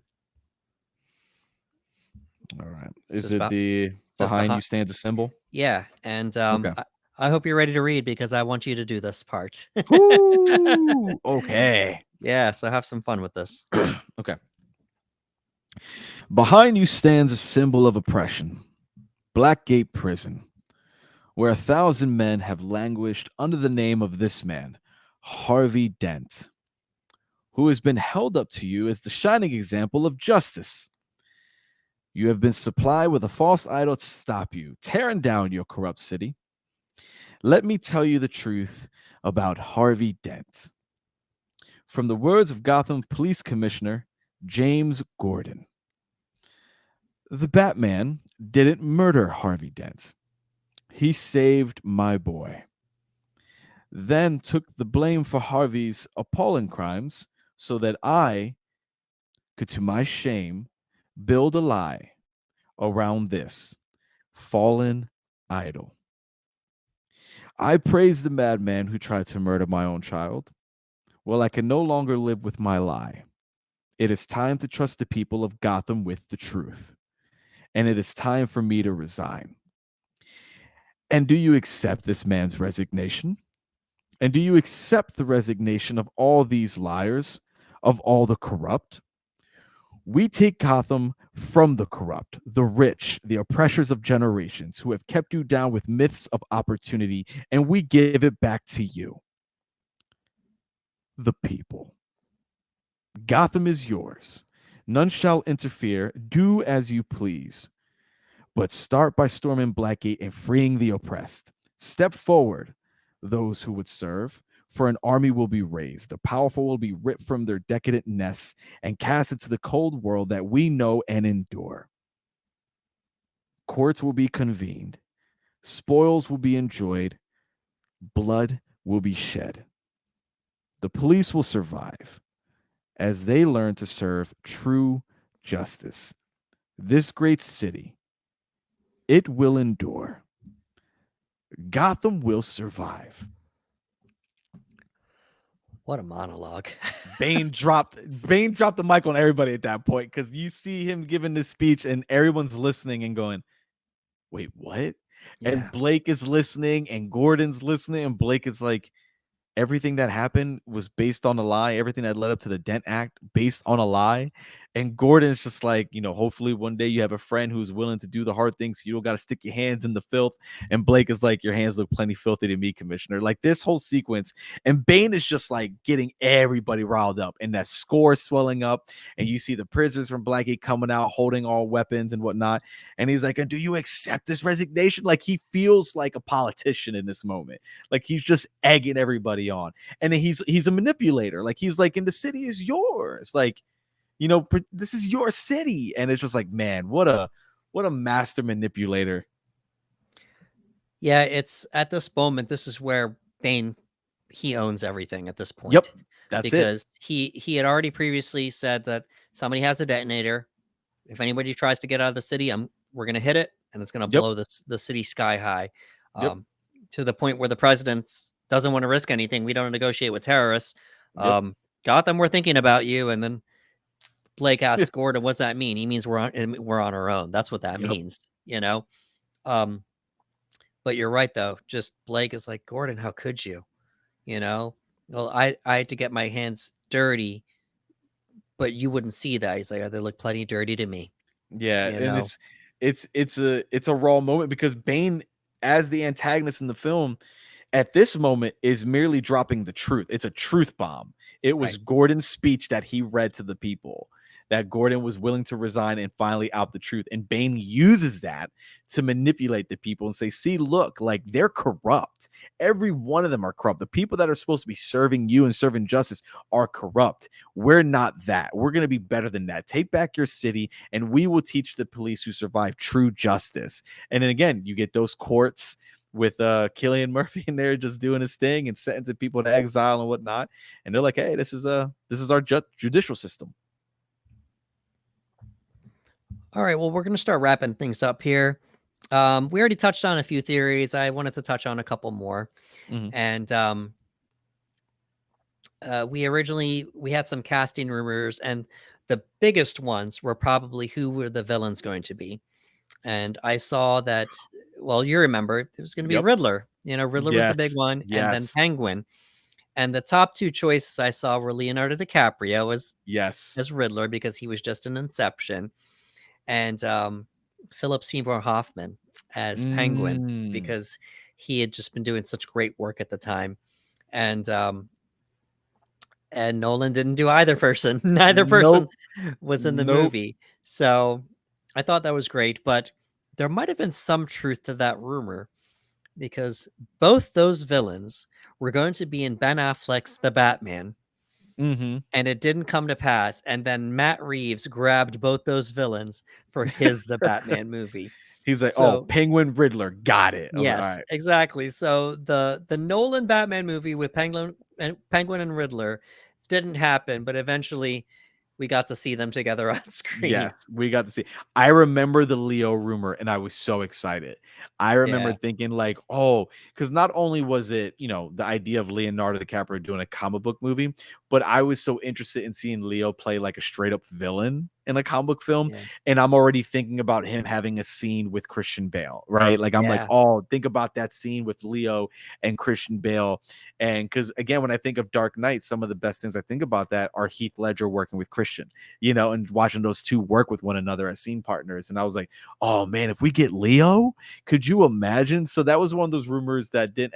All right. Is it the behind you stands a symbol? Yeah, and Okay. I hope you're ready to read because I want you to do this part. Ooh, okay. Yeah, so have some fun with this. Okay. Behind you stands a symbol of oppression, Blackgate Prison, where 1,000 men have languished under the name of this man, Harvey Dent, who has been held up to you as the shining example of justice. You have been supplied with a false idol to stop you, tearing down your corrupt city. Let me tell you the truth about Harvey Dent. From the words of Gotham Police Commissioner James Gordon, the Batman didn't murder Harvey Dent. He saved my boy. Then took the blame for Harvey's appalling crimes so that I could, to my shame, build a lie around this fallen idol. I praise the madman who tried to murder my own child. Well, I can no longer live with my lie. It is time to trust the people of Gotham with the truth. And it is time for me to resign. And do you accept this man's resignation? And do you accept the resignation of all these liars, of all the corrupt? We take Gotham from the corrupt, the rich, the oppressors of generations who have kept you down with myths of opportunity, and we give it back to you, the people. Gotham is yours. None shall interfere. Do as you please. But start by storming Blackgate and freeing the oppressed. Step forward, those who would serve, for an army will be raised. The powerful will be ripped from their decadent nests and cast into the cold world that we know and endure. Courts will be convened. Spoils will be enjoyed. Blood will be shed. The police will survive as they learn to serve true justice. This great city, it will endure. Gotham will survive. What a monologue. Bane dropped the mic on everybody at that point because you see him giving this speech and everyone's listening and going, wait, what? Yeah. And Blake is listening and Gordon's listening, and Blake is like, everything that happened was based on a lie. Everything that led up to the Dent Act based on a lie. And Gordon's just like, hopefully one day you have a friend who's willing to do the hard things. So you don't got to stick your hands in the filth. And Blake is like, your hands look plenty filthy to me, Commissioner. Like this whole sequence. And Bane is just like getting everybody riled up, and that score swelling up. And you see the prisoners from Blackgate coming out holding all weapons and whatnot. And he's like, and do you accept this resignation? Like he feels like a politician in this moment. Like he's just egging everybody on. And then he's a manipulator. Like he's like, and the city is yours. Like, this is your city. And it's just like, man, what a master manipulator. Yeah, it's at this moment, this is where Bane, he owns everything at this point. Yep, that's because he had already previously said that somebody has a detonator. If anybody tries to get out of the city, we're going to hit it, and it's going to blow the city sky high. To the point where the president doesn't want to risk anything. We don't negotiate with terrorists. Gotham, we're thinking about you. And then Blake asks Gordon, what's that mean? He means we're on our own. That's what that means, but you're right, though. Just Blake is like, Gordon, how could you? Well, I had to get my hands dirty, but you wouldn't see that. He's like, they look plenty dirty to me. Yeah, and it's a raw moment because Bane, as the antagonist in the film, at this moment is merely dropping the truth. It's a truth bomb. It was Gordon's speech that he read to the people, that Gordon was willing to resign and finally out the truth. And Bane uses that to manipulate the people and say, see, look, like they're corrupt. Every one of them are corrupt. The people that are supposed to be serving you and serving justice are corrupt. We're not that. We're going to be better than that. Take back your city and we will teach the police who survive true justice. And then again, you get those courts with Cillian Murphy in there just doing his thing and sentencing people to exile and whatnot. And they're like, hey, this is our judicial system. All right, well, we're going to start wrapping things up here. We already touched on a few theories. I wanted to touch on a couple more. And we had some casting rumors, and the biggest ones were probably who were the villains going to be. And I saw that, well, you remember, it was going to be Riddler. Riddler was the big one, and then Penguin. And the top two choices I saw were Leonardo DiCaprio as Riddler, because he was just an Inception, and Philip Seymour Hoffman as Penguin, because he had just been doing such great work at the time. And Nolan didn't do either person. Neither person was in the movie. So I thought that was great, but there might have been some truth to that rumor, because both those villains were going to be in Ben Affleck's The Batman. And it didn't come to pass. And then Matt Reeves grabbed both those villains for his The Batman movie. He's like, oh, Penguin, Riddler, got it. Yes, exactly. So the Nolan Batman movie with Penguin and Riddler didn't happen, but eventually we got to see them together on screen. Yes, we got to see. I remember the Leo rumor, and I was so excited. I remember thinking like, oh, because not only was it, the idea of Leonardo DiCaprio doing a comic book movie, but I was so interested in seeing Leo play like a straight up villain in a comic book film. Yeah. And I'm already thinking about him having a scene with Christian Bale, right? Like I'm like, Yeah. oh, think about that scene with Leo and Christian Bale. And because again, when I think of Dark Knight, some of the best things I think about that are Heath Ledger working with Christian, and watching those two work with one another as scene partners. And I was like, oh man, if we get Leo, could you imagine? So that was one of those rumors that it didn't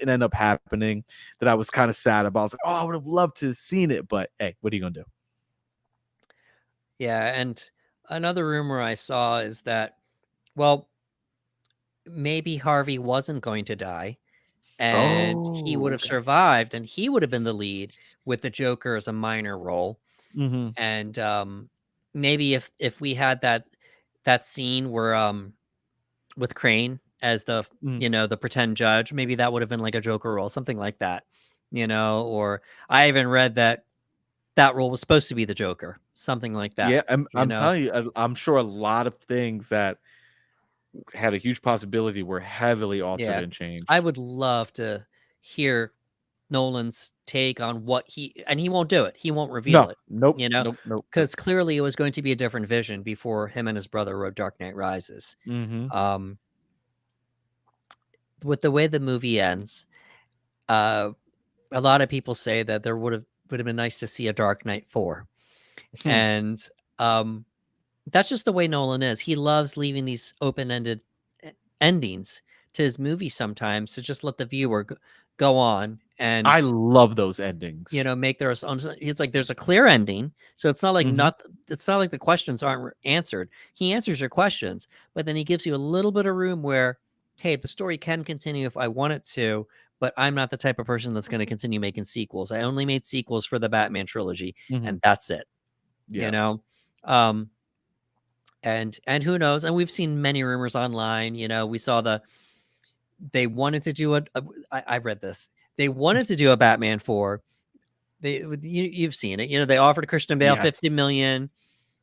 end up happening, that I was kind of sad about. I was like, oh, I would have loved to have seen it, but hey, what are you gonna do? Yeah, and another rumor I saw is that, well, maybe Harvey wasn't going to die and he would Oh, have okay. survived and he would have been the lead with the Joker as a minor role. Mm-hmm. And maybe if we had that scene where with Crane as Mm-hmm. the pretend judge, maybe that would have been like a Joker role, something like that. Or I even read that role was supposed to be the Joker, something like that, Yeah, I'm you I'm know? telling you, I'm sure a lot of things that had a huge possibility were heavily altered Yeah. and I changed. would love to hear Nolan's take on what he won't do it. He won't reveal No, it, nope, you know, nope, nope, nope. because clearly it was going to be a different vision before him and his brother wrote Dark Knight Rises. Mm-hmm. Um, with the way the movie ends, uh, a lot of people say that there would have been nice to see a Dark Knight 4. And um, that's just the way Nolan is. He loves leaving these open-ended endings to his movies sometimes to just let the viewer go on I and love those endings. make their own. It's like there's a clear ending, so it's not like Mm-hmm. It's not like the questions aren't answered. He answers your questions, but then he gives you a little bit of room where, hey, the story can continue if I want it to, but I'm not the type of person that's going to continue making sequels. I only made sequels for the Batman trilogy, Mm-hmm. and that's it. You Yeah. know, um, and who knows? And we've seen many rumors online. We saw they wanted to do I read this. They wanted to do a Batman 4. You've seen it. They offered Christian Bale Yes. 50 million.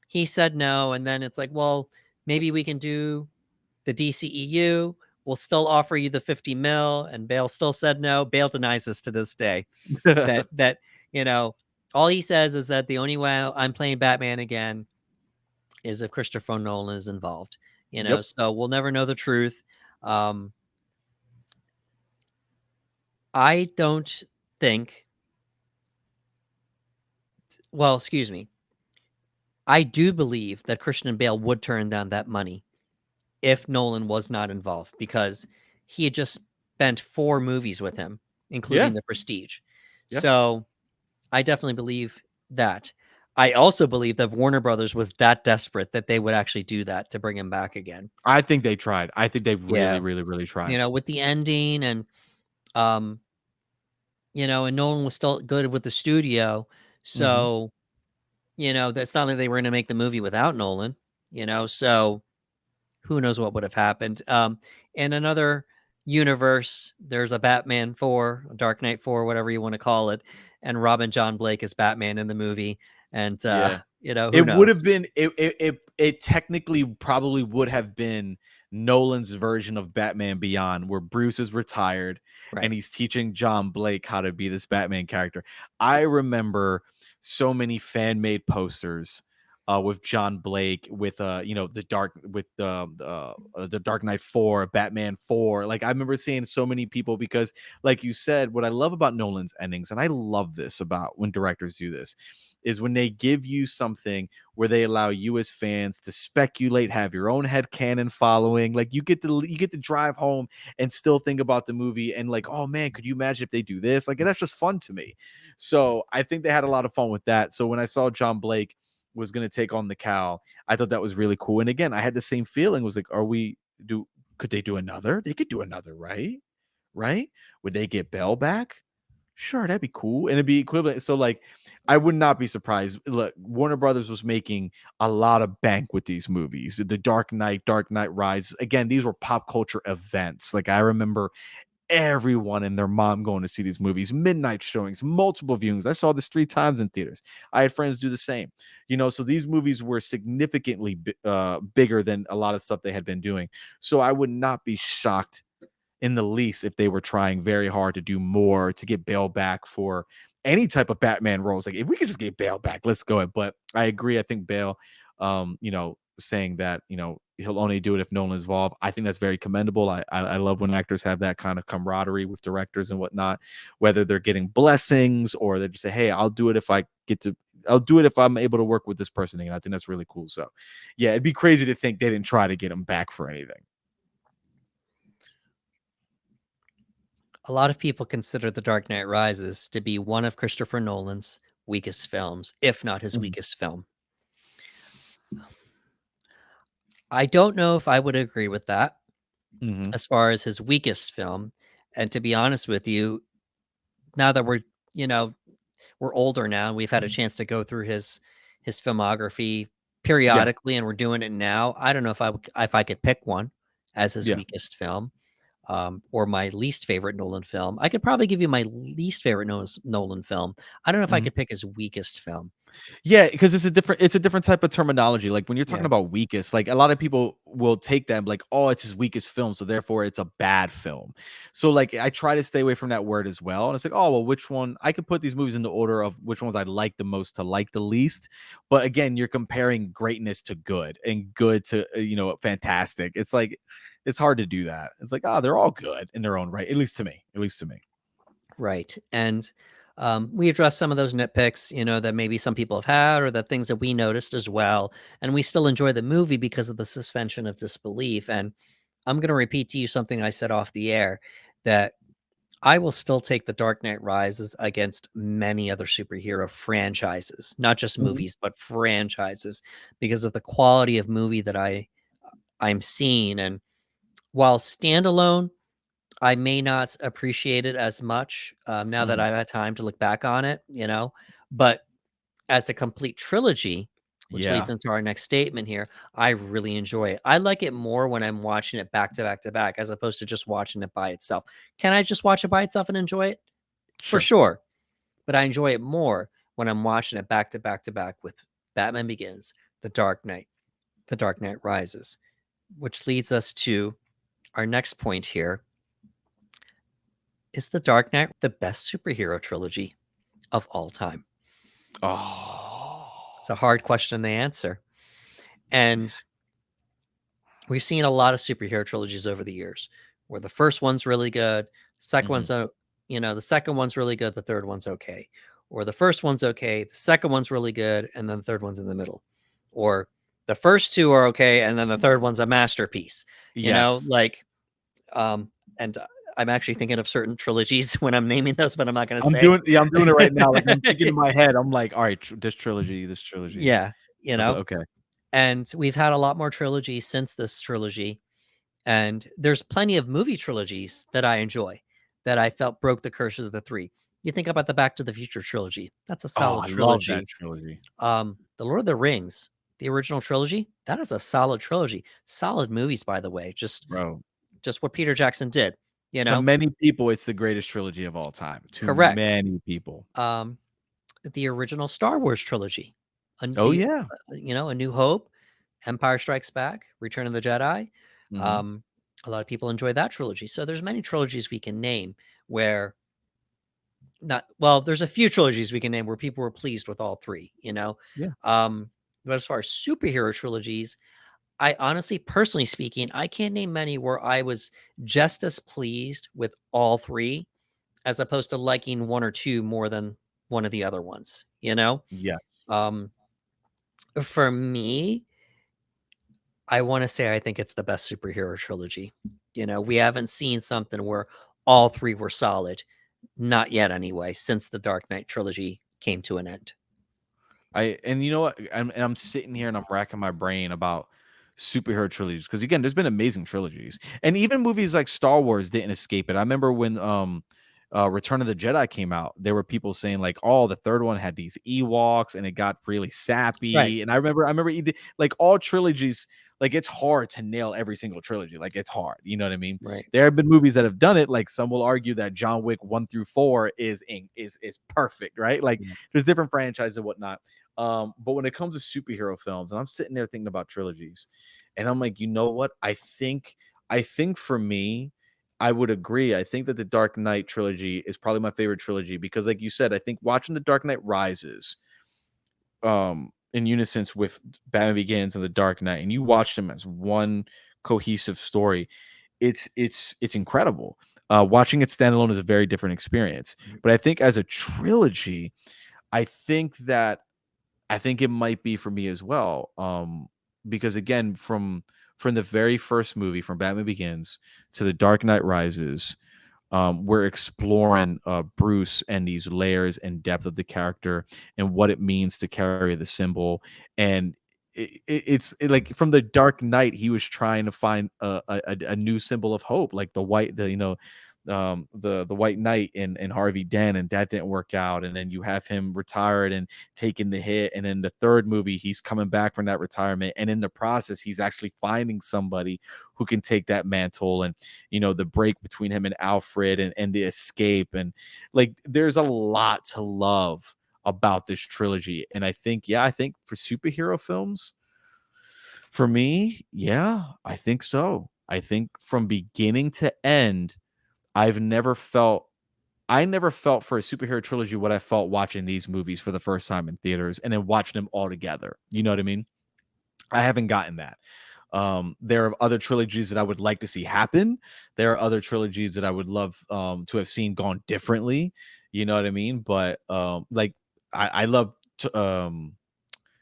He said no, and then it's like, well, maybe we can do the DCEU. We'll still offer you the 50 mil, and Bale still said no. Bale denies this to this day. That you know, all he says is that the only way I'm playing Batman again is if Christopher Nolan is involved. Yep. So we'll never know the truth. Um, I don't think. Well, excuse me. I do believe that Christian Bale would turn down that money if Nolan was not involved because he had just spent 4 movies with him, Yeah. including The Prestige. Yeah. So I definitely believe that. I also believe that Warner Brothers was that desperate that they would actually do that to bring him back again. I think they tried. I think they really, Yeah. really, really tried. With the ending um, and Nolan was still good with the studio. Mm-hmm. So, that's not like they were going to make the movie without Nolan, so who knows what would have happened. In another universe, there's a Batman 4, a Dark Knight 4, whatever you want to call it, and Robin John Blake is Batman in the movie. And Yeah. who It would have knows? been it technically probably would have been Nolan's version of Batman Beyond, where Bruce is retired Right. and he's teaching John Blake how to be this Batman character. I remember so many fan-made posters with John Blake, with the Dark Knight 4, Batman 4. Like I remember seeing so many people, because like you said, what I love about Nolan's endings, and I love this about when directors do this, is when they give you something where they allow you as fans to speculate, have your own head canon following. Like you get to drive home and still think about the movie and like, oh man, could you imagine if they do this? Like that's just fun to me. So I think they had a lot of fun with that. So when I saw John Blake was going to take on the Cal, I thought that was really cool. And again, I had the same feeling. Was like, could they do another? They could do another, right? Right? Would they get Bell back? Sure, that'd be cool. And it'd be equivalent. So, like, I would not be surprised. Look, Warner Brothers was making a lot of bank with these movies. The Dark Knight Rise. Again, these were pop culture events. Like, I remember everyone and their mom going to see these movies, midnight showings, multiple viewings. I saw this 3 times in theaters. I had friends do the same. So these movies were significantly bigger than a lot of stuff they had been doing. So I would not be shocked in the least if they were trying very hard to do more to get Bale back for any type of Batman roles. Like if we could just get Bale back, let's go. But I agree. I think Bale, saying that he'll only do it if Nolan's involved. I think that's very commendable. I love when actors have that kind of camaraderie with directors and whatnot, whether they're getting blessings or they just say, "Hey, I'll do it if I get to." I'll do it if I'm able to work with this person. And I think that's really cool. So, yeah, it'd be crazy to think they didn't try to get him back for anything. A lot of people consider The Dark Knight Rises to be one of Christopher Nolan's weakest films, if not his weakest film. I don't know if I would agree with that as far as his weakest film. And to be honest with you, now that we're older now, and we've had a chance to go through his filmography periodically, and we're doing it now. I don't know if I could pick one as his Yeah. weakest film, or my least favorite Nolan film. I could probably give you my least favorite Nolan film. I don't know if I could pick his weakest film. Yeah, because it's a different type of terminology. Like when you're talking Yeah. about weakest, like a lot of people will take that and be like, oh, it's his weakest film, so therefore it's a bad film. So like I try to stay away from that word as well. And it's like, oh well, which one? I could put these movies in the order of which ones I like the most to like the least. But again, you're comparing greatness to good and good to fantastic. It's like it's hard to do that. It's like, they're all good in their own right, at least to me. At least to me. Right. And we addressed some of those nitpicks, that maybe some people have had, or the things that we noticed as well. And we still enjoy the movie because of the suspension of disbelief. And I'm going to repeat to you something I said off the air, that I will still take The Dark Knight Rises against many other superhero franchises, not just movies, but franchises, because of the quality of movie that I'm seeing. And while standalone, I may not appreciate it as much now that I've had time to look back on it, but as a complete trilogy, which leads Yeah, into our next statement here, I really enjoy it. I like it more when I'm watching it back to back to back, as opposed to just watching it by itself. Can I just watch it by itself and enjoy it? For sure. sure. But I enjoy it more when I'm watching it back to back to back with Batman Begins, The Dark Knight, The Dark Knight Rises, which leads us to our next point here. Is The Dark Knight the best superhero trilogy of all time? Oh, It's a hard question to answer. And we've seen a lot of superhero trilogies over the years where the first one's really good, second one's the second one's really good, the third one's okay. Or the first one's okay, the second one's really good, and then the third one's in the middle. Or the first two are okay, and then the third one's a masterpiece. yes. And I'm actually thinking of certain trilogies when I'm naming those, but I'm not going to I'm say. doing it right now. Like I'm thinking in my head, I'm like, all right, this trilogy. Yeah, Okay. and we've had a lot more trilogies since this trilogy, and there's plenty of movie trilogies that I enjoy that I felt broke the curse of the three. You think about the Back to the Future trilogy. That's a Oh, solid I love that trilogy. trilogy, The Lord of the Rings, the original trilogy, that is a solid trilogy. Solid movies, by the way. Just bro. what Peter Jackson did, To many people, it's the greatest trilogy of all time. To correct. many people. The original Star Wars trilogy, Oh yeah. A New Hope, Empire Strikes Back, Return of the Jedi. Mhm. Um, a lot of people enjoy that trilogy. So there's many trilogies we can name where there's a few trilogies we can name where people were pleased with all three. Yeah. But as far as superhero trilogies, I honestly, personally speaking, I can't name many where I was just as pleased with all three as opposed to liking one or two more than one of the other ones. Yes. Um, for me, I want to say I think it's the best superhero trilogy. We haven't seen something where all three were solid. Not yet, anyway, since the Dark Knight trilogy came to an end. And you know what? I'm sitting here and I'm racking my brain about superhero trilogies because again, there's been amazing trilogies, and even movies like Star Wars didn't escape it. I remember when Return of the Jedi came out, there were people saying like, "Oh, the third one had these Ewoks and it got really Right, sappy." And I remember like all trilogies, like it's hard to nail every single trilogy. Like it's hard, you know what I mean? right. There have been movies that have done it. Like some will argue that John Wick 1 through 4 is perfect, right? Like Yeah. there's different franchises and whatnot. But when it comes to superhero films, and I'm sitting there thinking about trilogies, and I'm like, you know what? I think for me, I would agree. I think that the Dark Knight trilogy is probably my favorite trilogy because, like you said, I think watching the Dark Knight Rises, in unison with Batman Begins and the Dark Knight, and you watch them as one cohesive story, it's incredible. Watching it standalone is a very different experience. But I think as a trilogy, I think that I think it might be for me as well. Because again, from the very first movie, from Batman Begins to the Dark Knight Rises, we're exploring Bruce and these layers and depth of the character and what it means to carry the symbol. And like from the Dark Knight, he was trying to find a new symbol of hope, like the white, the White Knight in Harvey Dent, and that didn't work out. And then you have him retired and taking the hit. And in the third movie, he's coming back from that retirement. And in the process, he's actually finding somebody who can take that mantle. And the break between him and Alfred, and the escape. And like there's a lot to love about this trilogy. And I think for superhero films, for me, yeah, I think so. I think from beginning to end, I've never felt I never felt for a superhero trilogy what I felt watching these movies for the first time in theaters and then watching them all together. You know what I mean? I haven't gotten that. There are other trilogies that I would like to see happen. There are other trilogies that I would love to have seen gone differently. You know what I mean? But like I love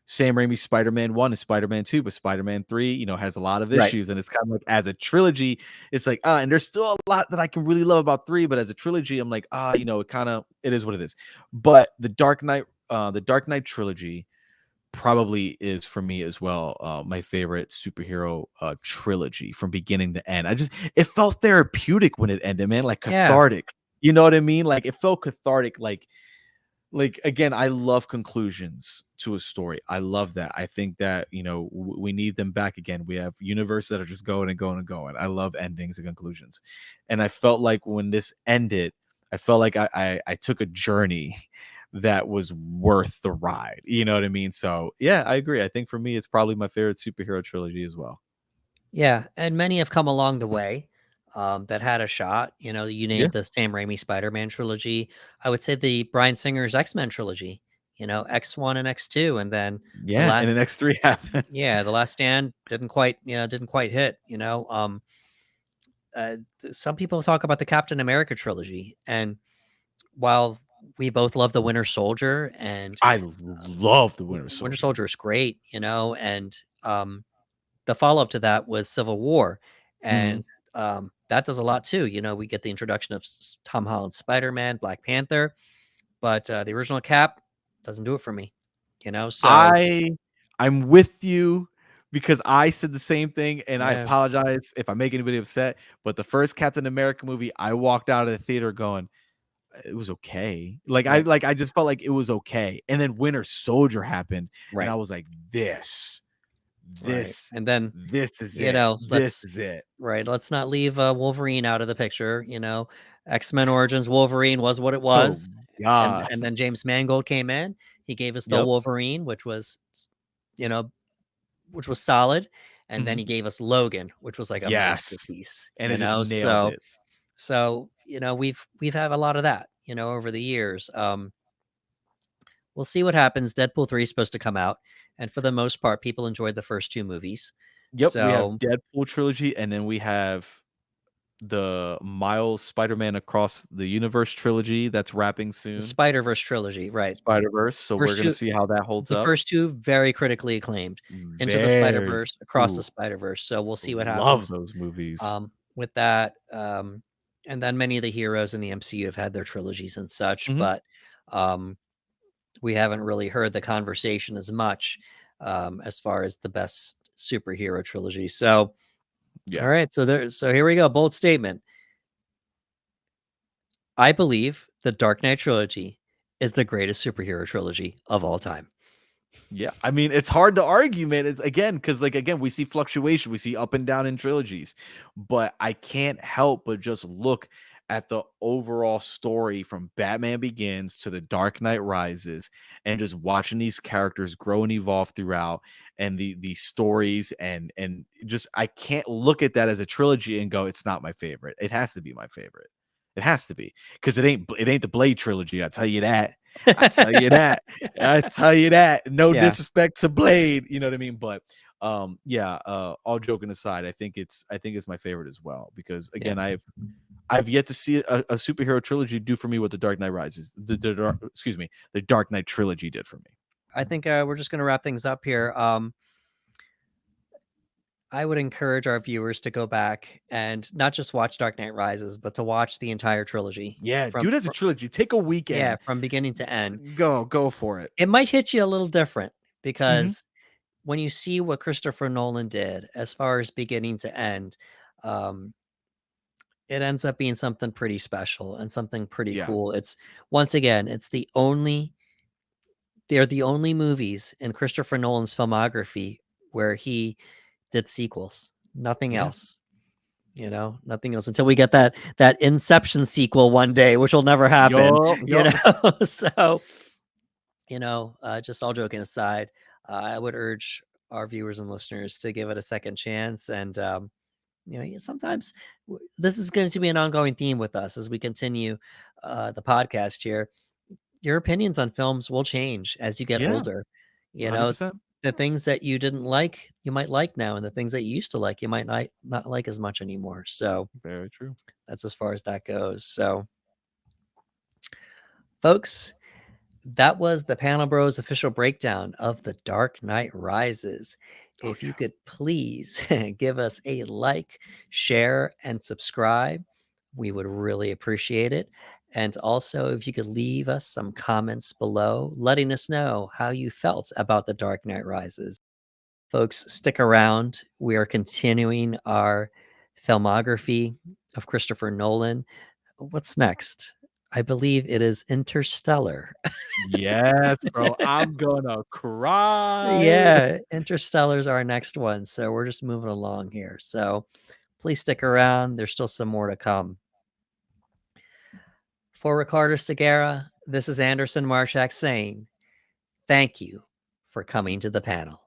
Sam Raimi's Spider-Man 1 and Spider-Man 2, but Spider-Man 3, has a lot of Right. issues. And it's kind of like as a trilogy, it's like, and there's still a lot that I can really love about 3, but as a trilogy, I'm like, it is what it is. But the Dark Knight trilogy probably is for me as well, my favorite superhero trilogy from beginning to end. It felt therapeutic when it ended, man, like Yeah. cathartic. You know what I mean? Like it felt cathartic, like again, I love conclusions to a story. I love that. I think that we need them back again. We have universes that are just going and going and going. I love endings and conclusions. And I felt like when this ended, I felt like I took a journey that was worth the ride. You know what I mean? So yeah, I agree. I think for me it's probably my favorite superhero trilogy as well. Yeah, and many have come along the way, that had a shot. You Yeah. named the Sam Raimi Spider-Man trilogy. I would say the Bryan Singer's X-Men trilogy, X1 and X2, and then the Yeah, last and the next three happened. yeah, The Last Stand didn't quite hit. Some people talk about the Captain America trilogy, and while we both love the Winter Soldier, and I love the Winter Winter Soldier. Soldier is great, and the follow-up to that was Civil War, Mhm. and, that does a lot too. We get the introduction of Tom Holland's Spider-Man, Black Panther, but, the original Cap doesn't do it for me, so I I'm with you because I said the same thing, and I yeah, apologize if I make anybody upset, but the first Captain America movie, I walked out of the theater going, "It was okay." right, I just felt like it was okay, and then Winter Soldier happened, and I right, was like, right, this and then, this is it. This let's is it." right, let's not leave, Wolverine out of the picture. X-Men Origins Wolverine was what it Oh was, and god. and then James Mangold came in, he gave us the Yep. Wolverine, you know, which was solid, and then Mhm. he gave us Logan, which was like a Yes, masterpiece, and it just nailed so it. we've had a lot of that, over the years. We'll see what happens. Deadpool 3 is supposed to come out, and for the most part, people enjoyed the first 2 movies. Yep, we have So, Deadpool trilogy, and then we have the Miles Spider-Man Across the Universe trilogy that's wrapping the soon. Spider-Verse trilogy, right. Spider-Verse, so we're First gonna 2 see how that holds the up. first 2 very critically acclaimed. Into the Very Spider-Verse, Across the ooh, Spider-Verse, so we'll see what love happens, those movies. with that, and then many of the heroes in the MCU have had their trilogies and such, Mhm. but, um we haven't really heard the conversation as much, as far as the best superhero trilogy. So, all Yeah. right, so here we go. Bold statement. I believe the Dark Knight trilogy is the greatest superhero trilogy of all time. Yeah, I mean, it's hard to argue, man. It's again because, like, again, we see fluctuation, we see up and down in trilogies, but I can't help but just look at the overall story from Batman Begins to The Dark Knight Rises, and just watching these characters grow and evolve throughout, and the stories, and just I can't look at that as a trilogy and go, it's not my favorite. It has to be my favorite. It has to be, because it ain't the Blade trilogy. I tell you that. I tell you that. I tell you that. No Yeah. disrespect to Blade, you know what I mean? But yeah, all joking aside, I think it's my favorite as well, because again, Yeah. I've yet to see a superhero trilogy do for me what the Dark Knight Rises, excuse me, the Dark Knight trilogy did for me. I think we're just going to wrap things up here. I would encourage our viewers to go back and not just watch Dark Knight Rises, but to watch the entire trilogy Yeah, from, dude, as a trilogy, take a yeah, weekend, from beginning to end. go for it. It might hit you a little different Mhm. because when you see what Christopher Nolan did as far as beginning to end, um, it ends up being something pretty special and something pretty Yeah, cool. It's once again, they're the only movies in Christopher Nolan's filmography where he did sequels. Nothing yeah, else. Nothing else until we get that Inception sequel one day, which will never happen, you yup. know? So, just all joking aside, I would urge our viewers and listeners to give it a second chance. And, sometimes this is going to be an ongoing theme with us as we continue the podcast here. Your opinions on films will change as you get Yeah, older. You know, 100%. the things that you didn't like, you might like now, and the things that you used to like, you might not like as much anymore. So Very true. that's as far as that goes. So, folks, that was the Panel Bros official breakdown of The Dark Knight Rises. Oh If you yeah. could please give us a like, share, and subscribe, we would really appreciate it. And also, if you could leave us some comments below, letting us know how you felt about The Dark Knight Rises. Folks, stick around. We are continuing our filmography of Christopher Nolan. What's next? I believe it is Interstellar. Yes, bro. I'm gonna cry. Yeah, Interstellar's our next one, so we're just moving along here. So please stick around. There's still some more to come. For Ricardo Segura, this is Anderson Marchak saying thank you for coming to the panel.